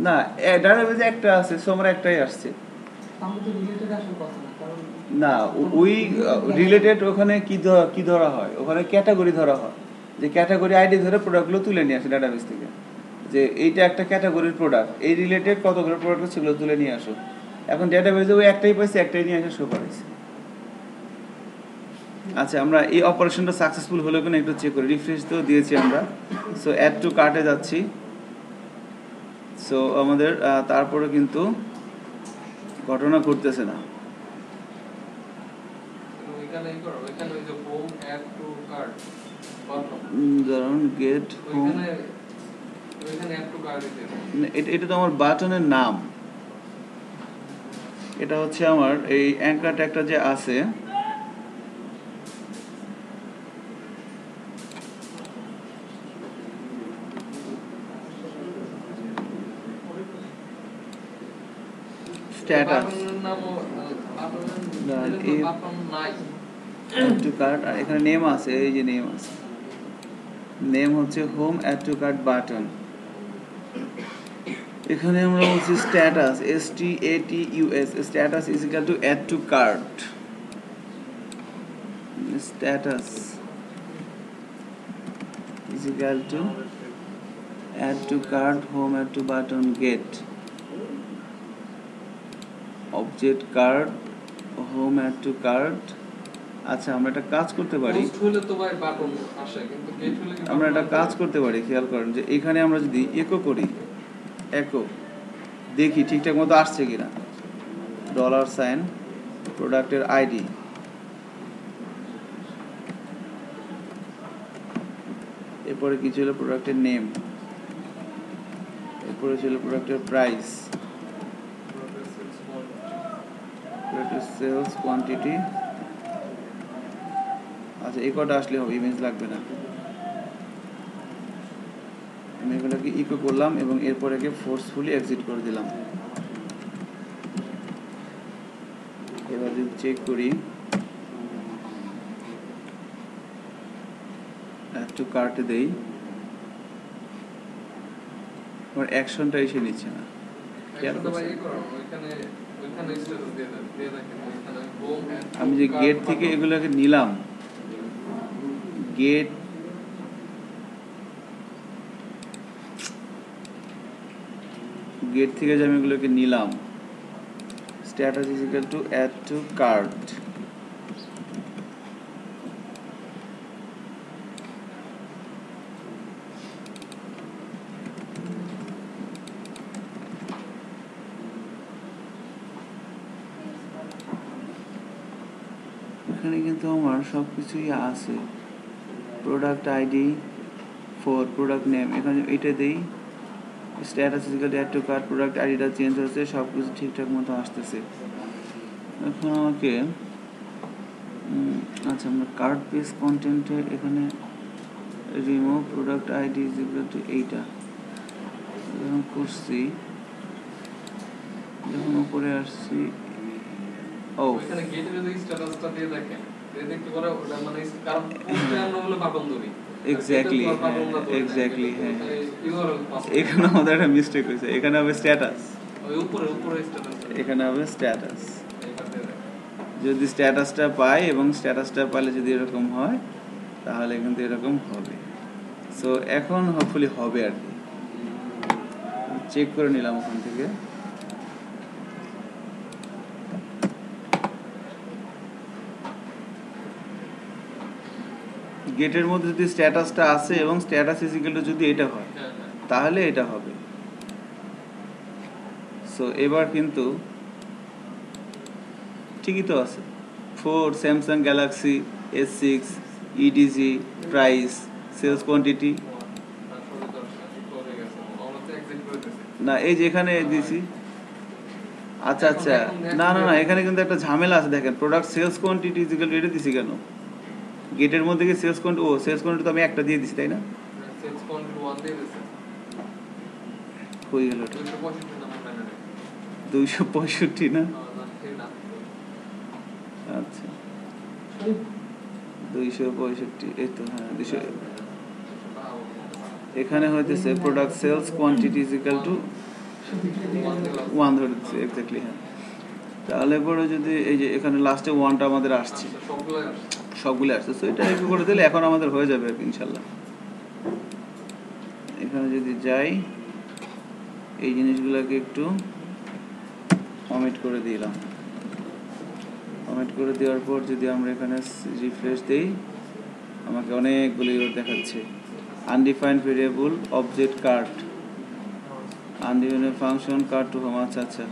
না, ডাটাবেজে একটা আছে, সো আমার একটাই আসছে। তাহলে তো রিলেটেড আসার কথা না, কারণ না, ওই রিলেটেড ওখানে কি ধরা হয়, ওখানে ক্যাটাগরি ধরা হয়, যে ক্যাটাগরি আইডি ধরে প্রোডাক্টগুলো তুলে নিয়ে আসে ডাটাবেস থেকে, যে এইটা একটা ক্যাটাগরির প্রোডাক্ট, এই রিলেটেড কতগুলো প্রোডাক্ট সেগুলো তুলে নিয়ে আসো। এখন ডাটাবেসে ওই একটাই পাইছে, একটাই নিয়ে আসে শো করেছে। আচ্ছা, আমরা এই অপারেশনটা সাকসেসফুল হলো কিনা একটু চেক করি, রিফ্রেশ তো দিয়েছি আমরা। সো অ্যাড টু কার্টে যাচ্ছি, সো আমাদের তারপরে কিন্তু ঘটনা ঘটতেছে না। ওইখানে করো, ওইখানে ওই যে হোম অ্যাড টু কার্ট ধরুন গেট হোম, ওইখানে অ্যাড টু কার্ট এটা তো আমার বাটনের নাম, এটা হচ্ছে আমার এই অ্যাঙ্কার ট্যাগটা যে আছে, স্ট্যাটাস টু কার্ট, আর এখানে নেম আছে, এই যে নেম আছে, নেম হচ্ছে home add to cart button. এখানে আমরা বলছি status, STATUS status is equal to add to cart, status is equal to add to cart home add to button get object cart home add to cart আচ্ছা আমরা একটা কাজ করতে পারি, post হলে তো ভাই বাটন আসে, কিন্তু গেট হলে কি আমরা button একটা আসবে? কাজ করতে পারি, খেয়াল করেন যে এখানে আমরা যদি একো করি, একো দেখি ঠিকঠাক মতো আসছে কিনা, $, প্রোডাক্টের আইডি, এরপরে কি ছিল প্রোডাক্টের নেম, এরপরে ছিল প্রোডাক্টের প্রাইস, প্রোডাক্টের সেলস কোয়ান্টিটি। আচ্ছা এই কটা আসলে হবে, ইমেজ লাগবে না। আমি এগুলোকে ইকো করলাম এবং এরপরে ফোর্সফুলি এক্সিট করে দিলাম। এবার যদি চেক করি, একটু কার্টে দেই, আমার অ্যাকশনটা এসে নিচ্ছে না, খেয়াল একশো তো ভাই করছেন? ই করানো, ওইখানে স্ট্যাটাস দিয়ে দেন, দিয়ে দেখেন ওইখানে হোম আমি যে গেট থেকে এগুলোকে নিলাম, গেট থেকে যে আমি এগুলোকে নিলাম, status is equal to add to cart, এখানে কিন্তু আমার সব কিছুই আছে, প্রোডাক্ট আইডি 4, প্রোডাক্ট নেম, এখানে এটা দেই, status is equal to add to cart, product আইডিটা চেঞ্জ হচ্ছে, সব কিছু ঠিকঠাক মতো আসতেছে। এখন আমাকে আচ্ছা আমরা কার্ট পেজ কন্টেন্টে এখানে remove product ID is equal two এইটা যখন করছি, যখন উপরে আসছি, ও ওইখানে গেটের যদি স্ট্যাটাসটা দিয়ে দেখেন, দিয়ে দেখতে পারে ওটা মানে কারণ পোস্টে আমরা হলো বাটন ধরি এক্স্যাক্টলি, এক্স্যাক্টলি, হ্যাঁ এখানে আমাদের একটা মিস্টেক হয়েছে, এখানে হবে স্ট্যাটাস, ওই উপরে স্ট্যাটাস এখানে হবে স্ট্যাটাস। যদি স্ট্যাটাসটা পাই এবং স্ট্যাটাসটা পাইলে যদি এরকম হয় তাহলে কিন্তু এরকম হবে। সো এখন হোপফুলি হবে আর কি, চেক করে নিলাম ওখান থেকে। গেটের মধ্যে যদি স্ট্যাটাসটা আছে এবং স্ট্যাটাস ইজ ইকুয়াল টু যদি এটা হয় তাহলে এটা হবে। সো এবার কিন্তু ঠিকই তো আছে, 4 Samsung Galaxy S6 edge, price, sales quantity, না এই যে এখানে দিছি। আচ্ছা আচ্ছা, না না না এখানে কিন্তু একটা ঝামেলা আছে, দেখেন product sales quantity is equal to এটা দিছি কেন, গেটের মধ্যে কি সেলস কোয়ান্টিটি, ও সেলস কোয়ান্টিটি তো আমি একটা দিয়ে দিছি তাই না, সেলস কোয়ান্টিটি 1 দিয়ে দিয়েছে, হয়ে গেল ওটা 265 নাম্বার ব্যানারে 265 না, না আচ্ছা 265, এই তো হ্যাঁ 200, এখানে হইতেছে product sales quantity is equal to 1 ধরে দিচ্ছে, এক্স্যাক্টলি হ্যাঁ। তাহলে পরে যদি এই যে এখানে লাস্টে 1টা আমাদের আসছে, সবগুলো আসছে, সো এটা একটু করে দিলে এখন আমাদের হয়ে যাবে আর কি ইনশাল্লাহ। এখানে যদি যাই, এই জিনিসগুলোকে একটু কমিট করে দিলাম, কমিট করে দেওয়ার পর যদি আমরা এখানে রিফ্রেশ দেই, আমাকে অনেকগুলো ইরর দেখাচ্ছে। Undefined variable object cart, undefined function cart to home, আচ্ছা আচ্ছা,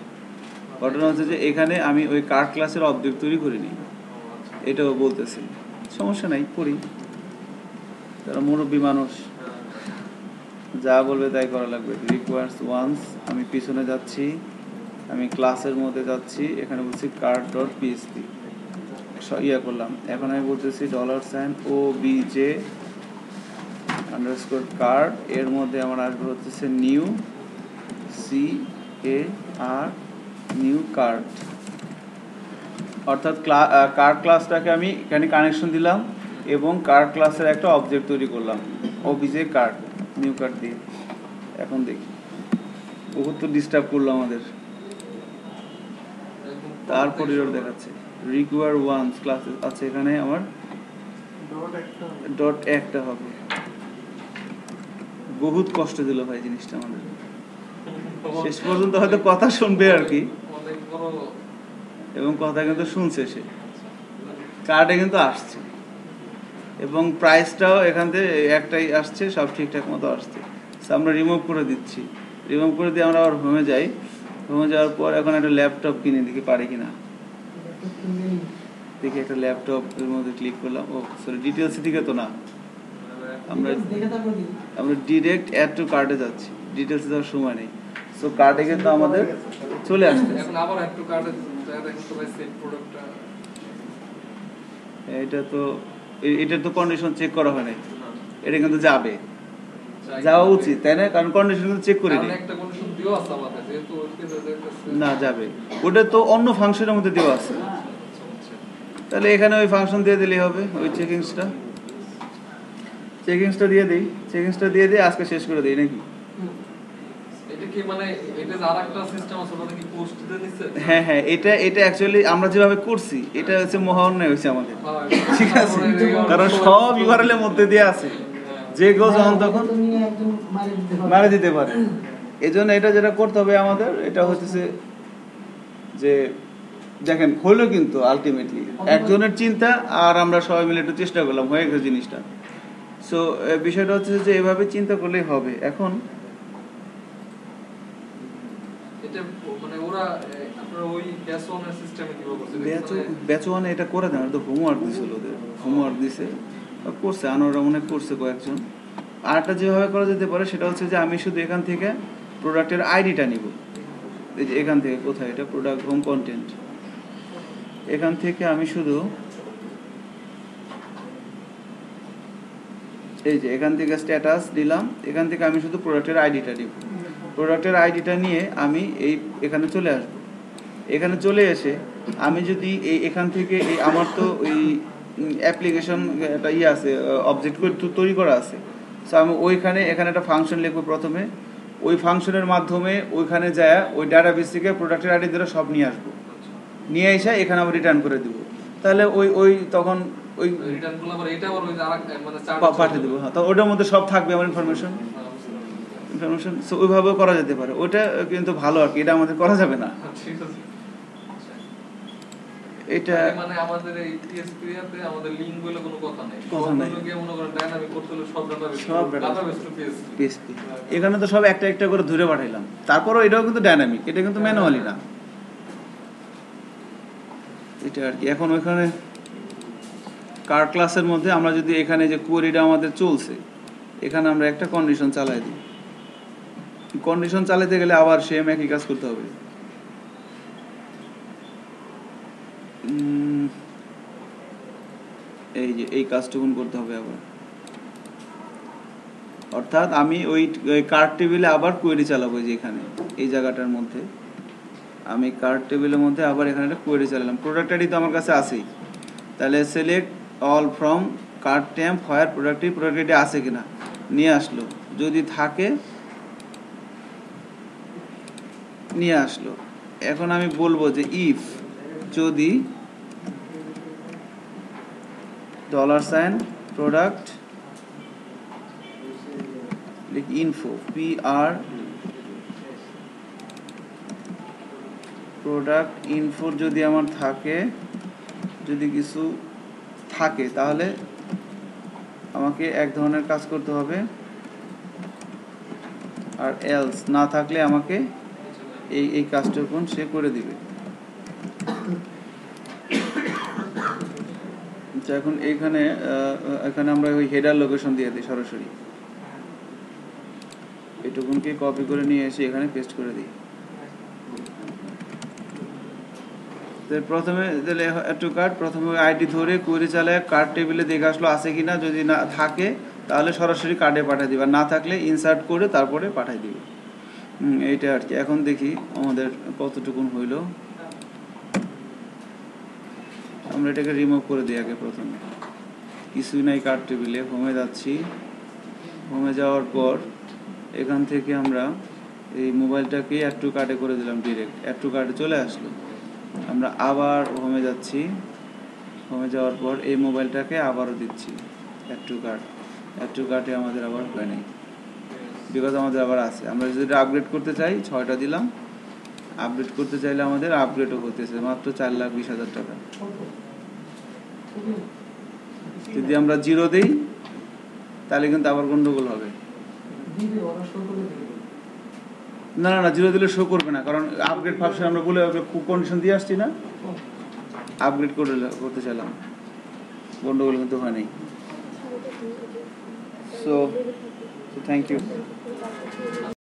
ঘটনা হচ্ছে যে এখানে আমি ওই কার্ট ক্লাসের অবজেক্ট তৈরি করিনি, এটাও বলতেছে, সমস্যা নাই করি, তারা মুরব্বী মানুষ, যা বলবে তাই করা লাগবে। রিকোয়ার্স ওয়ান্স, আমি পিছনে যাচ্ছি, আমি ক্লাসের মধ্যে যাচ্ছি, এখানে বলছি কার্ট ডট পিএসপি ইয়া করলাম, এখন আমি বলতেছি $OBJ আন্ডারস্কোর কার্ট, এর মধ্যে আমার আসবে হচ্ছে নিউ CAR নিউ কার্ট, অর্থাৎ কার্ট ক্লাসটাকে আমি এখানে কানেকশন দিলাম এবং কার্ট ক্লাসের একটা অবজেক্ট তৈরি করলাম OBJ কার্ট নিউ কার্ট দিয়ে। এখন দেখি বহুত তো ডিস্টার্ব করলো আমাদের, তারপর এরর দেখাচ্ছে রিকোয়ার ওয়ান্স ক্লাসে, আচ্ছা এখানে আমার ডট একটা হবে, বহুত কষ্ট দিল ভাই জিনিসটা আমাদের, শেষ পর্যন্ত হয়তো কথা শুনবে আর কি, অনেক বড় এবং কথা কিন্তু শুনছে সে, কার্ডে কিন্তু আসছে এবং প্রাইসটাও এখান থেকে একটাই আসছে, সব ঠিকঠাক মতো আসছে। So, আমরা রিমুভ করে দিচ্ছি, রিমুভ করে দিয়ে আমরা আবার হোমে যাই। হোমে যাওয়ার পর এখন একটা ল্যাপটপ কিনে দেখি পারি কিনা, দেখি একটা ল্যাপটপের মধ্যে ক্লিক করলাম। ও সরি, ডিটেলস দিকে তো না, আমরা দেখে তারপর দিই। আমরা ডিরেক্ট অ্যাড টু কার্ডে যাচ্ছি, ডিটেলসে যাওয়ার সময় নেই। সো কার্ডে কিন্তু আমাদের চলে আসছে। এখন আবার একটু কার্ডে দেখেন তো ভাই সেভ প্রোডাক্টটা এটা তো এটা তো কন্ডিশন চেক করা হয় নাই, এটা কিন্তু যাবে, যাওয়া উচিত তাই না? কারণ কন্ডিশন কিন্তু চেক করে দিই। একটা কন্ডিশন দিও আছে আমাদের যেহেতু ওইদিকে যাইতেছে না যাবে, ওটা তো অন্য ফাংশনের মধ্যে দেওয়া আছে, তাহলে এখানে ওই ফাংশন দিয়ে দিলেই হবে। ওই চেকিংসটা দিয়ে দিই, চেকিংসটা দিয়ে দিয়ে আজকে শেষ করে দিই নাকি? এটা কি মানে এটা যে আরেকটা সিস্টেম আছে ওটা কি পোস্ট দিয়ে দিছে? হ্যাঁ হ্যাঁ, এটা অ্যাকচুয়ালি আমরা যেভাবে করছি এটা হচ্ছে মহান্যায় হয়েছে আমাদের, ঠিক আছে? কারণ সব ইউআরএল এর মধ্যে দিয়ে আছে, যে কেউ যখন তখন তো নিয়ে একদম মারে দিতে পারে। মারা দিতে পারে। এই জন্য এটা যেটা করতে হবে আমাদের, এটা হচ্ছে যে দেখেন হলো কিন্তু আলটিমেটলি একজনের চিন্তা আর আমরা সবাই মিলে একটু চেষ্টা করলাম, হয়ে গেছে জিনিসটা। সো বিষয়টা হচ্ছে যে এভাবে চিন্তা করলেই হবে। এখন এটা মানে ওরা আপনারা ওই ব্যাচ ওয়ানের সিস্টেমে কিভাবে করছে? ব্যাচওয়ানে এটা করে দেন, তো হোমওয়ার্ক দিছিল, ওদের হোমওয়ার্ক দিছে, করছে, আনোরা মনে হয় করছে কয়েকজন। আরেকটা যেভাবে করা যেতে পারে সেটা হচ্ছে যে আমি শুধু এখান থেকে প্রোডাক্টের আইডিটা নিব, এই যে এখান থেকে, কোথায় এটা, প্রোডাক্ট হোম কন্টেন্ট, এখান থেকে আমি শুধু এই যে এখান থেকে স্ট্যাটাস দিলাম, এখান থেকে আমি শুধু প্রোডাক্টের আইডিটা নিব। প্রোডাক্টের আইডিটা নিয়ে আমি এখানে চলে আসব। এখানে চলে এসে আমি যদি এখান থেকে আমার তো ওই অ্যাপ্লিকেশন একটা আছে, অবজেক্ট তৈরি করা আছে। সো আমি এখানে একটা ফাংশন লিখবো প্রথমে, ওই ফাংশনের মাধ্যমে ওইখানে যায় ওই ডাটাবেস থেকে প্রোডাক্টের আইডি ধরে সব নিয়ে আসবো, নিয়ে এসে এখানে আবার রিটার্ন করে দিব। তাহলে ওই তখন ওই রিটার্ন করলে আবার এটা আবার ওই যে আরেক মানে পাঠিয়ে দেবো। হ্যাঁ, তো ওটার মধ্যে সব থাকবে আমার ইনফরমেশন। সো ওইভাবেও করা যেতে পারে, ওটা কিন্তু ভালো আর কি, এটা আমাদের করা যাবে না। ঠিক আছে। এটা মানে আমাদের এই PHP তে আমাদের লিংক বলে কোনো কথা নাই। কথা নাই। সবগুলোকে মনে করেন ডায়নামিক করতে হলে সব সব ডাটাবেস টু PHP। PHP এখানে তো সব একটা একটা করে ধরে পাঠাইলাম, তারপরও এটাও কিন্তু ডাইনামিক, এটা কিন্তু ম্যানুয়ালি না, এটা আর কি। এখন ওইখানে কার ক্লাসের মধ্যে আমরা যদি এখানে যে কোয়েরিটা আমাদের চলছে, এখানে আমরা একটা কন্ডিশন চালাই দিই। কন্ডিশন চালাতে গেলে আবার সেম একই কাজ করতে হবে। এই যে এই কাজটুকুন করতে হবে আবার, অর্থাৎ আমি ওই কার্ড টেবিলে আবার কোয়েরি চালাবো, যে এখানে এই জায়গাটার মধ্যে আমি কার্ড টেবিলের মধ্যে আবার এখানে একটা কোয়েরি চালালাম। প্রোডাক্ট আইডি তো আমার কাছে আছেই, তাহলে select all from card temp where product ID আছে কিনা, নিয়ে আসলো, যদি থাকে নিয়ে আসলো। এখন আমি বলবো যে ইফ যদি $sign product info PR product ইনফোর যদি আমার থাকে, যদি কিছু থাকে তাহলে আমাকে এক ধরনের কাজ করতে হবে, আর এলস না থাকলে আমাকে এই কাজটুকুন সে করে দিবে। এখন এখানে আমরা ওই হেডার লোকেশন দিয়ে দিই সরাসরি, এটুকুনকে কপি করে নিয়ে এসে এখানে পেস্ট করে দিই। প্রথমে একটু কার্ড, প্রথমে আইডি ধরে কোয়েরি চালায় কার্ড টেবিলে দেখে আসলো আছে কিনা, যদি না থাকে তাহলে সরাসরি কার্ডে পাঠিয়ে দিবে, না থাকলে ইনসার্ট করে তারপরে পাঠিয়ে দিবে। এইটা আর কি। এখন দেখি আমাদের কতটুকুন হইল। আমরা এটাকে রিমুভ করে দিই আগে, প্রথমে কিছুই নাই কার্ড টেবিলে। হোমে যাচ্ছি, হোমে যাওয়ার পর এখান থেকে আমরা এই মোবাইলটাকে অ্যাড টু কার্ডে করে দিলাম, ডিরেক্ট অ্যাড টু কার্ডে চলে আসলো। আমরা আবার হোমে যাচ্ছি, হোমে যাওয়ার পর এই মোবাইলটাকে আবারও দিচ্ছি অ্যাড টু কার্ডে আমাদের আবার হয় নাই, বিকজ আমাদের আবার আছে। আমরা যদি আপগ্রেড করতে চাই 6টা দিলাম, আপডেট করতে চাইলে আমাদের আপগ্রেডও হতেছে মাত্র 4,20,000 টাকা। যদি আমরা 0 দেই তাহলে কিন্তু আবার গন্ডগোল হবে। দিবে ওরা শো করে দিবে। না না না 0 দিলে শো করবে না, কারণ আপগ্রেড ফাংশন আমরা বলে কন্ডিশন দিয়ে আসছি না, আপগ্রেড করতে চাইলাম, গন্ডগোল কিন্তু হয় নাই। So thank you.